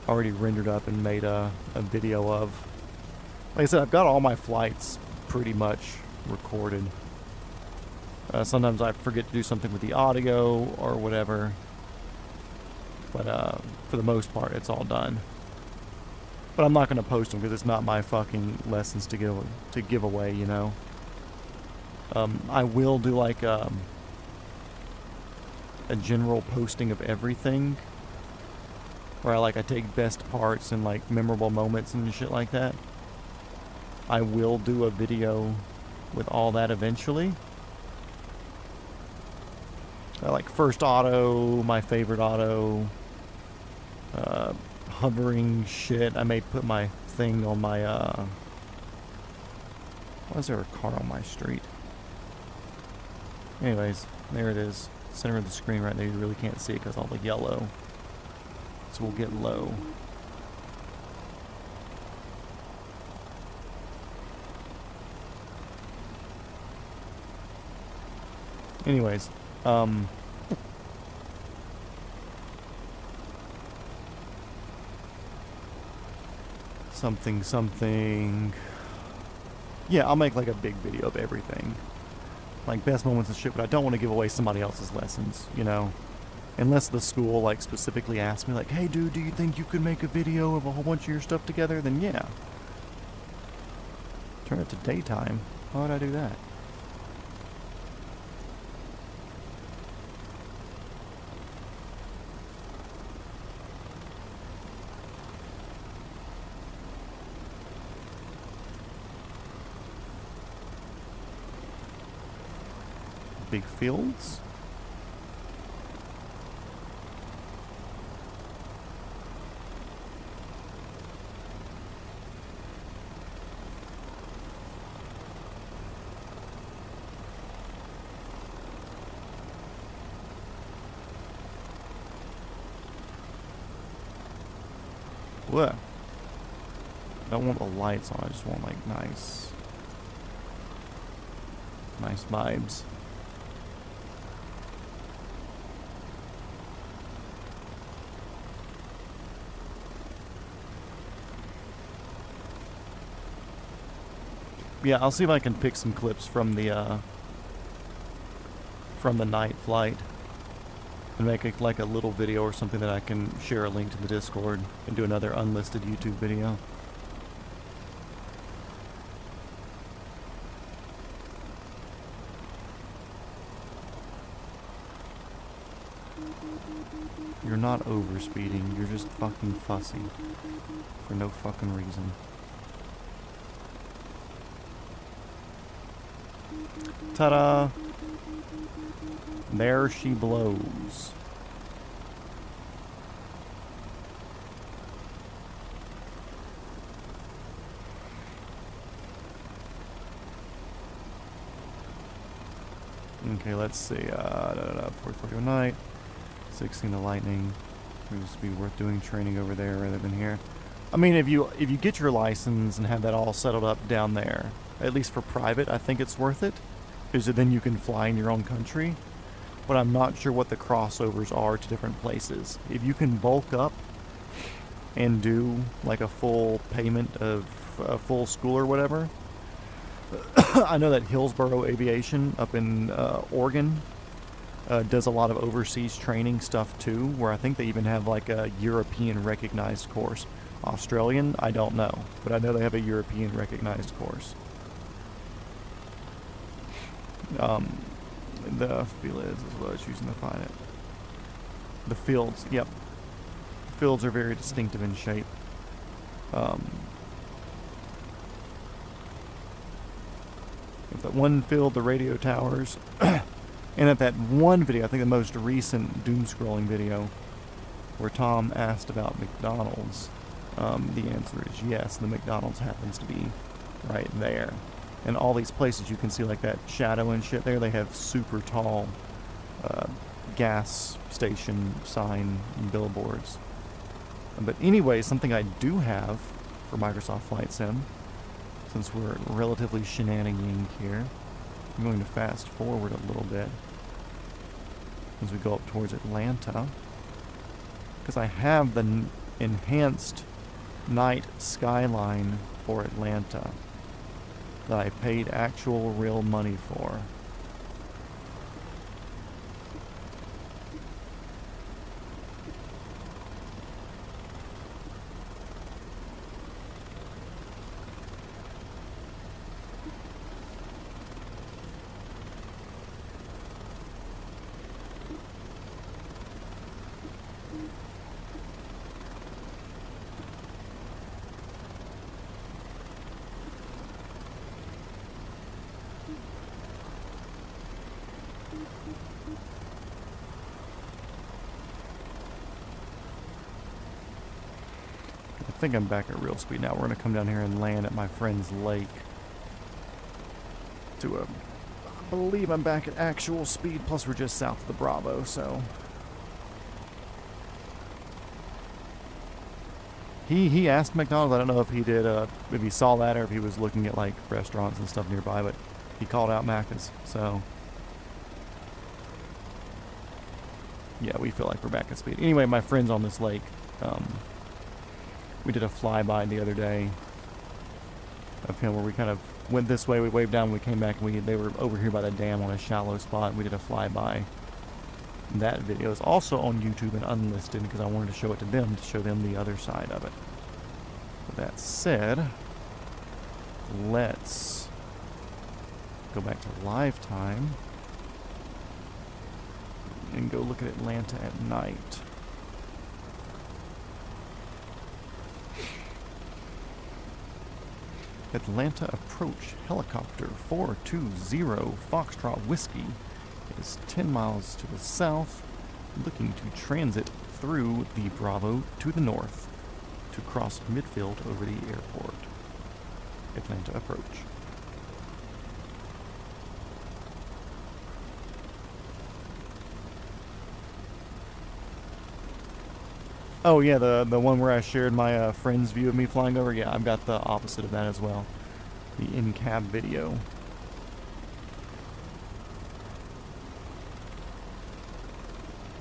already rendered up and made a video of. Like I said, I've got all my flights pretty much recorded. Sometimes I forget to do something with the audio or whatever, but for the most part it's all done. But I'm not going to post them because it's not my fucking lessons to give away, you know. I will do like a general posting of everything, where I take best parts and like memorable moments and shit like that. I will do a video with all that eventually. Like first auto, my favorite auto, hovering shit. I may put my thing on my why is there a car on my street? Anyways, there it is. Center of the screen right there. You really can't see it because all the yellow. So we'll get low. Anyways, something. Yeah, I'll make like a big video of everything. Like best moments and shit, but I don't want to give away somebody else's lessons, you know? Unless the school, like, specifically asks me, like, hey, dude, do you think you could make a video of a whole bunch of your stuff together? Then yeah. Turn it to daytime. Why would I do that? Big fields? What? I don't want the lights on, I just want like nice vibes. Yeah, I'll see if I can pick some clips from the night flight and make it like a little video or something that I can share a link to the Discord and do another unlisted YouTube video. You're not overspeeding, you're just fucking fussy for no fucking reason. Ta-da! There she blows. Okay, let's see. 4:40 night, 16 to lightning. Would just be worth doing training over there rather than here. I mean, if you get your license and have that all settled up down there, at least for private, I think it's worth it. Because then you can fly in your own country. But I'm not sure what the crossovers are to different places. If you can bulk up and do like a full payment of a full school or whatever. I know that Hillsborough Aviation up in Oregon does a lot of overseas training stuff too, where I think they even have like a European recognized course. Australian, I don't know, but I know they have a European recognized course. The field is what I was using to find it. The fields, yep. Fields are very distinctive in shape. If that one field, the radio towers, and at that one video, I think the most recent doom scrolling video, where Tom asked about McDonald's, the answer is yes. The McDonald's happens to be right there. And all these places you can see like that shadow and shit there, they have super tall gas station sign and billboards. But anyway, something I do have for Microsoft Flight Sim, since we're relatively shenanigans here, I'm going to fast forward a little bit as we go up towards Atlanta, because I have the enhanced night skyline for Atlanta that I paid actual real money for. I think I'm back at real speed now. We're going to come down here and land at my friend's lake. I believe I'm back at actual speed, plus we're just south of the Bravo, so. He asked McDonald's, I don't know if he did, if he saw that or if he was looking at like restaurants and stuff nearby, but he called out Macca's, so. Yeah, we feel like we're back at speed. Anyway, my friend's on this lake. We did a flyby the other day of him where we kind of went this way, we waved down, we came back, and they were over here by the dam on a shallow spot, and we did a flyby That video is also on YouTube and unlisted because I wanted to show it to them the other side of it. With that said, let's go back to live time and go look at Atlanta at night. Atlanta approach helicopter 420 Foxtrot Whiskey is 10 miles to the south, looking to transit through the Bravo to the north to cross midfield over the airport. Atlanta approach. Oh yeah, the one where I shared my friend's view of me flying over. Yeah, I've got the opposite of that as well. The in-cab video.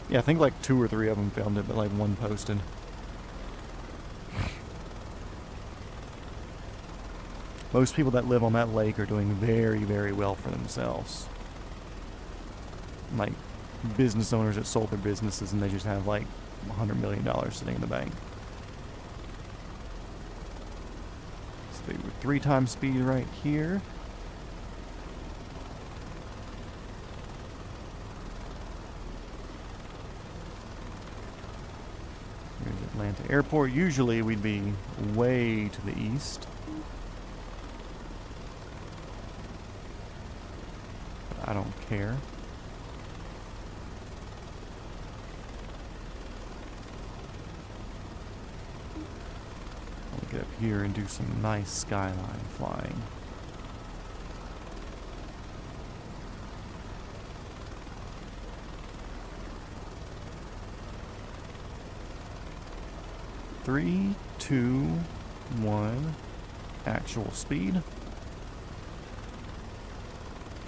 Yeah, I think like 2 or 3 of them filmed it, but like 1 posted. Most people that live on that lake are doing very, very well for themselves. Like business owners that sold their businesses and they just have like $100 million sitting in the bank. So they were 3 times speed right here. Here's Atlanta Airport. Usually we'd be way to the east. But I don't care. Get up here and do some nice skyline flying. Three, 2, 1, actual speed.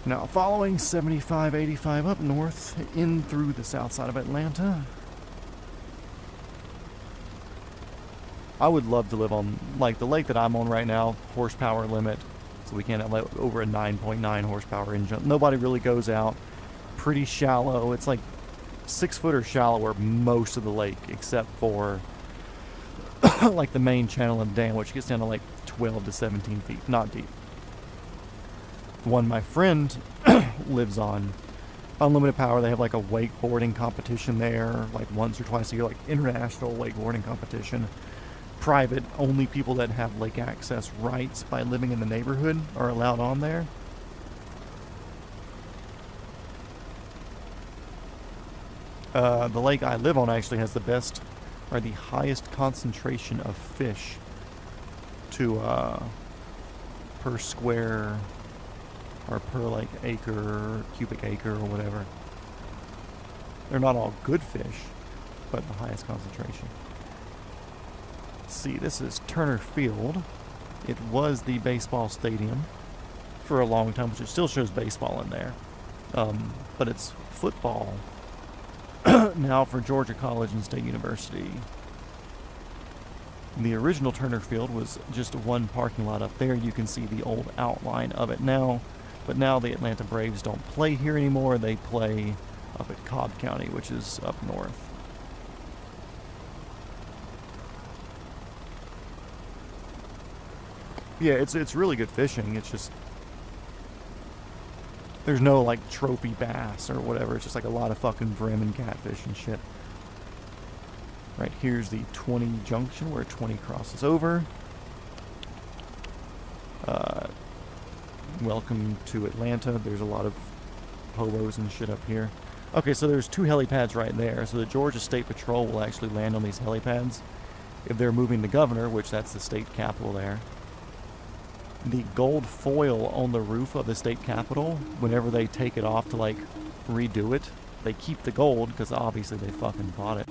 Now following 7585 up north in through the south side of Atlanta. I would love to live on, like, the lake that I'm on right now, horsepower limit, so we can't have like, over a 9.9 horsepower engine. Nobody really goes out. Pretty shallow. It's like 6 foot or shallower most of the lake, except for like the main channel of the dam, which gets down to like 12 to 17 feet. Not deep. The one my friend lives on, unlimited power. They have like a wakeboarding competition there, like once or twice a year, like international wakeboarding competition. Private, only people that have lake access rights by living in the neighborhood are allowed on there. The lake I live on actually has the best, or the highest concentration of fish to per square, or per like acre, cubic acre or whatever. They're not all good fish, but the highest concentration. See, this is Turner Field. It was the baseball stadium for a long time, which it still shows baseball in there. But it's football now for Georgia College and State University. The original Turner Field was just one parking lot up there. You can see the old outline of it now. But now the Atlanta Braves don't play here anymore. They play up at Cobb County, which is up north. Yeah, it's really good fishing. It's just there's no like trophy bass or whatever. It's just like a lot of fucking brim and catfish and shit. Right here's the 20 junction where 20 crosses over. Welcome to Atlanta. There's a lot of hobos and shit up here. Okay, so there's 2 helipads right there. So the Georgia State Patrol will actually land on these helipads if they're moving the governor, which that's the state capital there. The gold foil on the roof of the state capitol, whenever they take it off to like redo it, they keep the gold because obviously they fucking bought it.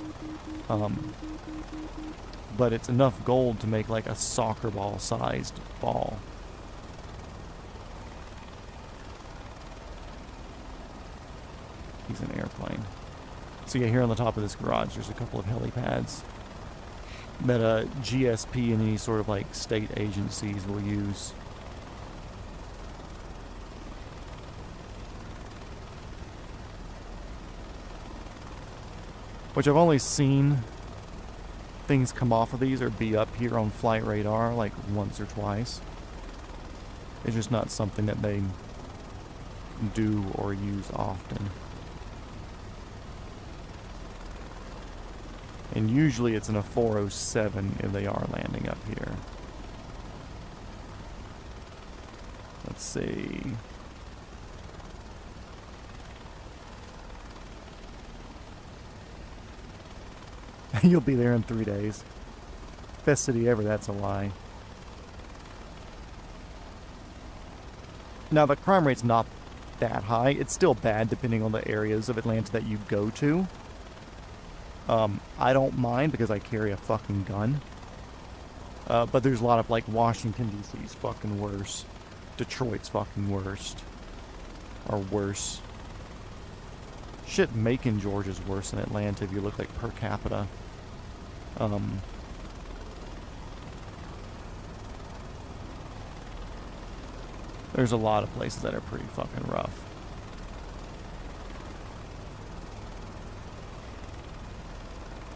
But it's enough gold to make like a soccer ball sized ball. He's an airplane. So yeah, here on the top of this garage there's a couple of helipads that GSP and any sort of like state agencies will use. which I've only seen things come off of these or be up here on flight radar like once or twice. It's just not something that they do or use often. And usually it's in a 407 if they are landing up here. Let's see. You'll be there in 3 days. Best city ever, that's a lie. Now, the crime rate's not that high. It's still bad depending on the areas of Atlanta that you go to. I don't mind because I carry a fucking gun. But there's a lot of, like, Washington, D.C.'s fucking worse. Detroit's fucking worst. Or worse. Shit, Macon, Georgia's worse than Atlanta if you look like per capita. There's a lot of places that are pretty fucking rough.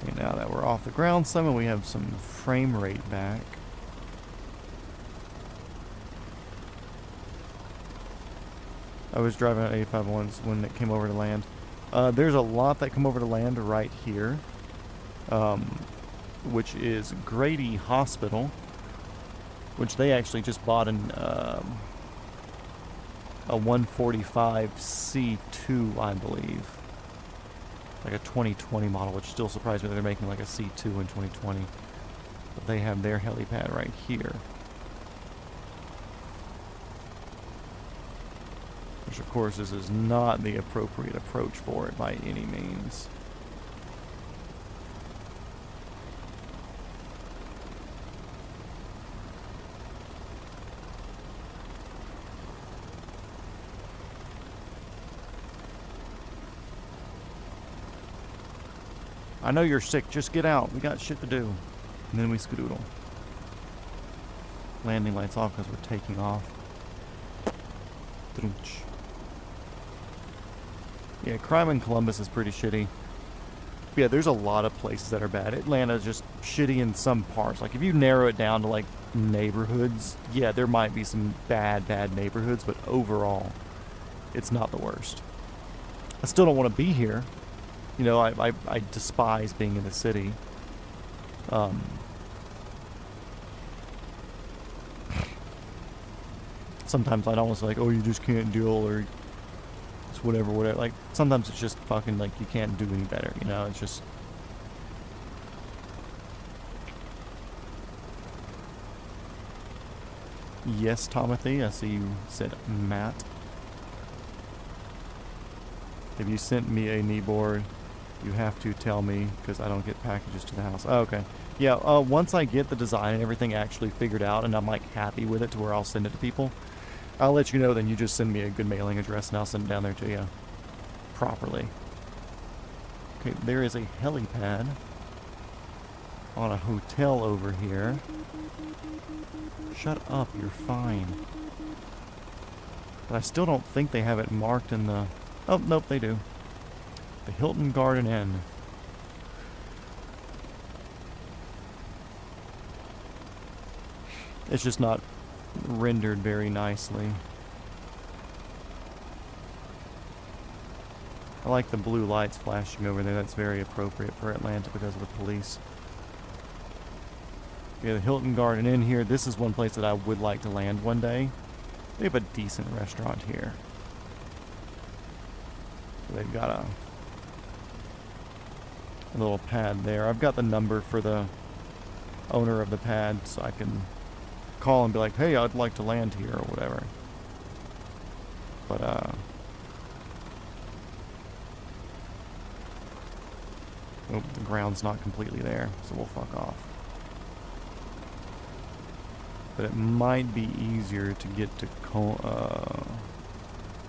Okay, now that we're off the ground some and we have some frame rate back. I was driving at 85 once when it came over to land. There's a lot that come over to land right here, which is Grady Hospital, which they actually just bought in a 145 C2, I believe. Like a 2020 model, which still surprised me that they're making like a C2 in 2020. But they have their helipad right here. Which, of course, this is not the appropriate approach for it by any means. I know you're sick, just get out. We got shit to do. And then we skedoodle. Landing lights off because we're taking off. Yeah, crime in Columbus is pretty shitty. Yeah, there's a lot of places that are bad. Atlanta's just shitty in some parts. Like, if you narrow it down to, like, neighborhoods, yeah, there might be some bad neighborhoods, but overall, it's not the worst. I still don't want to be here. You know, I despise being in the city. Sometimes I'd almost like, oh, you just can't deal, or it's whatever. Like, sometimes it's just fucking, like, you can't do any better, you know? It's just... Yes, Timothy, I see you said Matt. If you sent me a kneeboard, you have to tell me, because I don't get packages to the house. Oh, okay. Yeah, once I get the design and everything actually figured out, and I'm, like, happy with it to where I'll send it to people, I'll let you know, then you just send me a good mailing address, and I'll send it down there to you. Properly. Okay, there is a helipad on a hotel over here. Shut up, you're fine. But I still don't think they have it marked in the... Oh, nope, they do. The Hilton Garden Inn. It's just not rendered very nicely. I like the blue lights flashing over there. That's very appropriate for Atlanta because of the police. Yeah, the Hilton Garden Inn here. This is one place that I would like to land one day. They have a decent restaurant here. They've got a little pad there. I've got the number for the owner of the pad, so I can call and be like, hey, I'd like to land here or whatever. But, oh, the ground's not completely there, so we'll fuck off. But it might be easier to get to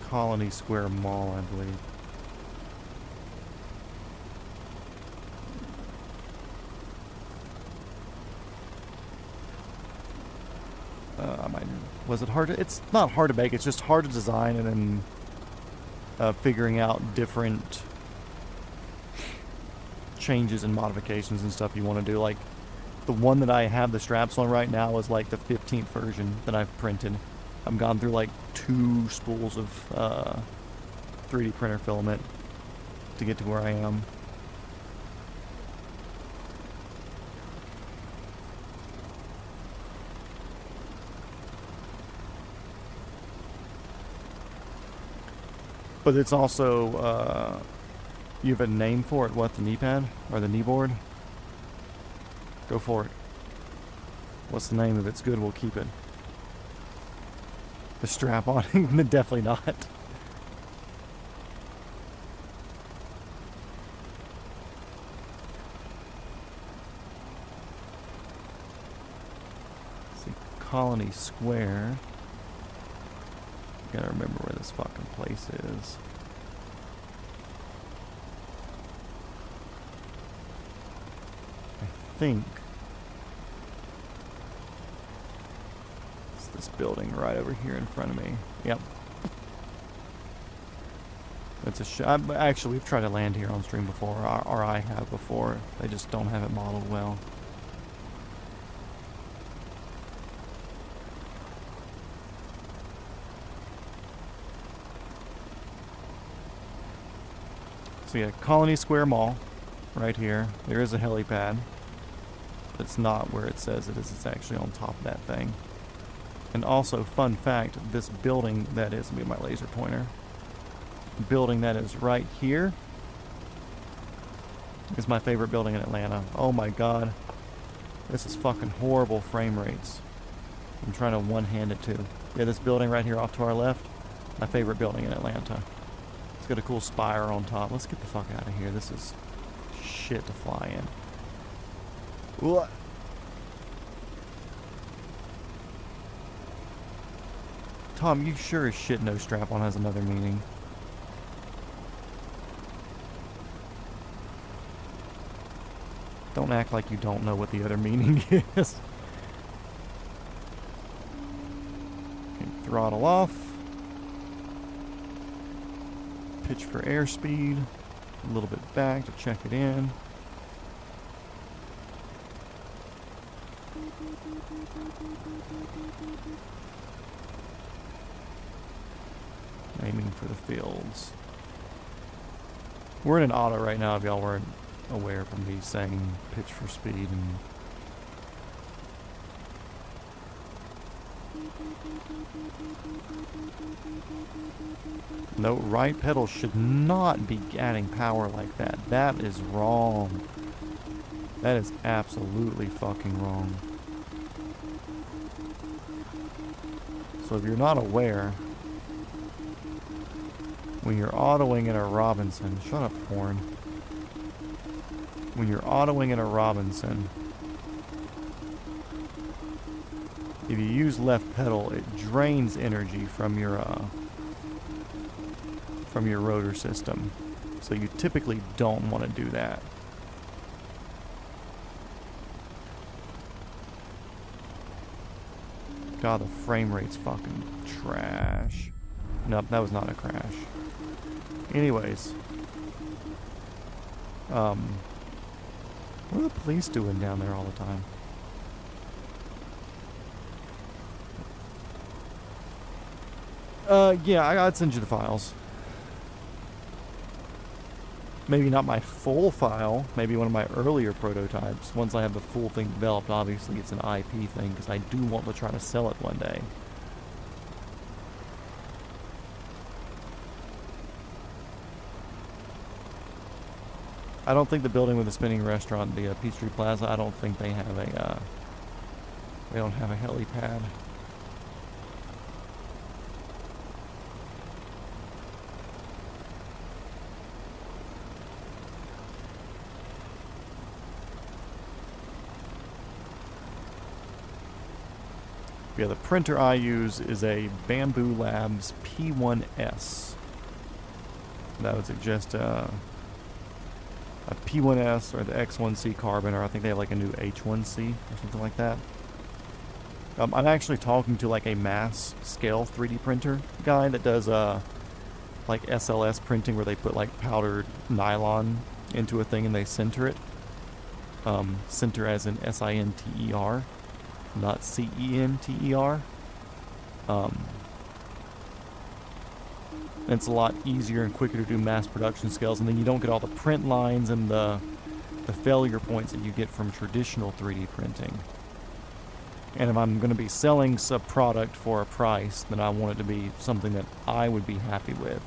Colony Square Mall, I believe. Was it hard to... It's not hard to make, it's just hard to design, and then figuring out different changes and modifications and stuff you want to do. Like, the one that I have the straps on right now is like the 15th version that I've printed. I've gone through like 2 spools of 3D printer filament to get to where I am. But it's also, you have a name for it, what, the knee pad? Or the knee board? Go for it. What's the name? If it's good, we'll keep it. The strap on? Definitely not. Let's see, Colony Square. Gotta remember where this fucking place is. I think it's this building right over here in front of me. Yep. It's a actually, we've tried to land here on stream before, or I have before. They just don't have it modeled well. So yeah, Colony Square Mall, right here. There is a helipad, but it's not where it says it is. It's actually on top of that thing. And also, fun fact, this building that is, let me get my laser pointer. Building that is right here is my favorite building in Atlanta. Oh my god. This is fucking horrible frame rates. I'm trying to one-hand it too. Yeah, this building right here off to our left, my favorite building in Atlanta. It's got a cool spire on top. Let's get the fuck out of here. This is shit to fly in. What? Tom, you sure as shit know strap-on has another meaning. Don't act like you don't know what the other meaning is. Okay, throttle off. Pitch for airspeed, a little bit back to check it in. Aiming for the fields. We're in an auto right now if y'all weren't aware from me saying pitch for speed and no, right pedal should not be adding power like that. That is wrong. That is absolutely fucking wrong. So if you're not aware, when you're autoing in a Robinson, shut up, porn. When you're autoing in a Robinson, if you use left pedal, it drains energy from your rotor system. So you typically don't want to do that. God, the frame rate's fucking trash. Nope, that was not a crash. Anyways. What are the police doing down there all the time? Yeah, I'd send you the files. Maybe not my full file, maybe one of my earlier prototypes. Once I have the full thing developed, obviously it's an IP thing, because I do want to try to sell it one day. I don't think the building with the spinning restaurant, the Peachtree Plaza, I don't think they have a, they don't have a helipad. Yeah, the printer I use is a Bamboo Labs P1S. That would suggest a P1S or the X1C carbon, or I think they have like a new H1C or something like that. I'm actually talking to like a mass scale 3D printer guy that does like SLS printing where they put like powdered nylon into a thing and they sinter it. Sinter as in S-I-N-T-E-R, not C-E-N-T-E-R. It's a lot easier and quicker to do mass production scales, and then you don't get all the print lines and the failure points that you get from traditional 3D printing. And if I'm going to be selling a product for a price, then I want it to be something that I would be happy with.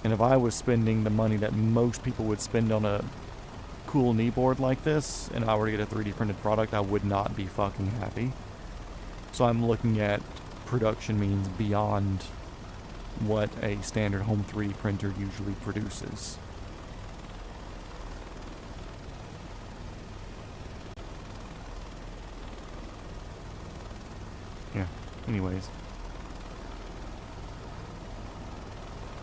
And if I was spending the money that most people would spend on a cool knee board like this, and I were to get a 3D printed product, I would not be fucking happy. So I'm looking at production means beyond what a standard home 3D printer usually produces. Yeah, anyways.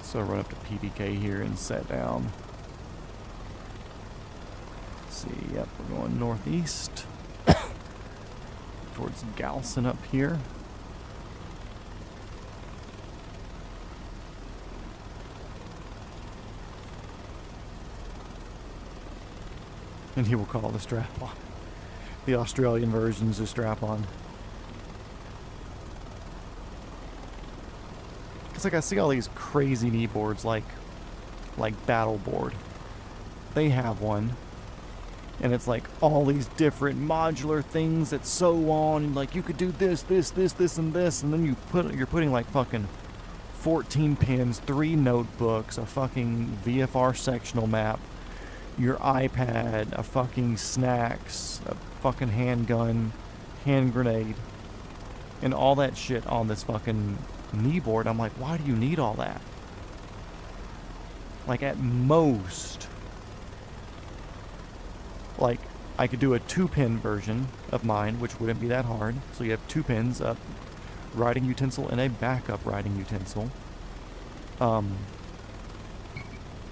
So I run up to PDK here and sat down. Let's see, yep, we're going northeast. Towards Galson up here. And he will call the strap-on. The Australian version's a strap-on. Because like I see all these crazy knee boards like Battle Board. They have one. And it's like all these different modular things that sew on, and like you could do this, this, and this, and then you're putting like fucking 14 pins, 3 notebooks, a fucking VFR sectional map, your iPad, a fucking snacks, a fucking handgun, hand grenade, and all that shit on this fucking knee board. I'm like, why do you need all that? Like at most, like I could do a 2-pin version of mine, which wouldn't be that hard. So you have 2 pins, a writing utensil and a backup writing utensil. And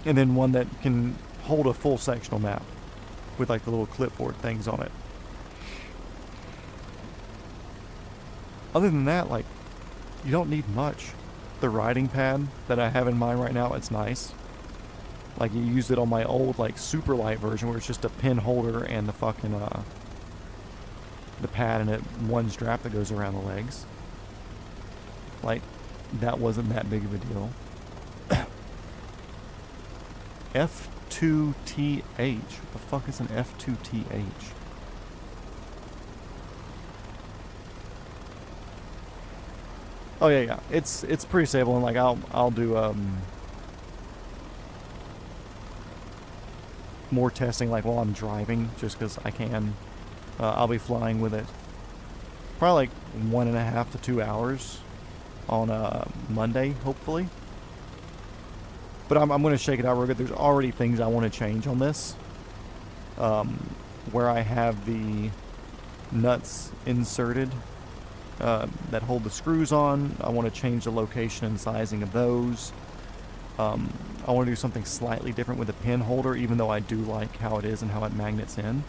then one that can hold a full sectional map with like the little clipboard things on it. Other than that, like, you don't need much. The writing pad that I have in mind right now, it's nice. Like, you used it on my old, like, super light version where it's just a pin holder and the fucking, the pad and one strap that goes around the legs. Like, that wasn't that big of a deal. F2TH. What the fuck is an F2TH? Oh yeah. It's pretty stable, and like I'll do more testing like while I'm driving, just because I can. I'll be flying with it probably like 1.5 to 2 hours on Monday, hopefully. But I'm going to shake it out real good. There's already things I want to change on this. Where I have the nuts inserted that hold the screws on, I want to change the location and sizing of those. I want to do something slightly different with the pin holder, even though I do like how it is and how it magnets in.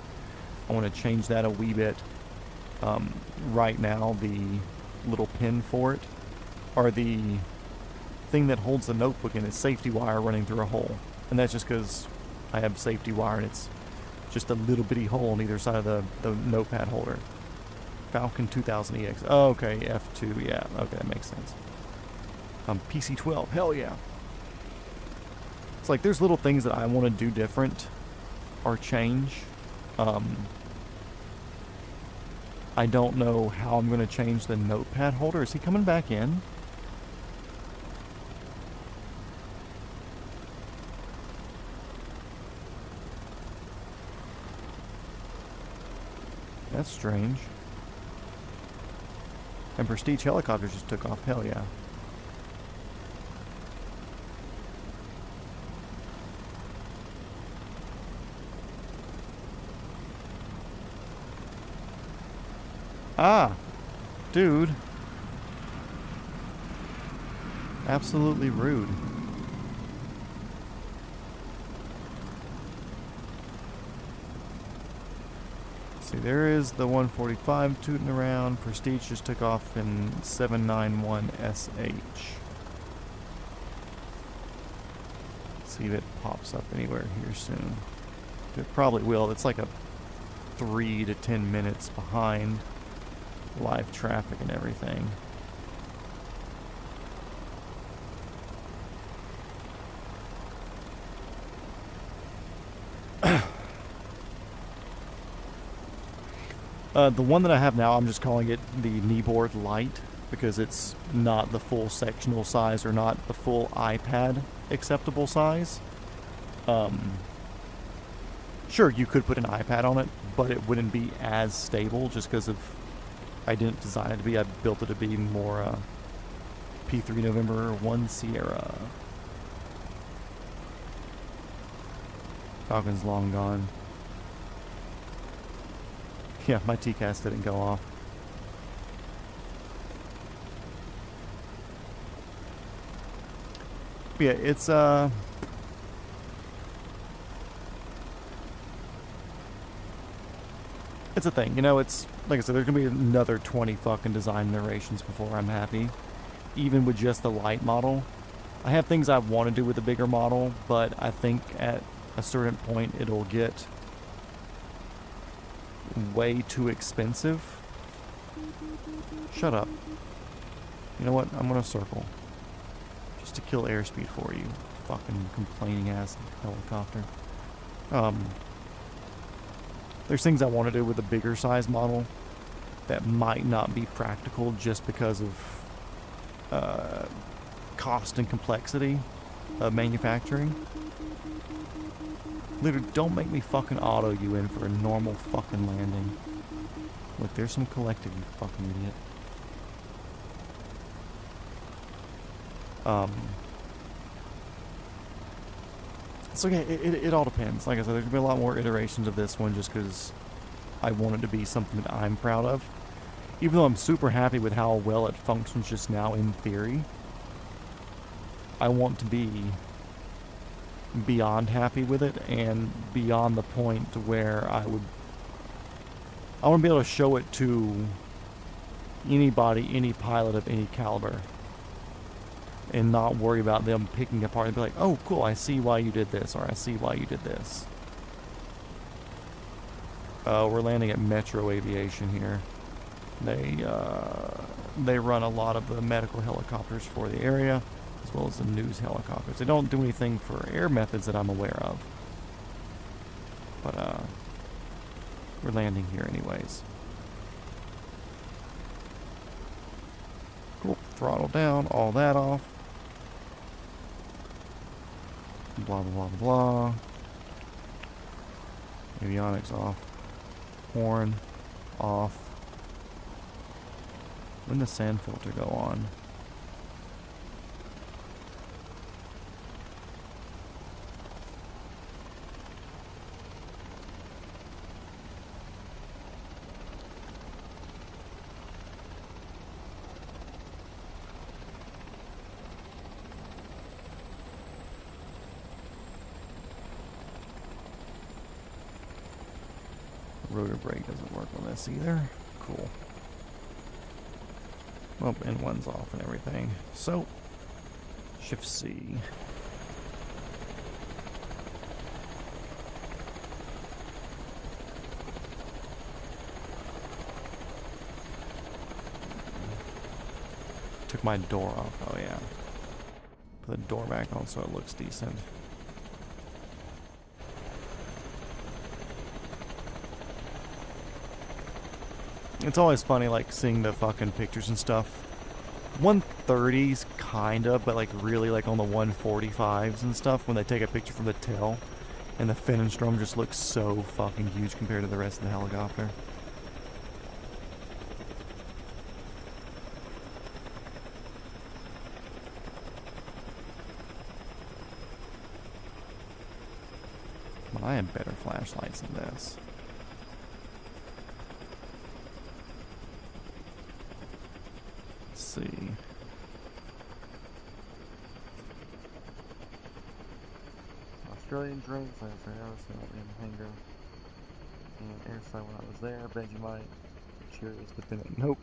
I want to change that a wee bit. Right now, the little pin for it, or the thing that holds the notebook in, is safety wire running through a hole. And that's just because I have safety wire and it's just a little bitty hole on either side of the notepad holder. Falcon 2000EX. Oh, okay, F2, yeah, okay, that makes sense. PC-12, hell yeah. It's like there's little things that I want to do different or change. I don't know how I'm going to change the notepad holder. Is he coming back in? That's strange. And Prestige helicopters just took off. Hell yeah. Ah! Dude. Absolutely rude. See, there is the 145 tooting around. Prestige just took off in 791SH. See if it pops up anywhere here soon. It probably will. It's like a 3 to 10 minutes behind live traffic and everything. The one that I have now, I'm just calling it the kneeboard Lite because it's not the full sectional size or not the full iPad acceptable size. Sure, you could put an iPad on it, but it wouldn't be as stable just because of I didn't design it to be. I built it to be more P3 November 1 Sierra. Falcon's long gone. Yeah, my TCAS didn't go off. But yeah, it's a thing, you know. It's like I said, there's gonna be another 20 fucking design iterations before I'm happy, even with just the light model. I have things I want to do with the bigger model, but I think at a certain point it'll get way too expensive. Shut up. You know what? I'm gonna circle just to kill airspeed for you, fucking complaining ass helicopter. There's things I want to do with a bigger size model that might not be practical just because of cost and complexity of manufacturing. Literally, don't make me fucking auto you in for a normal fucking landing. Look, there's some collective, you fucking idiot. So yeah, it all depends. Like I said, there's going to be a lot more iterations of this one just because I want it to be something that I'm proud of. Even though I'm super happy with how well it functions just now in theory, I want to be beyond happy with it and beyond the point where I want to be able to show it to anybody, any pilot of any caliber, and not worry about them picking apart and be like, oh cool, I see why you did this, or I see why you did this. We're landing at Metro Aviation here. They run a lot of the medical helicopters for the area, as well as the news helicopters. They don't do anything for air methods that I'm aware of. But, we're landing here anyways. Cool. Throttle down, all that off. Blah, blah, blah, blah. Avionics off. Horn off. When the sand filter go on? Rotor brake doesn't work on this either. Cool. Well, and one's off and everything. So, Shift C. Took my door off. Oh yeah. Put the door back on so it looks decent. It's always funny, like, seeing the fucking pictures and stuff. 130s, kind of, but, like, really, like, on the 145s and stuff, when they take a picture from the tail, and the fin and strom just looks so fucking huge compared to the rest of the helicopter. Come on, I have better flashlights than this. See. Australian drinks, I was in Hangar. And airside when I was there, Vegemite, Cheerios dependent. Nope.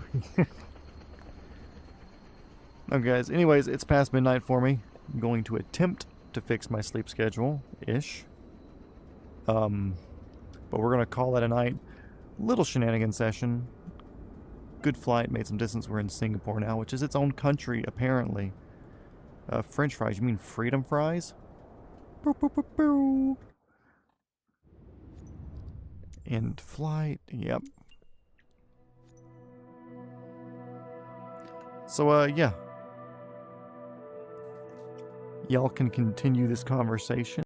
Okay, guys, anyways, it's past midnight for me. I'm going to attempt to fix my sleep schedule-ish. But we're gonna call that a night. Little shenanigan session. Good flight, made some distance. We're in Singapore now, which is its own country, apparently. French fries, you mean freedom fries? Boop, boop, boop, boop. End flight, yep. So, yeah. Y'all can continue this conversation.